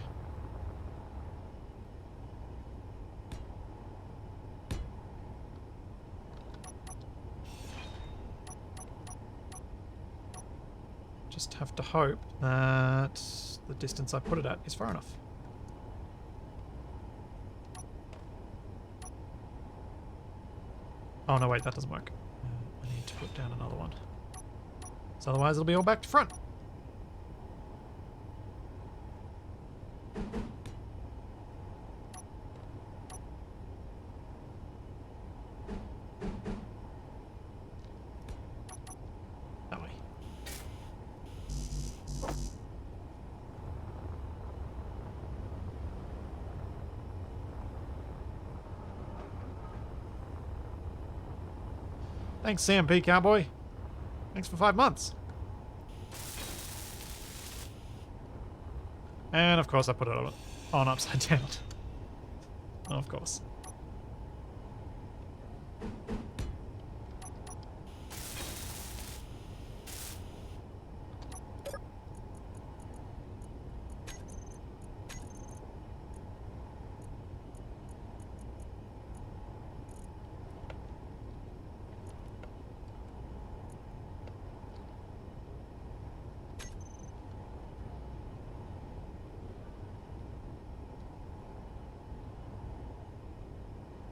Just have to hope that the distance I put it at is far enough. Oh no, wait, that doesn't work. I need to put down another one. So otherwise it'll be all back to front. That way. Thanks, CMP Cowboy. Thanks for 5 months. And of course I put it on upside down. Of course.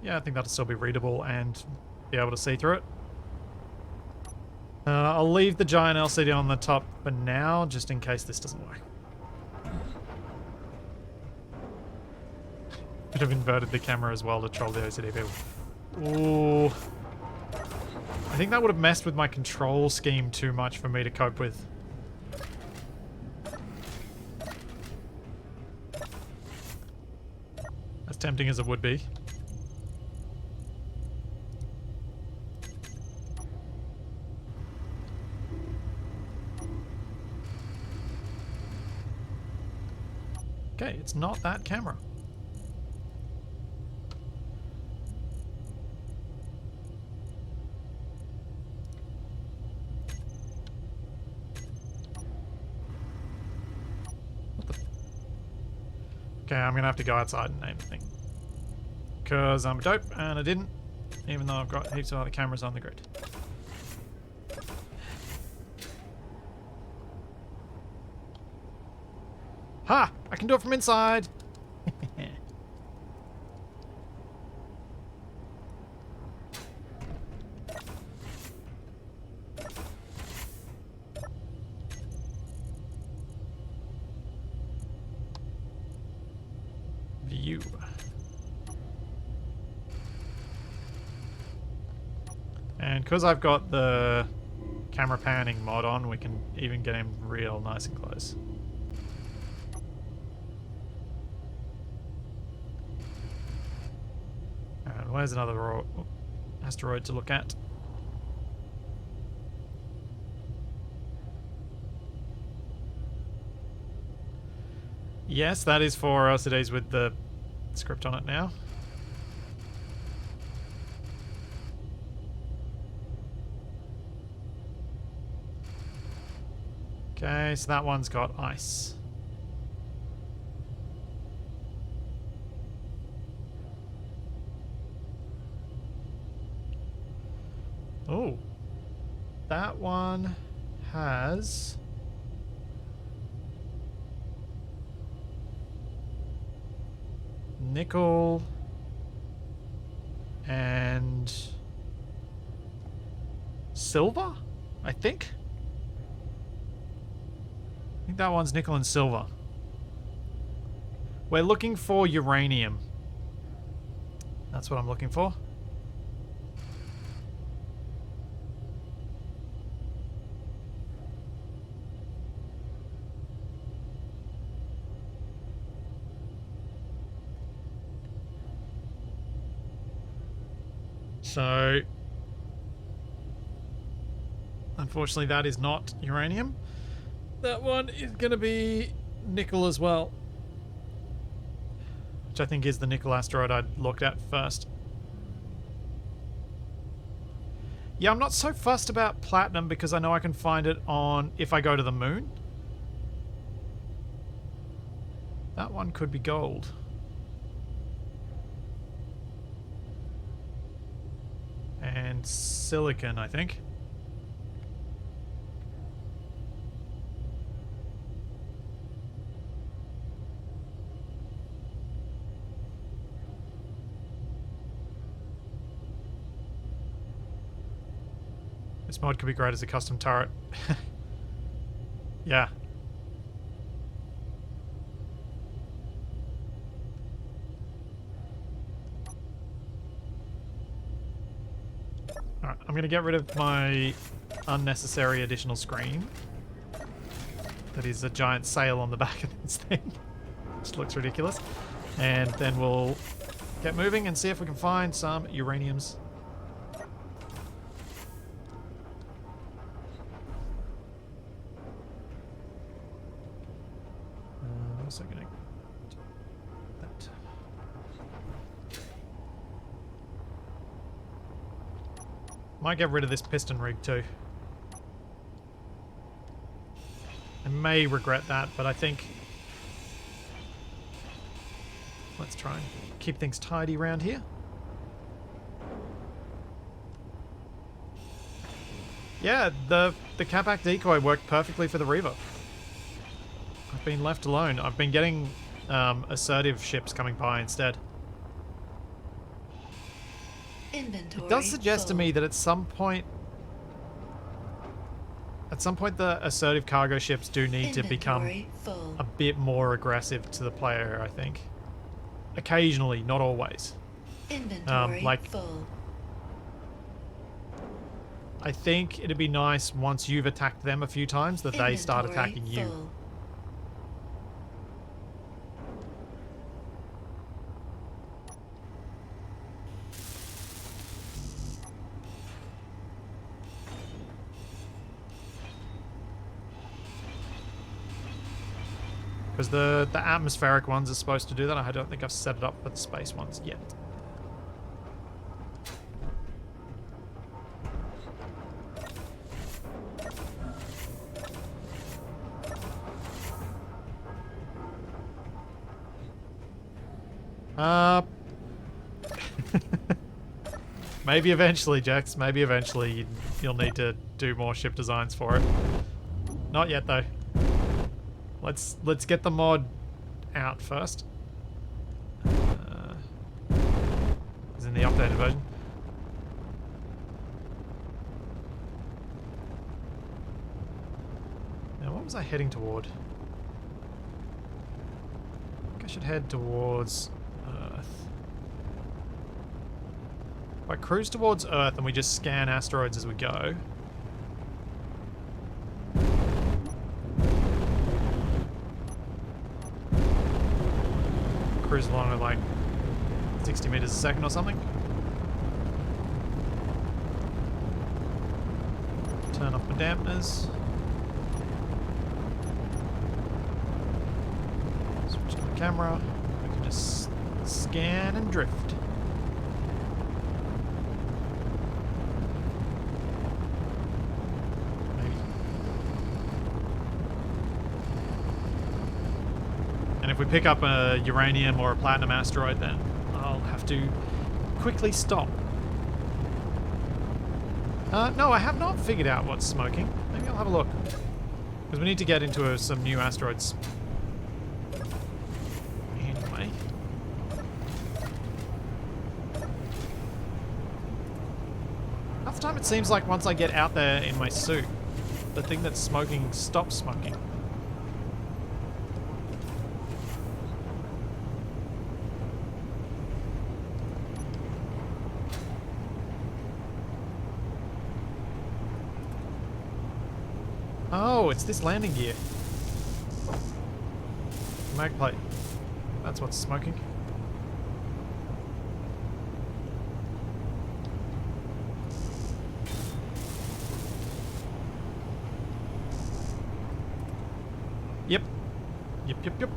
Yeah, I think that'll still be readable and be able to see through it. I'll leave the giant LCD on the top for now, just in case this doesn't work. Could have inverted the camera as well to troll the OCD people. Ooh. I think that would have messed with my control scheme too much for me to cope with. As tempting as it would be. Okay, it's not that camera. What the? Okay, I'm gonna have to go outside and name the thing. Because I'm a dope and I didn't, even though I've got heaps of other cameras on the grid. Ha! I can do it from inside! View. And because I've got the camera panning mod on, we can even get him real nice and close. And where's another asteroid to look at? Yes, that is for LCDs with the script on it now. Okay, so that one's got ice. Oh, that one has nickel and silver, I think. I think that one's nickel and silver. We're looking for uranium. That's what I'm looking for. So, unfortunately, that is not uranium. That one is going to be nickel as well, which I think is the nickel asteroid I looked at first. Yeah, I'm not so fussed about platinum because I know I can find it on if I go to the moon. That one could be gold. And silicon, I think. This mod could be great as a custom turret. Yeah. Alright, I'm going to get rid of my unnecessary additional screen. That is a giant sail on the back of this thing. Which looks ridiculous. And then we'll get moving and see if we can find some uraniums. Also going to that. Might get rid of this piston rig too. I may regret that, but I think let's try and keep things tidy around here. Yeah, the Capac decoy worked perfectly for the Reaver. I've been left alone. I've been getting assertive ships coming by instead. Inventory It does suggest to full. me that at some point the assertive cargo ships do need to become Inventory full. a bit more aggressive to the player, I think. Occasionally, not always. Inventory like- full. I think it'd be nice once you've attacked them a few times that they start Inventory attacking you. full. Because the atmospheric ones are supposed to do that. I don't think I've set it up for the space ones yet. Maybe eventually, Jax. Maybe eventually you'll need to do more ship designs for it. Not yet, though. Let's get the mod out first. It's in the updated version. Now, what was I heading toward? I think I should head towards Earth. If I cruise towards Earth and we just scan asteroids as we go. Cruise along at like 60 meters a second or something. Turn off my dampeners. Switch to the camera. We can just scan and drift. Maybe. And if we pick up a uranium or a platinum asteroid, then I'll have to quickly stop. No, I have not figured out what's smoking. Maybe I'll have a look. Because we need to get into some new asteroids. Anyway. time it seems like once I get out there in my suit, the thing that's smoking stops smoking. Oh, it's this landing gear. Mag plate. That's what's smoking. Yep. Yep.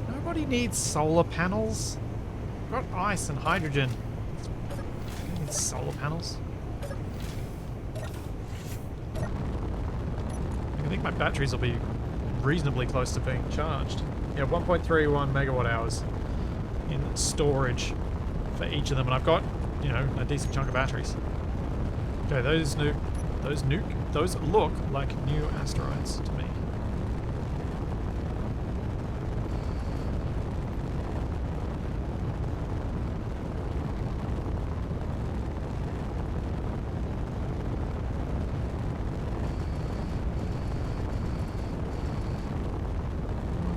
Nobody needs solar panels. Got ice and hydrogen. Who needs solar panels? I think my batteries will be reasonably close to being charged. Yeah, 1.31 megawatt hours in storage for each of them, and I've got, you know, a decent chunk of batteries. Okay, those look like new asteroids to me.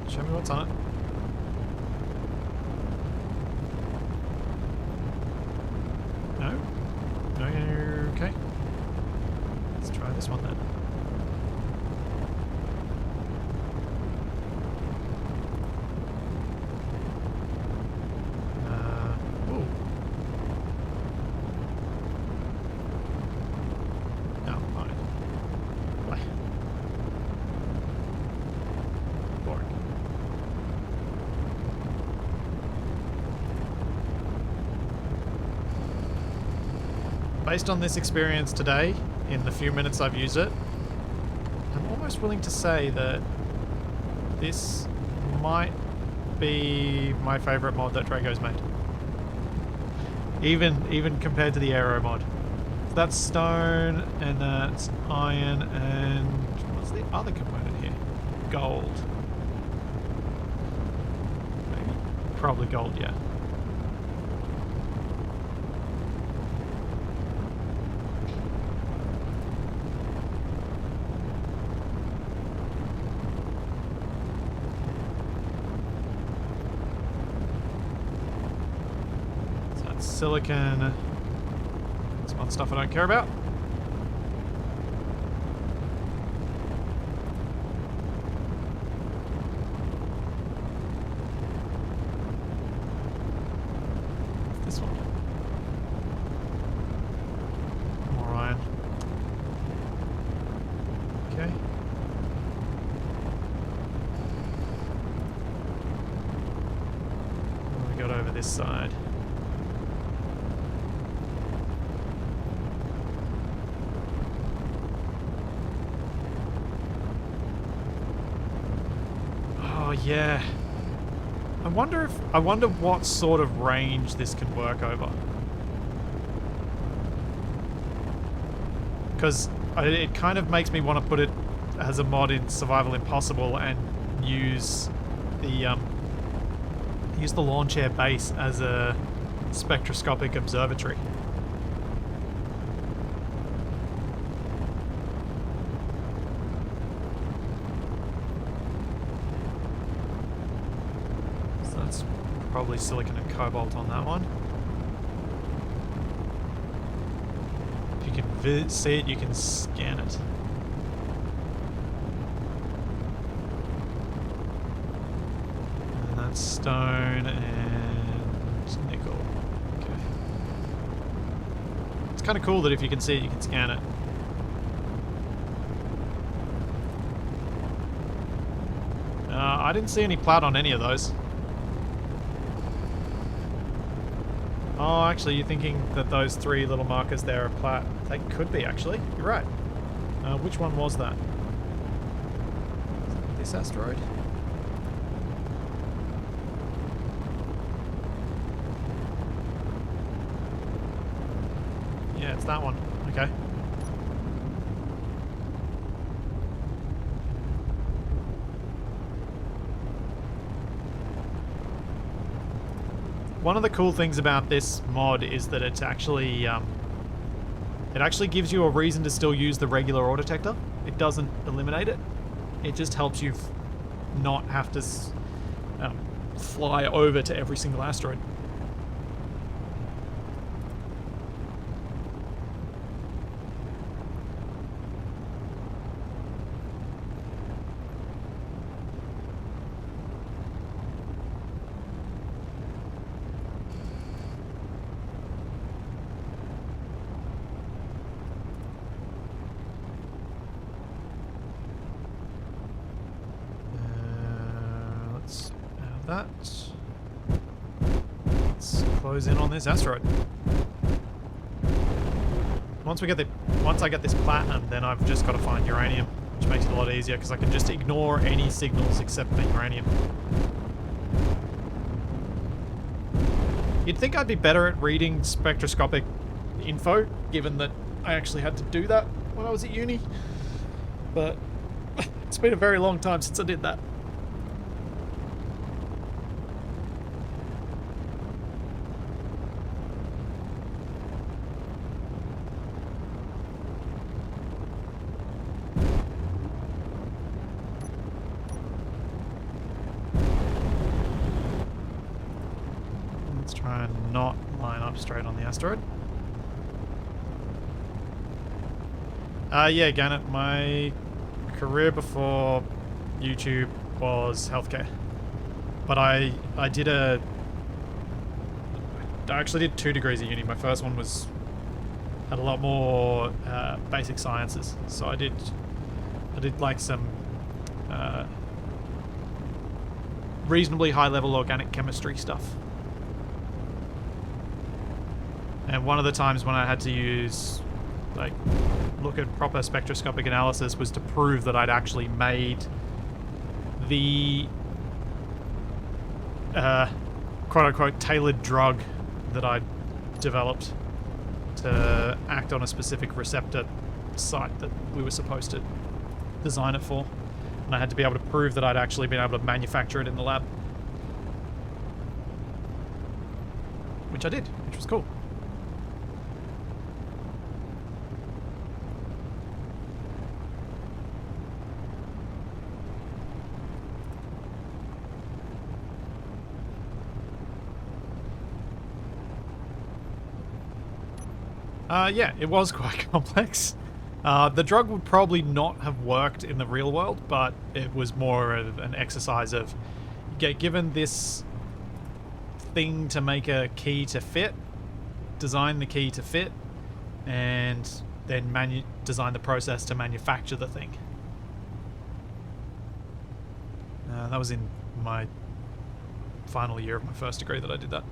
Show me what's on it. No? Okay. Let's try this one then. Ooh. No, fine. Play. Boring. Based on this experience today, in the few minutes I've used it, I'm almost willing to say that this might be my favourite mod that Drago's made. Even compared to the Aero mod. So that's stone, and that's iron, and what's the other component here? Gold. Maybe? Probably gold, yeah. Silicon. Some other stuff I don't care about. What's this one? More iron. Okay. What have we got over this side? Yeah. I wonder what sort of range this can work over. Because it kind of makes me want to put it as a mod in Survival Impossible and use the launch air base as a spectroscopic observatory. Probably silicon and cobalt on that one. If you can see it, you can scan it. And that's stone and nickel. Okay. It's kind of cool that if you can see it, you can scan it. I didn't see any plat on any of those. Oh, actually, you're thinking that those three little markers there are plat. They could be, actually. You're right. Which one was that? This asteroid? Yeah, it's that one. Okay. one of the cool things about this mod is that it actually gives you a reason to still use the regular ore detector. It doesn't eliminate it. It just helps you not have to fly over to every single asteroid. That. Let's close in on this asteroid. Once I get this platinum, then I've just got to find uranium, which makes it a lot easier because I can just ignore any signals except for uranium. You'd think I'd be better at reading spectroscopic info, given that I actually had to do that when I was at uni, but it's been a very long time since I did that. Try and not line up straight on the asteroid. Yeah, Gannett, my career before YouTube was healthcare. But I actually did 2 degrees at uni. My first one had a lot more basic sciences. So I did like some reasonably high level organic chemistry stuff. And one of the times when I had to look at proper spectroscopic analysis was to prove that I'd actually made the quote-unquote tailored drug that I'd developed to act on a specific receptor site that we were supposed to design it for. And I had to be able to prove that I'd actually been able to manufacture it in the lab. Which I did, which was cool. Yeah, it was quite complex. The drug would probably not have worked in the real world, but it was more of an exercise of get given this thing to make a key to fit, design the key to fit, and then design the process to manufacture the thing. That was in my final year of my first degree that I did that.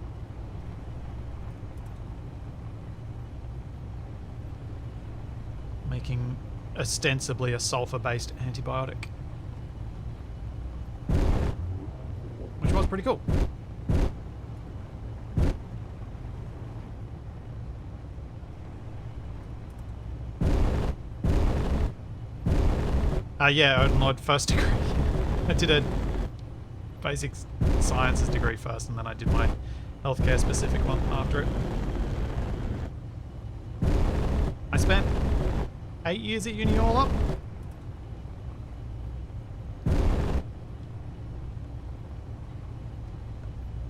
Making ostensibly a sulfur-based antibiotic. Which was pretty cool. Yeah, my first degree. I did a basic sciences degree first, and then I did my healthcare specific one after it. I spent 8 years at uni all up.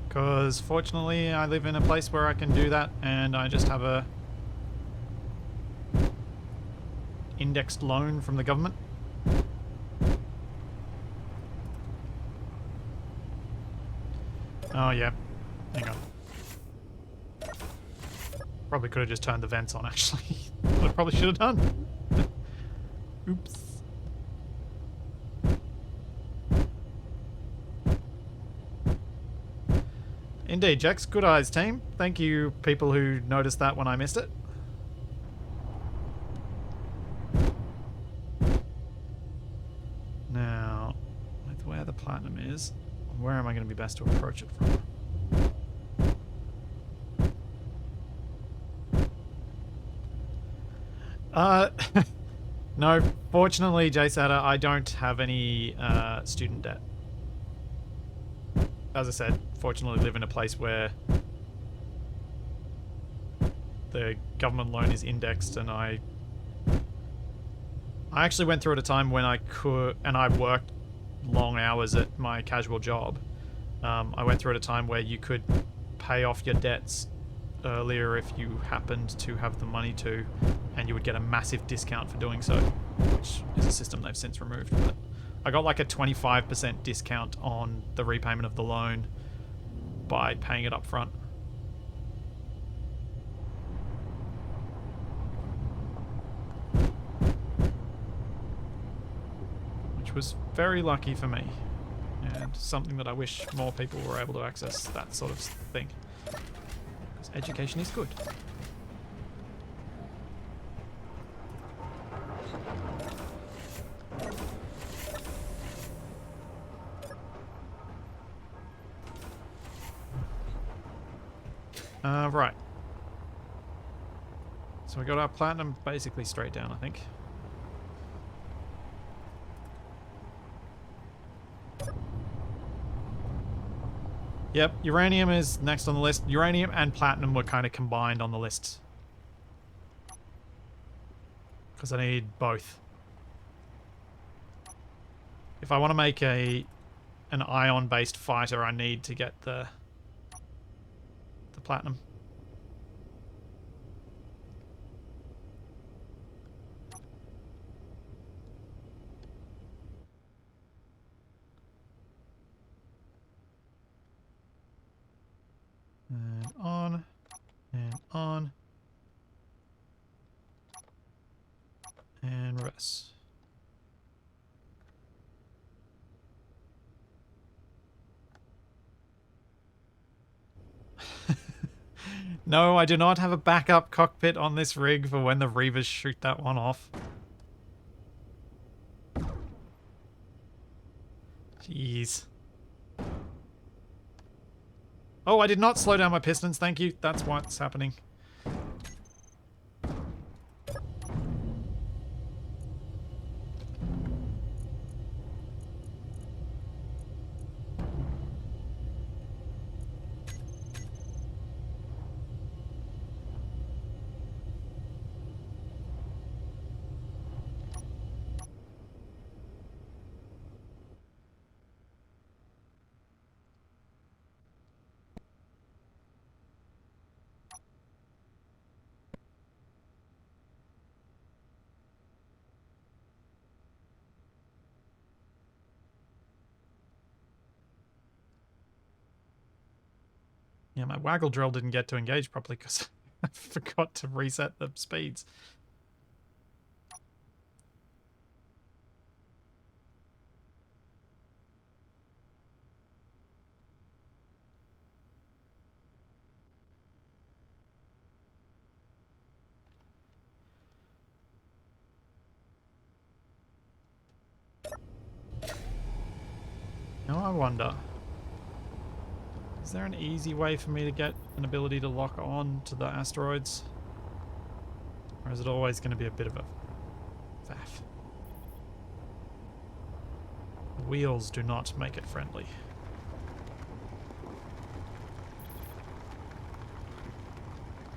Because fortunately I live in a place where I can do that, and I just have a indexed loan from the government. Oh yeah, hang on. Probably could have just turned the vents on actually. I probably should have done. Oops. Indeed, Jax. Good eyes, team. Thank you, people who noticed that when I missed it. Now, with where the platinum is, where am I going to be best to approach it from? No, fortunately, JSATA, I don't have any student debt. As I said, fortunately live in a place where the government loan is indexed, and I actually went through at a time when I could, and I worked long hours at my casual job. I went through at a time where you could pay off your debts earlier if you happened to have the money to, and you would get a massive discount for doing so, which is a system they've since removed. But I got like a 25% discount on the repayment of the loan by paying it up front. Which was very lucky for me, and something that I wish more people were able to access that sort of thing. Because education is good. Right. So we got our platinum basically straight down, I think. Yep, uranium is next on the list. Uranium and platinum were kind of combined on the list. Because I need both. If I want to make an ion-based fighter, I need to get the platinum. And on. And on. And reverse. No, I do not have a backup cockpit on this rig for when the Reavers shoot that one off. Jeez. Oh, I did not slow down my pistons, thank you. That's what's happening. Yeah, my waggle drill didn't get to engage properly because I forgot to reset the speeds. Now I wonder, is there an easy way for me to get an ability to lock on to the asteroids? Or is it always going to be a bit of a faff? The wheels do not make it friendly.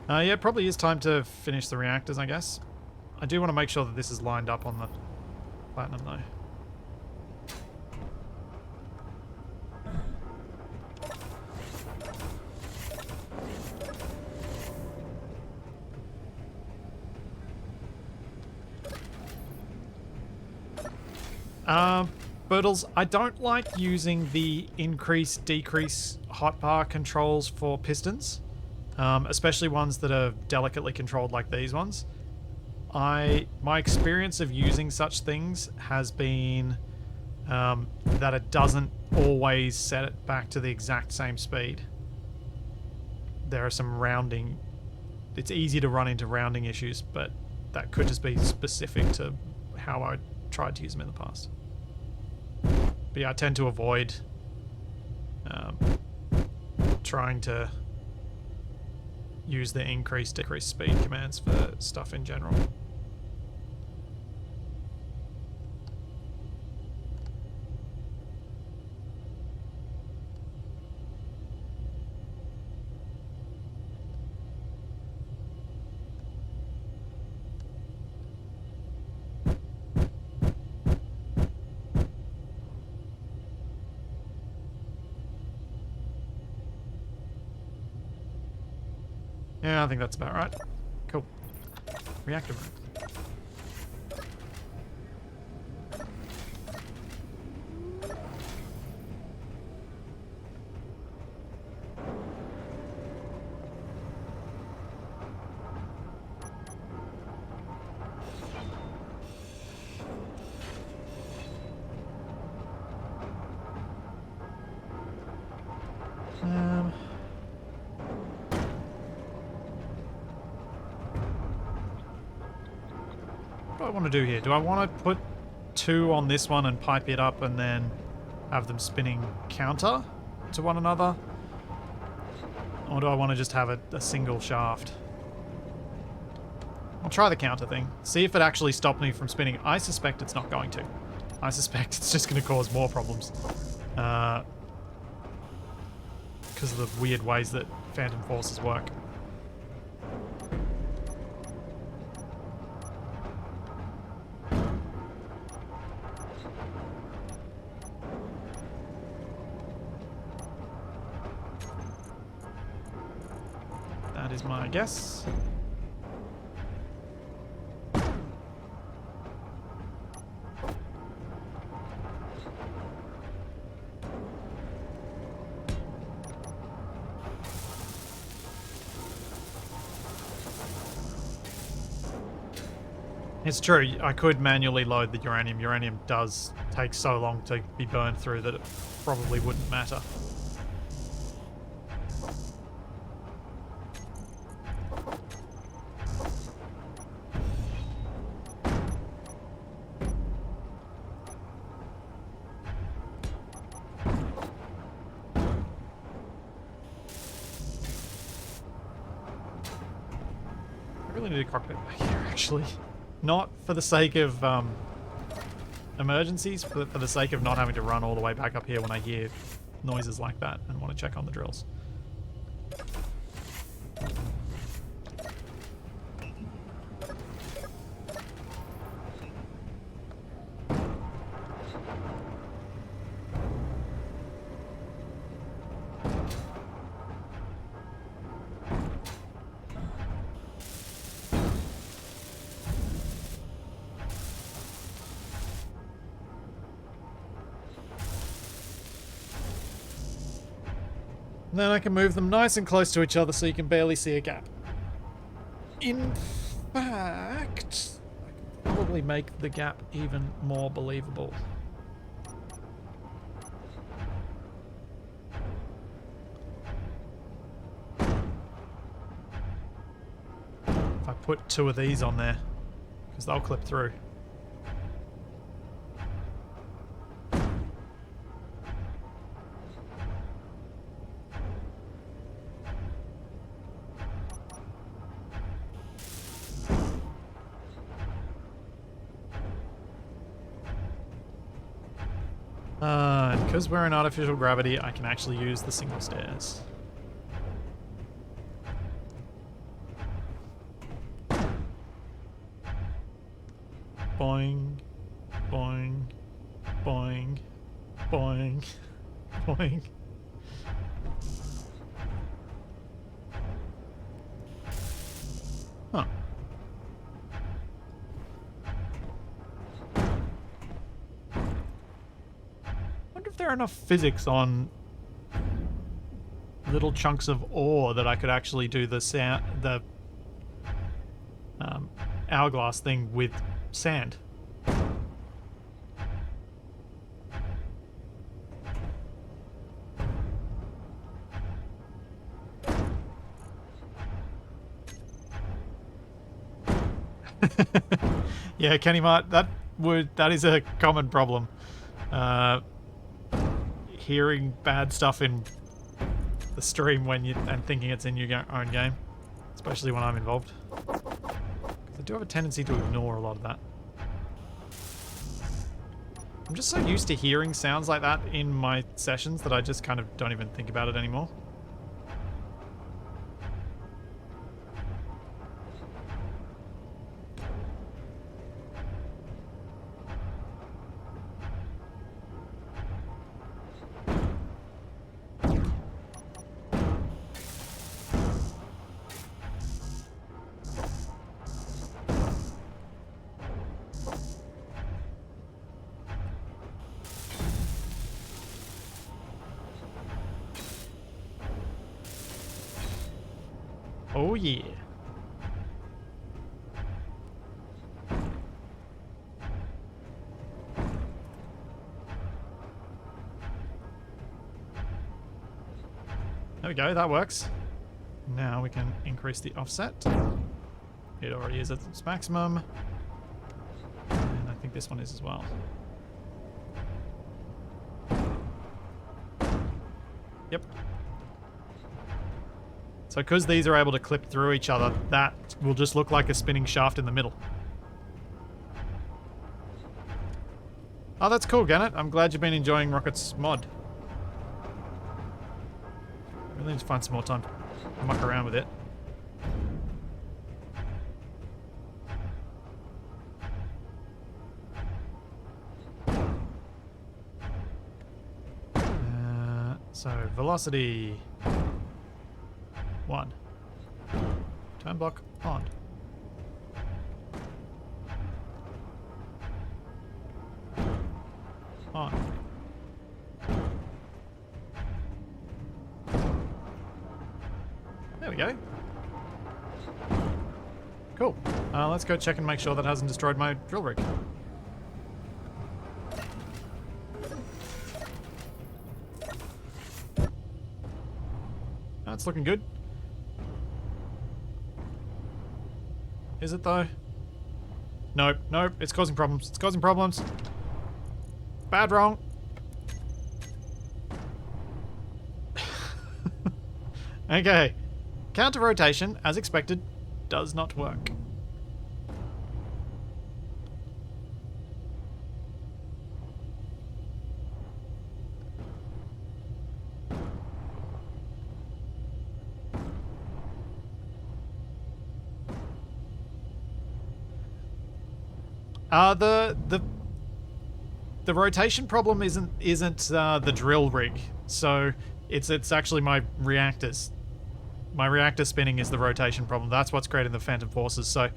Yeah, it probably is time to finish the reactors, I guess. I do want to make sure that this is lined up on the platinum, though. Birtles, I don't like using the increase-decrease hotbar controls for pistons, especially ones that are delicately controlled like these ones. My experience of using such things has been that it doesn't always set it back to the exact same speed. There are some rounding... It's easy to run into rounding issues, but that could just be specific to how I tried to use them in the past. But yeah, I tend to avoid trying to use the decrease speed commands for stuff in general. Yeah, I think that's about right. Cool. Reactor room. What do I want to do here? Do I want to put 2 on this one and pipe it up and then have them spinning counter to one another? Or do I want to just have a single shaft? I'll try the counter thing. See if it actually stopped me from spinning. I suspect it's not going to. I suspect it's just going to cause more problems. Because of the weird ways that Phantom Forces work. That is my guess. It's true, I could manually load the uranium. Uranium does take so long to be burned through that it probably wouldn't matter. I really need a cockpit back here, actually. Not for the sake of emergencies, but for the sake of not having to run all the way back up here when I hear noises like that and want to check on the drills. And then I can move them nice and close to each other so you can barely see a gap. In fact, I can probably make the gap even more believable. If I put 2 of these on there, because they'll clip through. And because we're in artificial gravity, I can actually use the single stairs. Boing, boing, boing, boing, boing. Huh. If there are enough physics on little chunks of ore that I could actually do the hourglass thing with sand. Yeah, Kenny Mart, that is a common problem. Hearing bad stuff in the stream and thinking it's in your own game, especially when I'm involved. Because I do have a tendency to ignore a lot of that. I'm just so used to hearing sounds like that in my sessions that I just kind of don't even think about it anymore. Oh yeah. There we go, that works. Now we can increase the offset. It already is at its maximum. And I think this one is as well. Yep. So because these are able to clip through each other, that will just look like a spinning shaft in the middle. Oh, that's cool, Gannett. I'm glad you've been enjoying Rocket's mod. I really need to find some more time to muck around with it. So, velocity 1. Turn block on. On. There we go. Cool. Let's go check and make sure that hasn't destroyed my drill rig. That's looking good. Is it though? Nope, nope, it's causing problems. It's causing problems. Bad wrong. Okay. Counter rotation, as expected, does not work. The rotation problem isn't the drill rig, so it's actually my reactors. My reactor spinning is the rotation problem. That's what's creating the phantom forces. So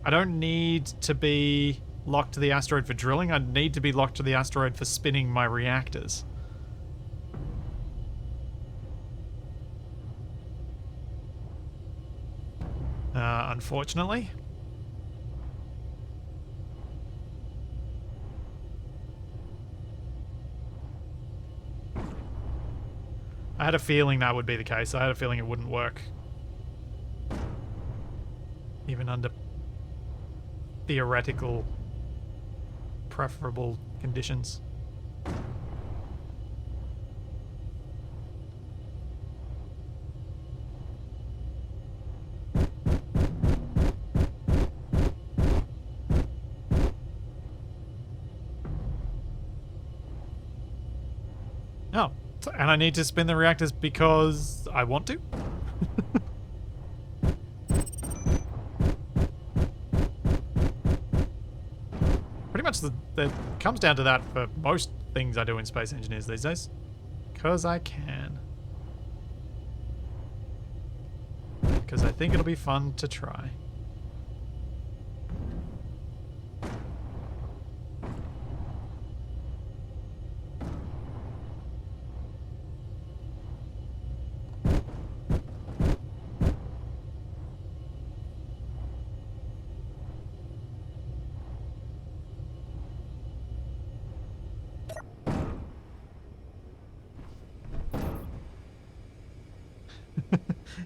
I don't need to be locked to the asteroid for drilling. I need to be locked to the asteroid for spinning my reactors. Unfortunately. I had a feeling that would be the case. I had a feeling it wouldn't work. Even under theoretical, preferable conditions. Oh. And I need to spin the reactors because I want to? Pretty much it comes down to that for most things I do in Space Engineers these days. Because I can. Because I think it'll be fun to try.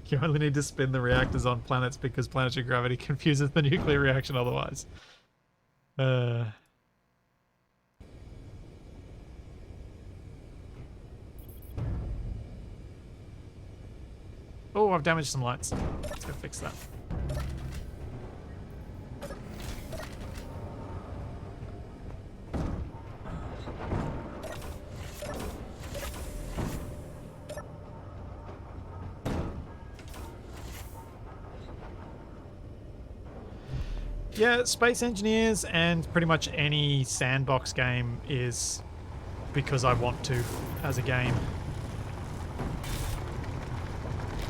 You only need to spin the reactors on planets because planetary gravity confuses the nuclear reaction otherwise. Oh, I've damaged some lights. Let's go fix that. Yeah, Space Engineers and pretty much any sandbox game is because I want to as a game.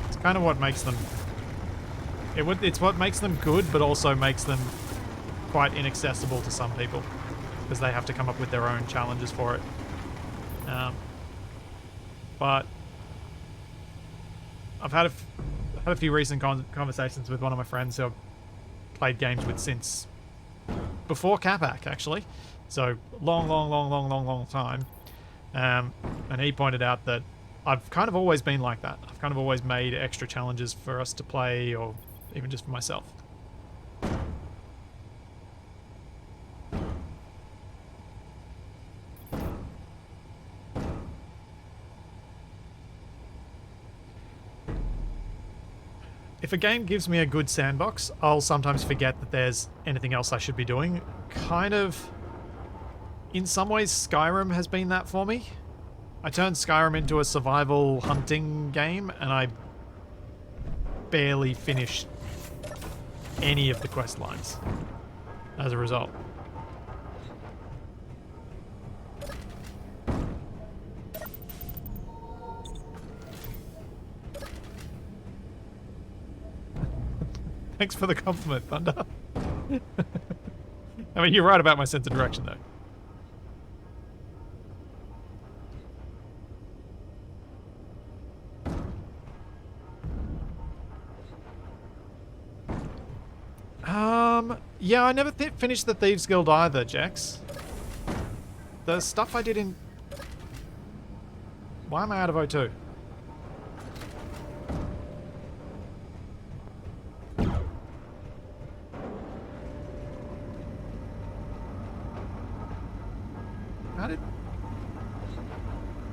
It's kind of what makes them... It's what makes them good, but also makes them quite inaccessible to some people because they have to come up with their own challenges for it. But I've had had a few recent conversations with one of my friends who I've played games with since before Capac, actually. So long time. And he pointed out that I've kind of always been like that. I've kind of always made extra challenges for us to play, or even just for myself. If a game gives me a good sandbox, I'll sometimes forget that there's anything else I should be doing. Kind of, in some ways, Skyrim has been that for me. I turned Skyrim into a survival hunting game, and I barely finished any of the quest lines as a result. Thanks for the compliment, Thunder. I mean, you're right about my sense of direction, though. Yeah, I never finished the Thieves Guild either, Jax. The stuff I did in... Why am I out of O2?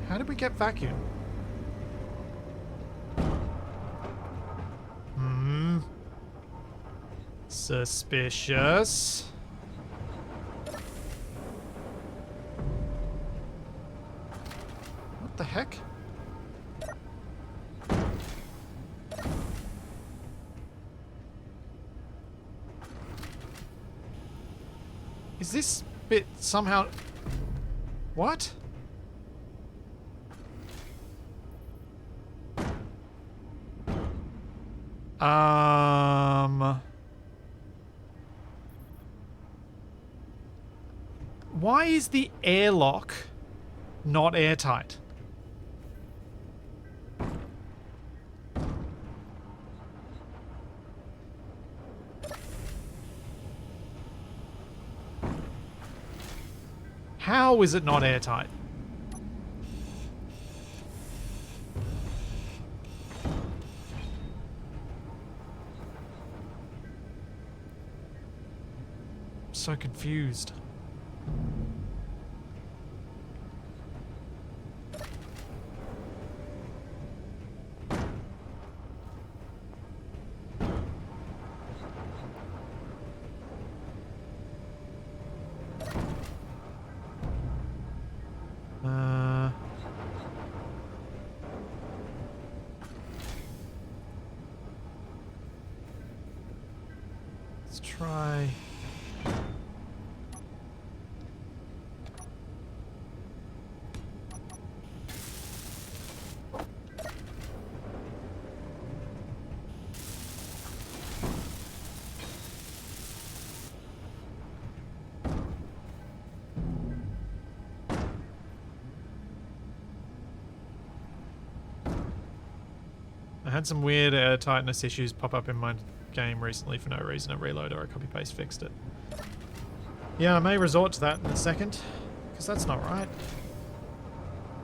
How did we get vacuum? Suspicious. What the heck? Is this bit somehow... What? Why is the airlock not airtight? How is it not airtight? I'm so confused. Let's try... I had some weird tightness issues pop up in my game recently for no reason. A reload or a copy paste fixed it. Yeah, I may resort to that in a second, because that's not right.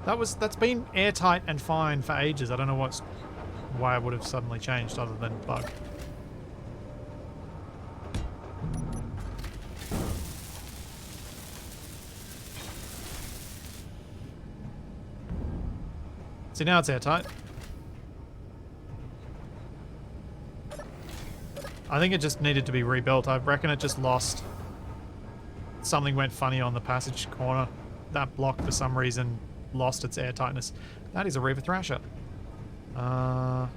That's been airtight and fine for ages. I don't know why it would have suddenly changed other than bug. See, now it's airtight. I think it just needed to be rebuilt. I reckon it just lost. Something went funny on the passage corner. That block, for some reason, lost its airtightness. That is a Reaver Thrasher. Oh,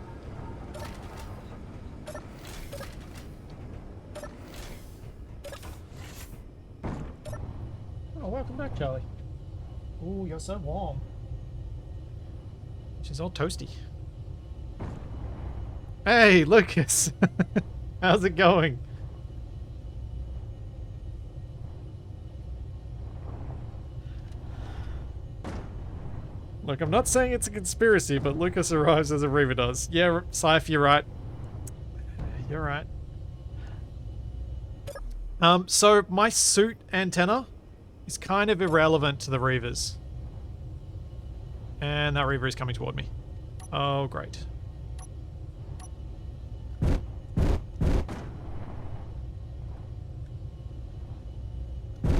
welcome back, Charlie. Ooh, you're so warm. She's all toasty. Hey, Lucas! How's it going? Look, I'm not saying it's a conspiracy, but Lucas arrives as a Reaver does. Yeah, Scythe, you're right. You're right. So my suit antenna is kind of irrelevant to the Reavers. And that Reaver is coming toward me. Oh, great.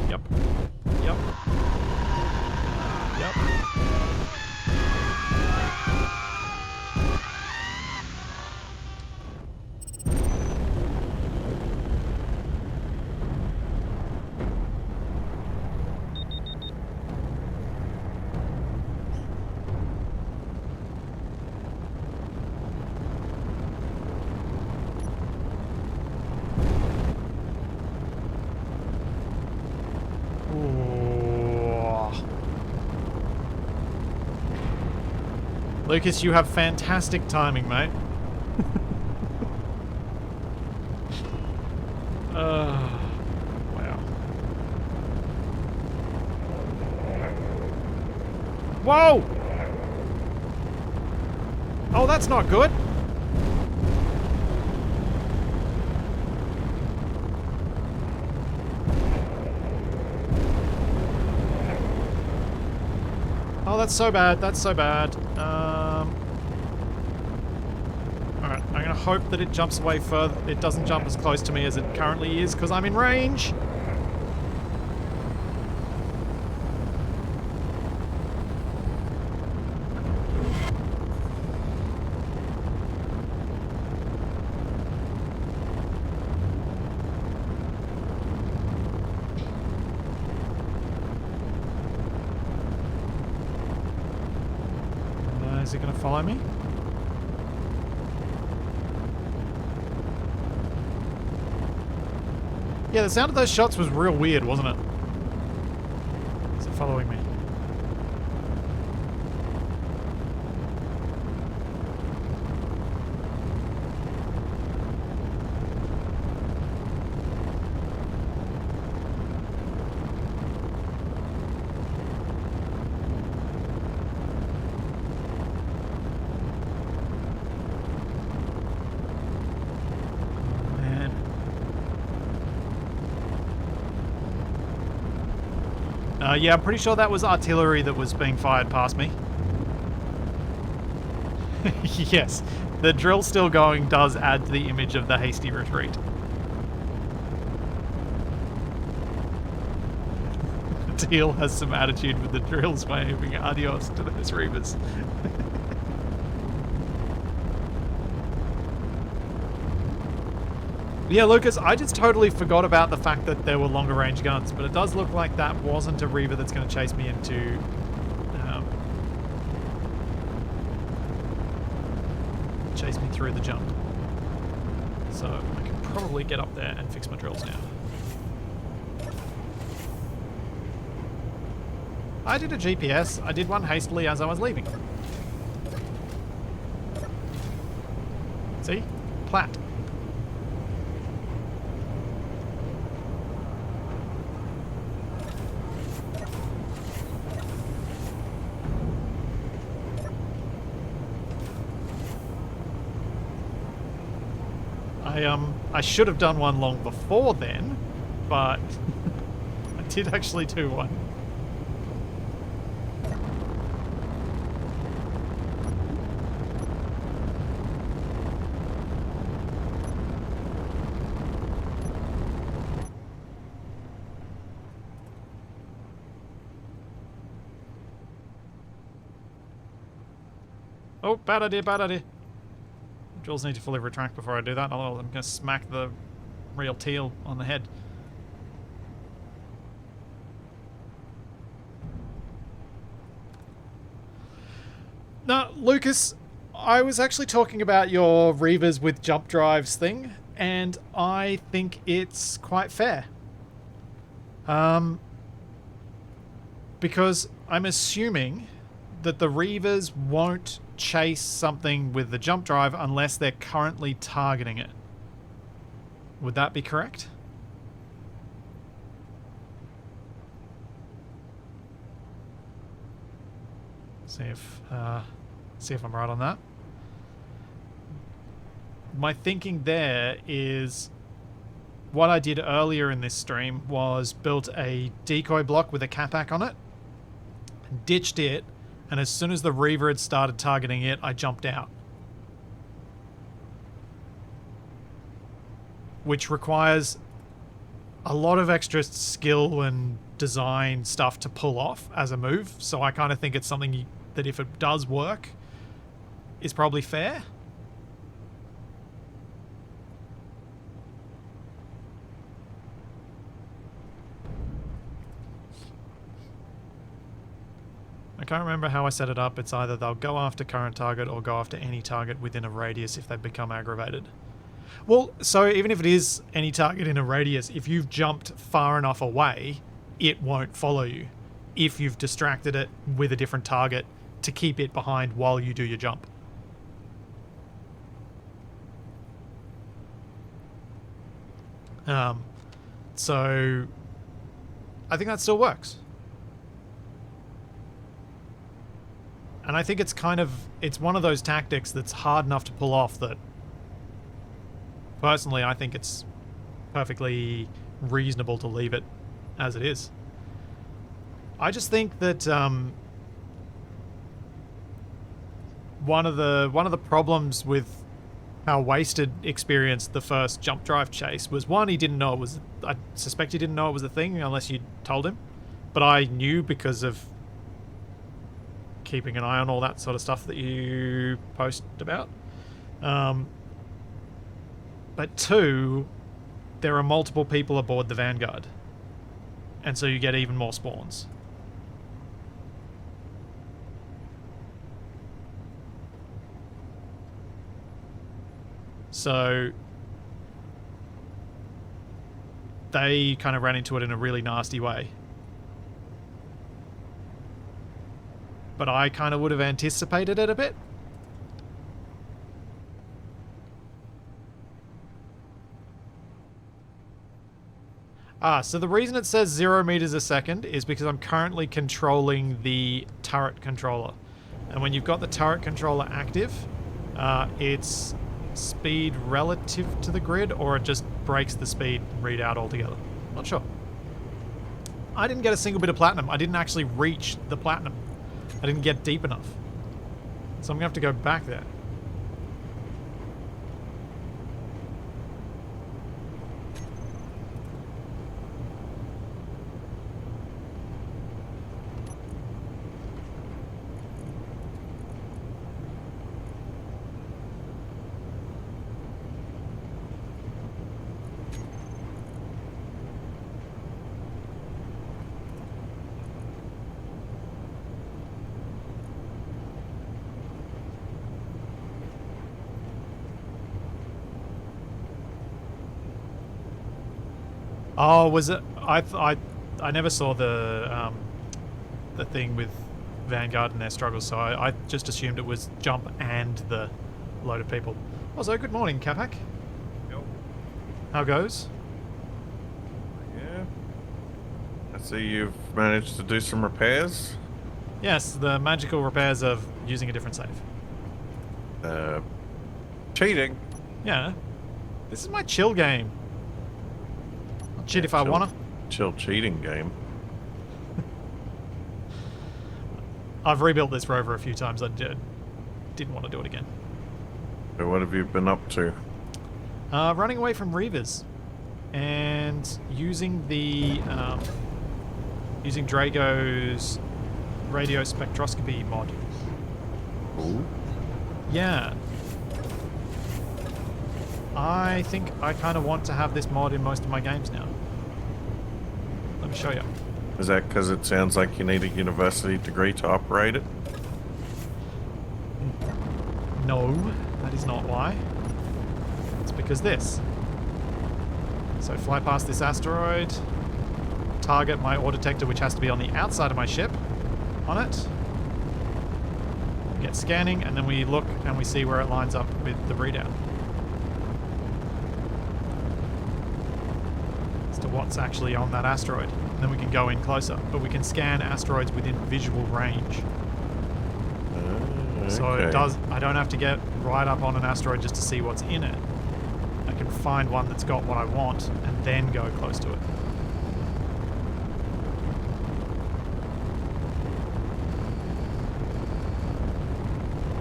Yep. Yep. Yep. Lucas, you have fantastic timing, mate. Wow. Whoa! Oh, that's not good. Oh, that's so bad. That's so bad. Alright, I'm gonna hope that it jumps away further. It doesn't jump as close to me as it currently is, because I'm in range. Is it gonna follow me? Yeah, the sound of those shots was real weird, wasn't it? Is it following me? Yeah, I'm pretty sure that was artillery that was being fired past me. Yes, the drill still going does add to the image of the hasty retreat. Teal has some attitude with the drills waving adios to those Reavers. Yeah, Lucas, I just totally forgot about the fact that there were longer range guns, but it does look like that wasn't a Reaver that's going to chase me into... chase me through the jump. So I can probably get up there and fix my drills now. I did a GPS. I did one hastily as I was leaving. See? Plat. I should have done one long before then, but I did actually do one. Oh, bad idea, bad idea. Drills need to fully retract before I do that, otherwise I'm going to smack the re-Teal on the head. Now, Lucas, I was actually talking about your Reavers with jump drives thing, and I think it's quite fair. Because I'm assuming that the Reavers won't chase something with the jump drive unless they're currently targeting it. Would that be correct? See if I'm right on that. my thinking there is what I did earlier in this stream was built a decoy block with a capac on it, ditched it, and as soon as the Reaver had started targeting it, I jumped out. Which requires a lot of extra skill and design stuff to pull off as a move, so I kind of think it's something that if it does work, is probably fair. I can't remember how I set it up. It's either they'll go after current target or go after any target within a radius if they become aggravated. Well, so even if it is any target in a radius, if you've jumped far enough away, it won't follow you. If you've distracted it with a different target to keep it behind while you do your jump. So I think that still works. And I think it's it's one of those tactics that's hard enough to pull off that personally I think it's perfectly reasonable to leave it as it is. I just think that one of the problems with how Wasted experienced the first jump drive chase was, one, he didn't know it was, I suspect he didn't know it was a thing unless you told him, but I knew because of keeping an eye on all that sort of stuff that you post about. But two, there are multiple people aboard the Vanguard, and so you get even more spawns. So they kind of ran into it in a really nasty way. But I kind of would have anticipated it a bit. So the reason it says 0 meters a second is because I'm currently controlling the turret controller. And when you've got the turret controller active, it's speed relative to the grid, or it just breaks the speed readout altogether. Not sure. I didn't get a single bit of platinum. I didn't actually reach the platinum. I didn't get deep enough. So I'm going to have to go back there. Oh, was it? I never saw the thing with Vanguard and their struggles, so I just assumed it was jump and the load of people. Also, good morning, Capac. Yep. How goes? Yeah. I see you've managed to do some repairs. Yes, the magical repairs of using a different save. Cheating. Yeah. This is my chill game. I'll cheat if I wanna. Chill cheating game. I've rebuilt this rover a few times. I didn't want to do it again. So what have you been up to? Running away from Reavers and using the using Drago's radio spectroscopy mod. Ooh. Yeah. I think I kind of want to have this mod in most of my games now. Let me show you. Is that because it sounds like you need a university degree to operate it? No, that is not why. It's because this. So fly past this asteroid, target my ore detector, which has to be on the outside of my ship, on it. Get scanning, and then we look and we see where it lines up with the readout. As to what's actually on that asteroid. And then we can go in closer, but we can scan asteroids within visual range. So it Okay. does. I don't have to get right up on an asteroid just to see what's in it. I can find one that's got what I want and then go close to it.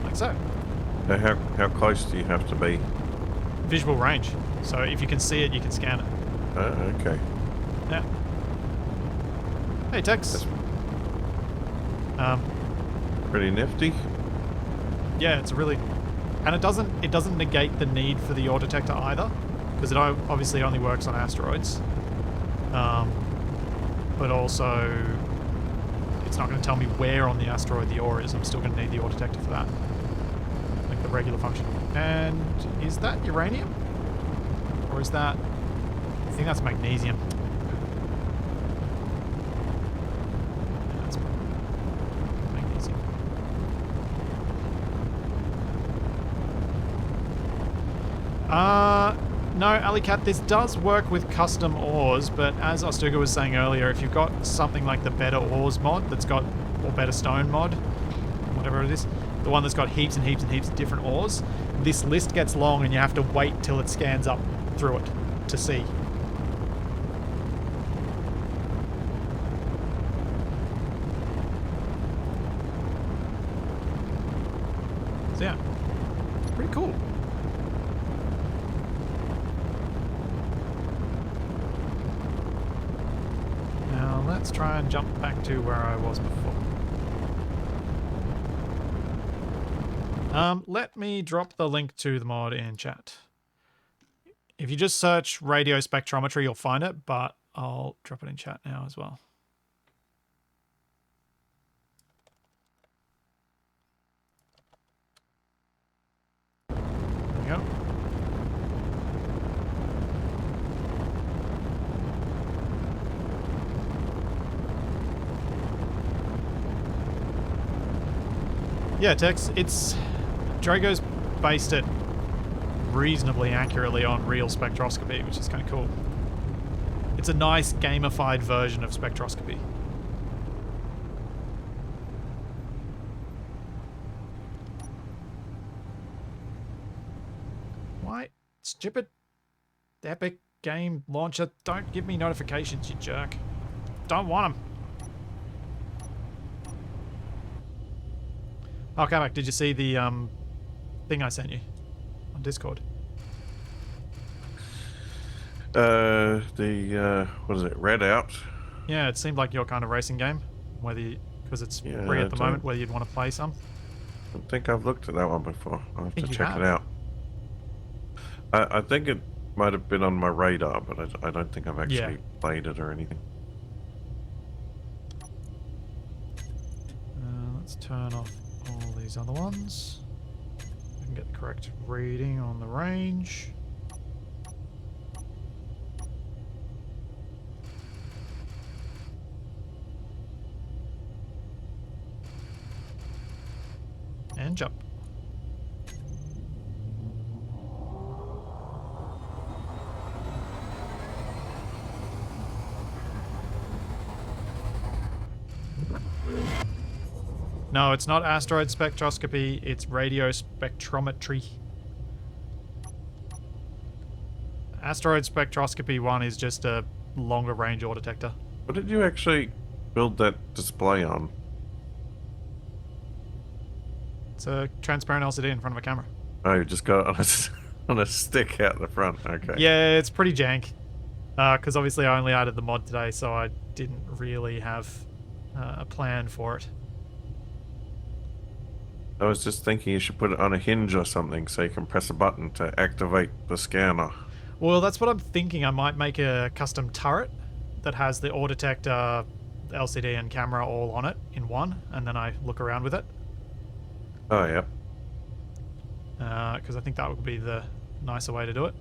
Like so. So how close do you have to be? Visual range. So if you can see it, you can scan it. Okay. Yeah. Hey, Tex. Pretty nifty. Yeah, it's a really, and it doesn't negate the need for the ore detector either, because it obviously only works on asteroids. But also, it's not going to tell me where on the asteroid the ore is. I'm still going to need the ore detector for that, like the regular function. And is that uranium, or is that? I think that's magnesium. Yeah, that's magnesium. No, Alicat, this does work with custom ores, but as Ostuga was saying earlier, if you've got something like the Better Ores mod that's got, or Better Stone mod, whatever it is, the one that's got heaps and heaps and heaps of different ores, this list gets long and you have to wait till it scans up through it to see. So yeah, pretty cool. Now let's try and jump back to where I was before. Let me drop the link to the mod in chat. If you just search radio spectrometry, you'll find it, but I'll drop it in chat now as well. There we go. Yeah, Tex, Drago's based it reasonably accurately on real spectroscopy, which is kind of cool. It's a nice gamified version of spectroscopy. Why? Stupid Epic game launcher, don't give me notifications, you jerk. Don't want them. Oh, Kamak, did you see the thing I sent you on Discord? What is it? Red Out? Yeah, it seemed like your kind of racing game. Because it's free at the moment, whether you'd want to play some. I don't think I've looked at that one before. I'll have to check it out. I think it might have been on my radar, but I don't think I've actually played it or anything. Let's turn off all these other ones. We can get the correct reading on the range. And jump. No, it's not asteroid spectroscopy, it's radio spectrometry. Asteroid spectroscopy one is just a longer range ore detector. What did you actually build that display on? It's a transparent LCD in front of a camera. Oh, you just got it on a stick out the front. Okay. Yeah, it's pretty jank. Because obviously I only added the mod today, so I didn't really have a plan for it. I was just thinking you should put it on a hinge or something so you can press a button to activate the scanner. Well, that's what I'm thinking. I might make a custom turret that has the ore detector, LCD, and camera all on it in one, and then I look around with it. Oh, yeah. Because I think that would be the nicer way to do it.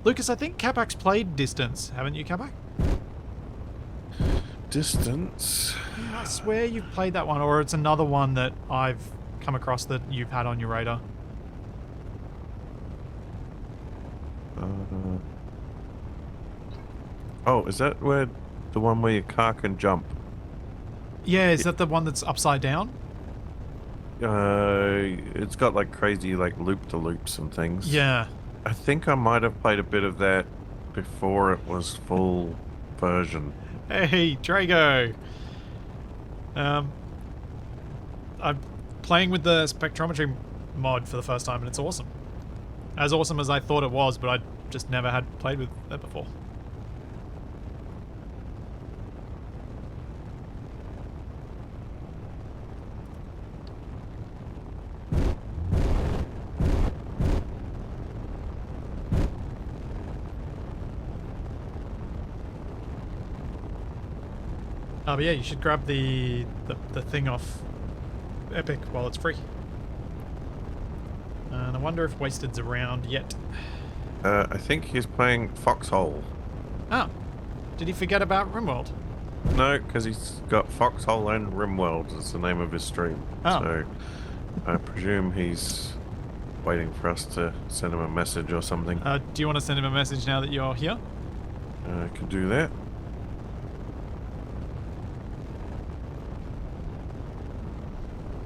Lucas, I think Kapak's played Distance, haven't you, Kapak? Distance? I swear you've played that one, or it's another one that I've come across that you've had on your radar. Oh, is that where the one where your car can jump? Yeah, is that the one that's upside down? It's got like crazy like loop-to-loops and things. Yeah. I think I might have played a bit of that before it was full version. Hey, Drago! I'm playing with the spectrometry mod for the first time and it's awesome. As awesome as I thought it was, but I just never had played with that before. But yeah, you should grab the thing off Epic while it's free. And I wonder if Wasted's around yet. I think he's playing Foxhole. Oh, did he forget about RimWorld? No, because he's got Foxhole and RimWorld as the name of his stream. Oh. So I presume he's waiting for us to send him a message or something. Do you want to send him a message now that you're here? I can do that.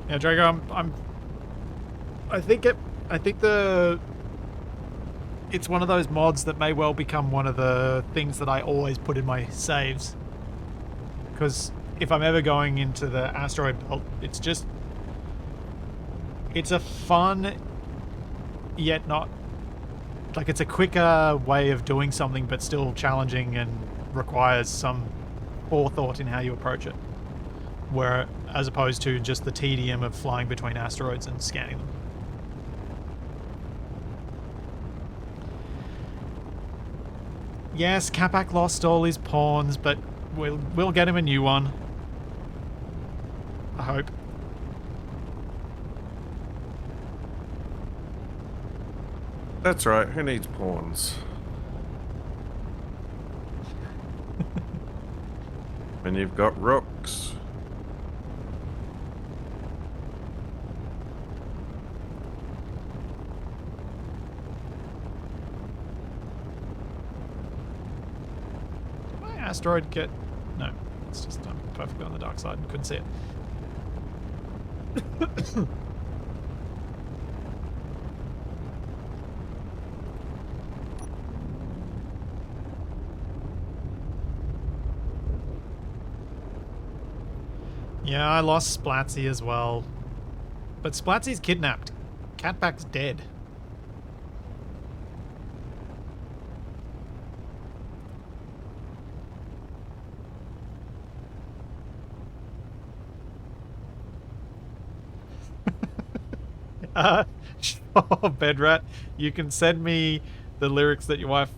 Yeah, Drago, I think it's one of those mods that may well become one of the things that I always put in my saves. Because if I'm ever going into the asteroid belt, it's a fun, yet not, like it's a quicker way of doing something, but still challenging and requires some forethought in how you approach it. Where, as opposed to just the tedium of flying between asteroids and scanning them. Yes, Capac lost all his pawns, but we'll get him a new one. I hope. That's right, who needs pawns? And you've got rooks. Asteroid get... No, it's just I'm perfectly on the dark side and couldn't see it. Yeah, I lost Splatzy as well. But Splatzy's kidnapped. Catback's dead. Sure, Bedrat. You can send me the lyrics that your wife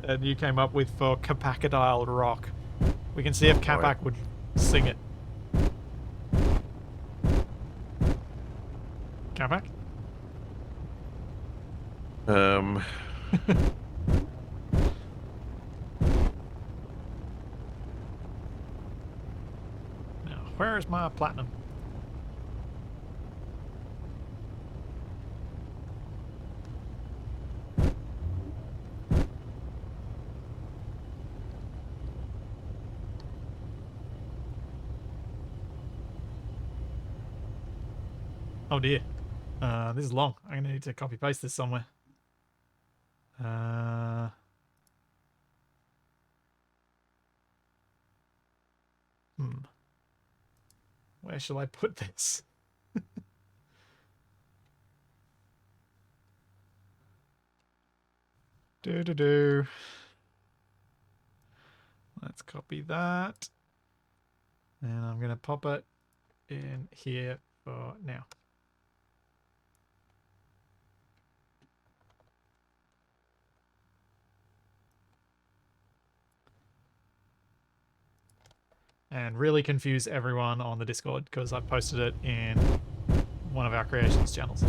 and you came up with for Capacadile Rock. We can see if Capac would sing it. Capac? Now, where is my platinum? Oh dear. This is long. I'm gonna need to copy paste this somewhere. Where shall I put this? Do. Let's copy that. And I'm gonna pop it in here for now. And really confuse everyone on the Discord because I posted it in one of our creations channels.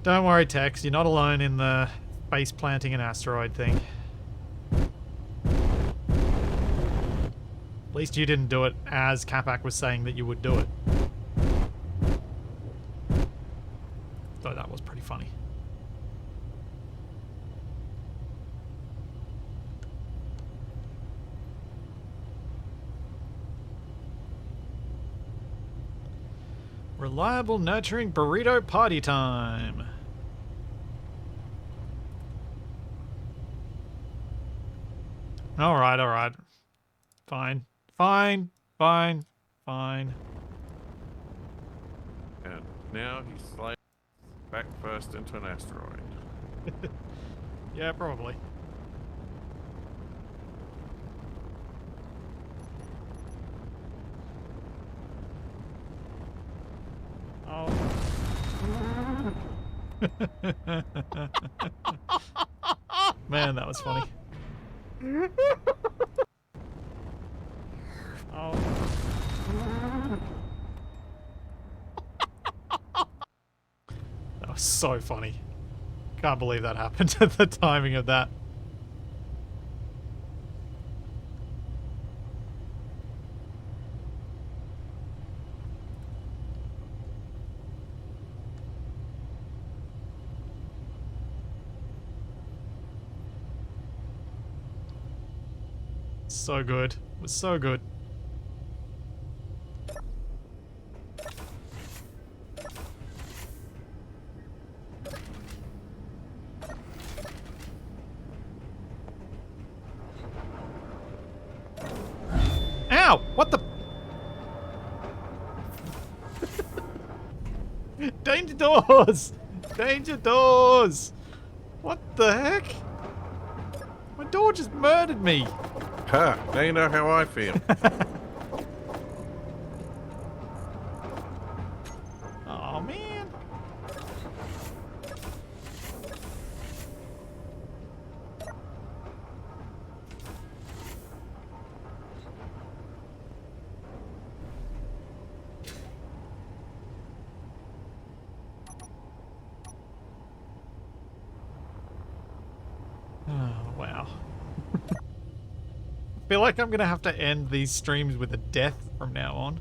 Don't worry, Tex, you're not alone in the base planting an asteroid thing. least you didn't do it as Capac was saying that you would do it. Though that was pretty funny. Reliable, nurturing burrito party time. Alright, alright. Fine. Fine. Fine. Fine. And now he slides back first into an asteroid. Yeah, probably. Oh. Man, that was funny. Oh. That was so funny. Can't believe that happened at the timing of that. So good. It was so good. Ow! What the? Danger doors! Danger doors! What the heck? My door just murdered me! Ha! Now you know how I feel. Oh man. Oh, wow. I feel like I'm gonna have to end these streams with a death from now on.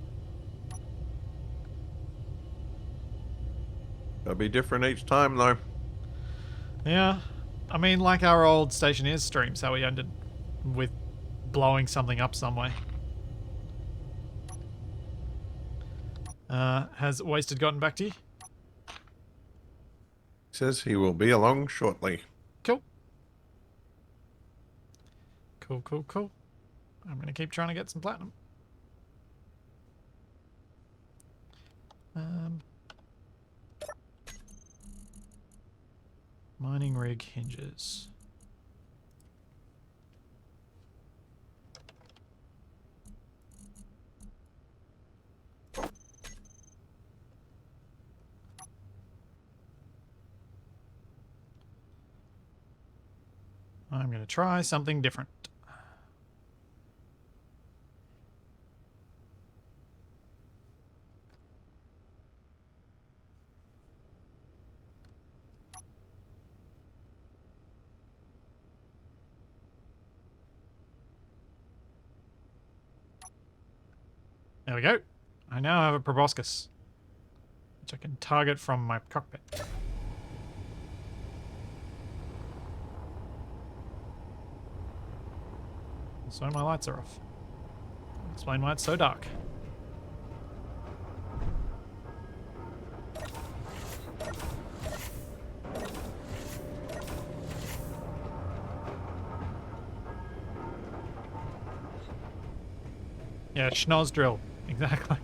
It'll be different each time, though. Yeah. I mean, like our old Stationeers streams, how we ended with blowing something up some way. Has Wasted gotten back to you? Says he will be along shortly. Cool. Cool, cool, cool. I'm gonna keep trying to get some platinum. Mining rig hinges. I'm gonna try something different. There we go. I now have a proboscis, which I can target from my cockpit. So my lights are off. Explain why it's so dark. Yeah, schnoz drill. Exactly.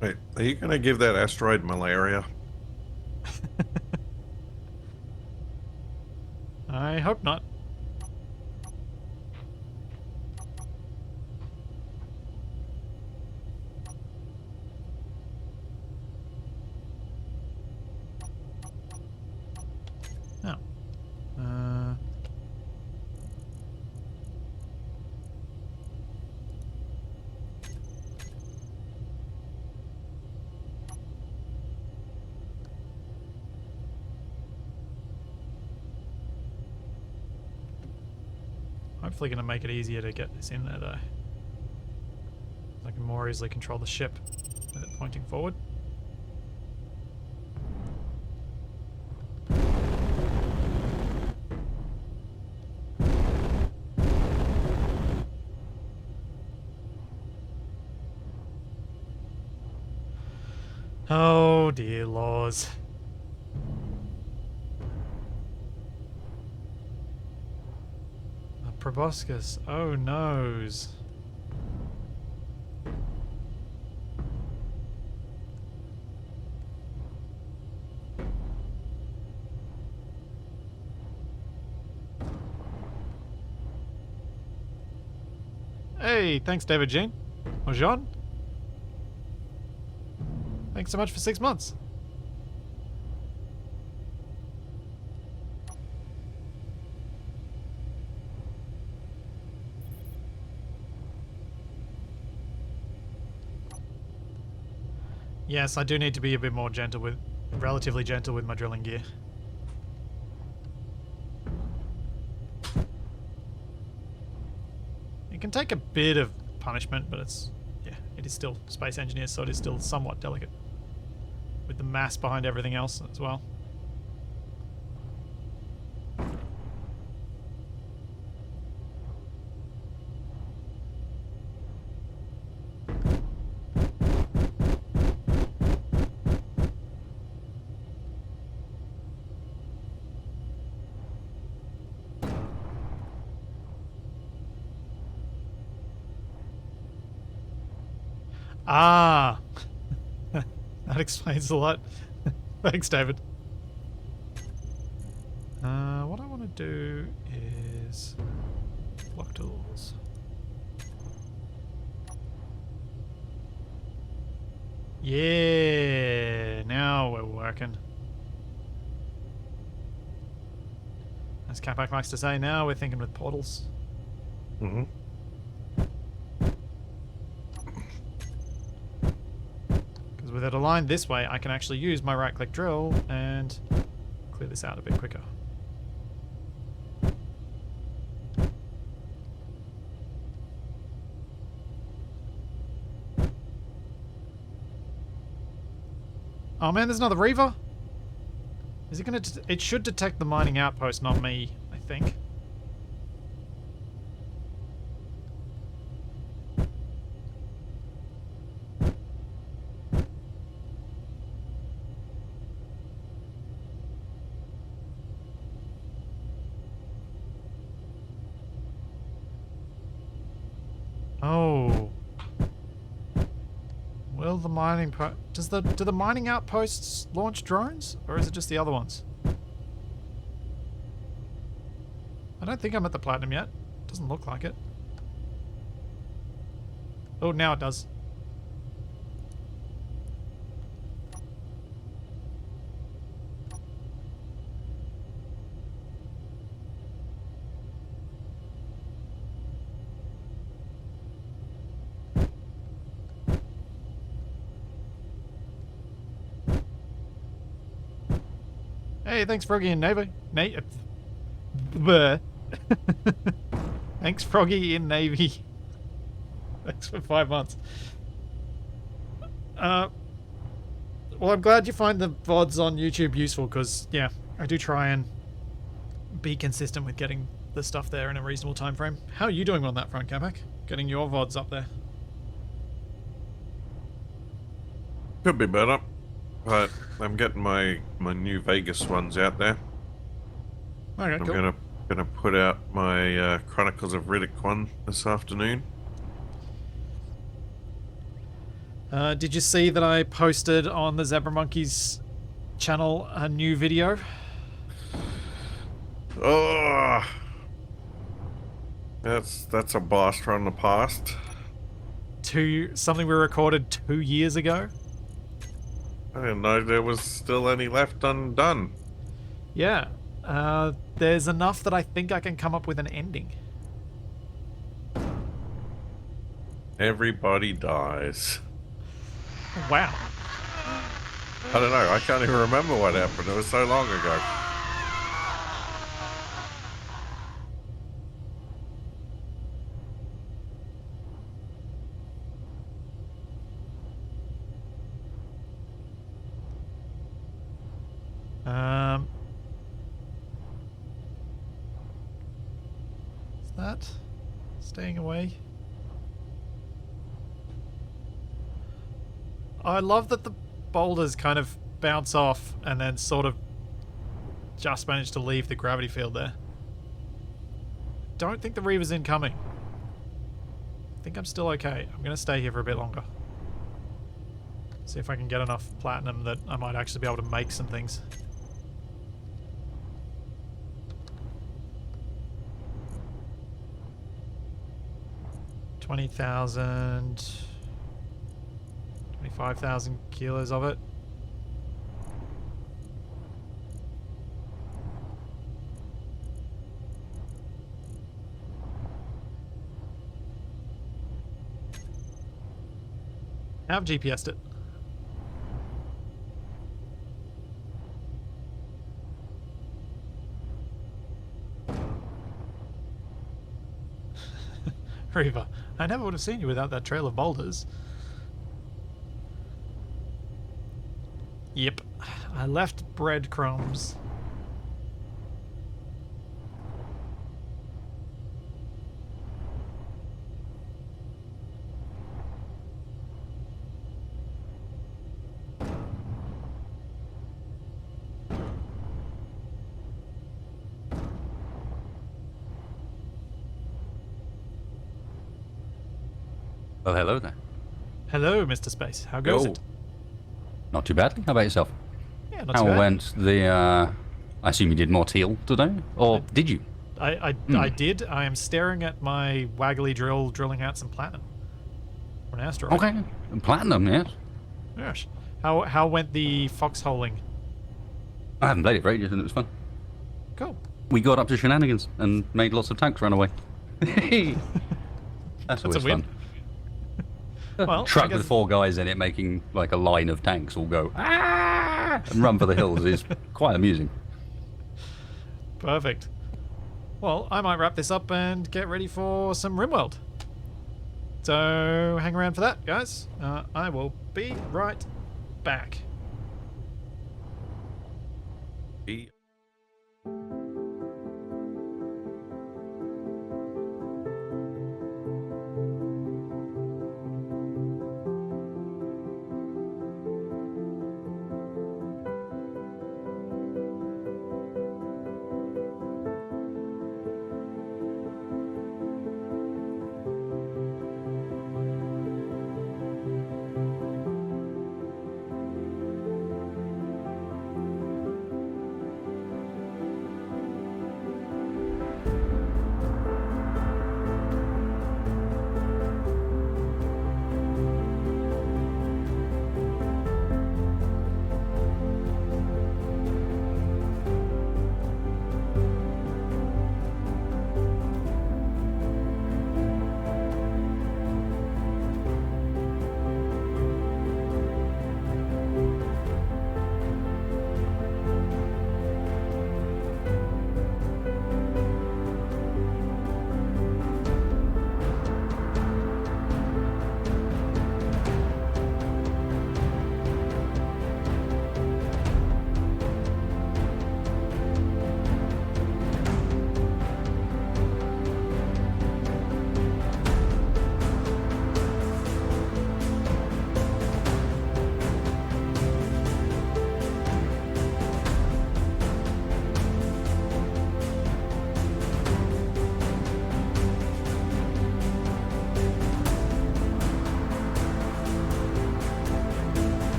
Wait, are you going to give that asteroid malaria? I hope not. Oh. Hopefully going to make it easier to get this in there, though. I can more easily control the ship with it pointing forward. Oh dear laws. A proboscis. Oh noes. Hey, thanks David Jean. Or Jean. Thanks so much for 6 months. Yes, I do need to be a bit more gentle with, relatively gentle with my drilling gear. It can take a bit of punishment, but it's, yeah, it is still Space Engineers, so it is still somewhat delicate. With the mass behind everything else as well. Ah! That explains a lot. Thanks, David. What I want to do is block tools. Yeah, now we're working. As Capac likes to say, now we're thinking with portals. Mm-hmm. With it aligned this way, I can actually use my right-click drill and clear this out a bit quicker. Oh man, there's another Reaver? Is it gonna... It should detect the mining outpost, not me, I think. Oh. Will the mining do the mining outposts launch drones, or is it just the other ones? I don't think I'm at the platinum yet. Doesn't look like it. Oh, now it does. Hey, thanks Froggy in Navy. Thanks Froggy in Navy. Thanks for 5 months. Well, I'm glad you find the VODs on YouTube useful, because, yeah, I do try and be consistent with getting the stuff there in a reasonable time frame. How are you doing on that front, Capac? Getting your VODs up there? Could be better. But I'm getting my new Vegas ones out there. Okay, I'm cool. gonna put out my Chronicles of Riddick one this afternoon. Did you see that I posted on the Zebra Monkeys channel a new video? Oh, that's a blast from the past. Something we recorded 2 years ago. I didn't know there was still any left undone. Yeah. There's enough that I think I can come up with an ending. Everybody dies. Wow. I don't know. I can't even remember what happened. It was so long ago. Is that staying away? I love that the boulders kind of bounce off and then sort of just manage to leave the gravity field there. Don't think the Reaver's incoming. I think I'm still okay. I'm going to stay here for a bit longer. See if I can get enough platinum that I might actually be able to make some things. $20,000... 25,000 kilos of it. I've GPS'd it. Reaver, I never would have seen you without that trail of boulders. Yep, I left breadcrumbs. Well, hello there. Hello, Mr. Space. How goes Yo. it? Not too badly. How about yourself? Yeah, not How too bad. went the, I assume you did more teal today? Or did you? I did. I am staring at my waggly drill, drilling out some platinum. From an asteroid. Okay. And platinum, yes. Yes. How went the foxholing? I haven't played it for ages and it was fun. Cool. We got up to shenanigans and made lots of tanks run away. That's always a win. fun. Well, Truck with 4 guys in it making like a line of tanks all go ah and run for the hills is quite amusing. Perfect. Well, I might wrap this up and get ready for some RimWorld. So hang around for that, guys. I will be right back. Be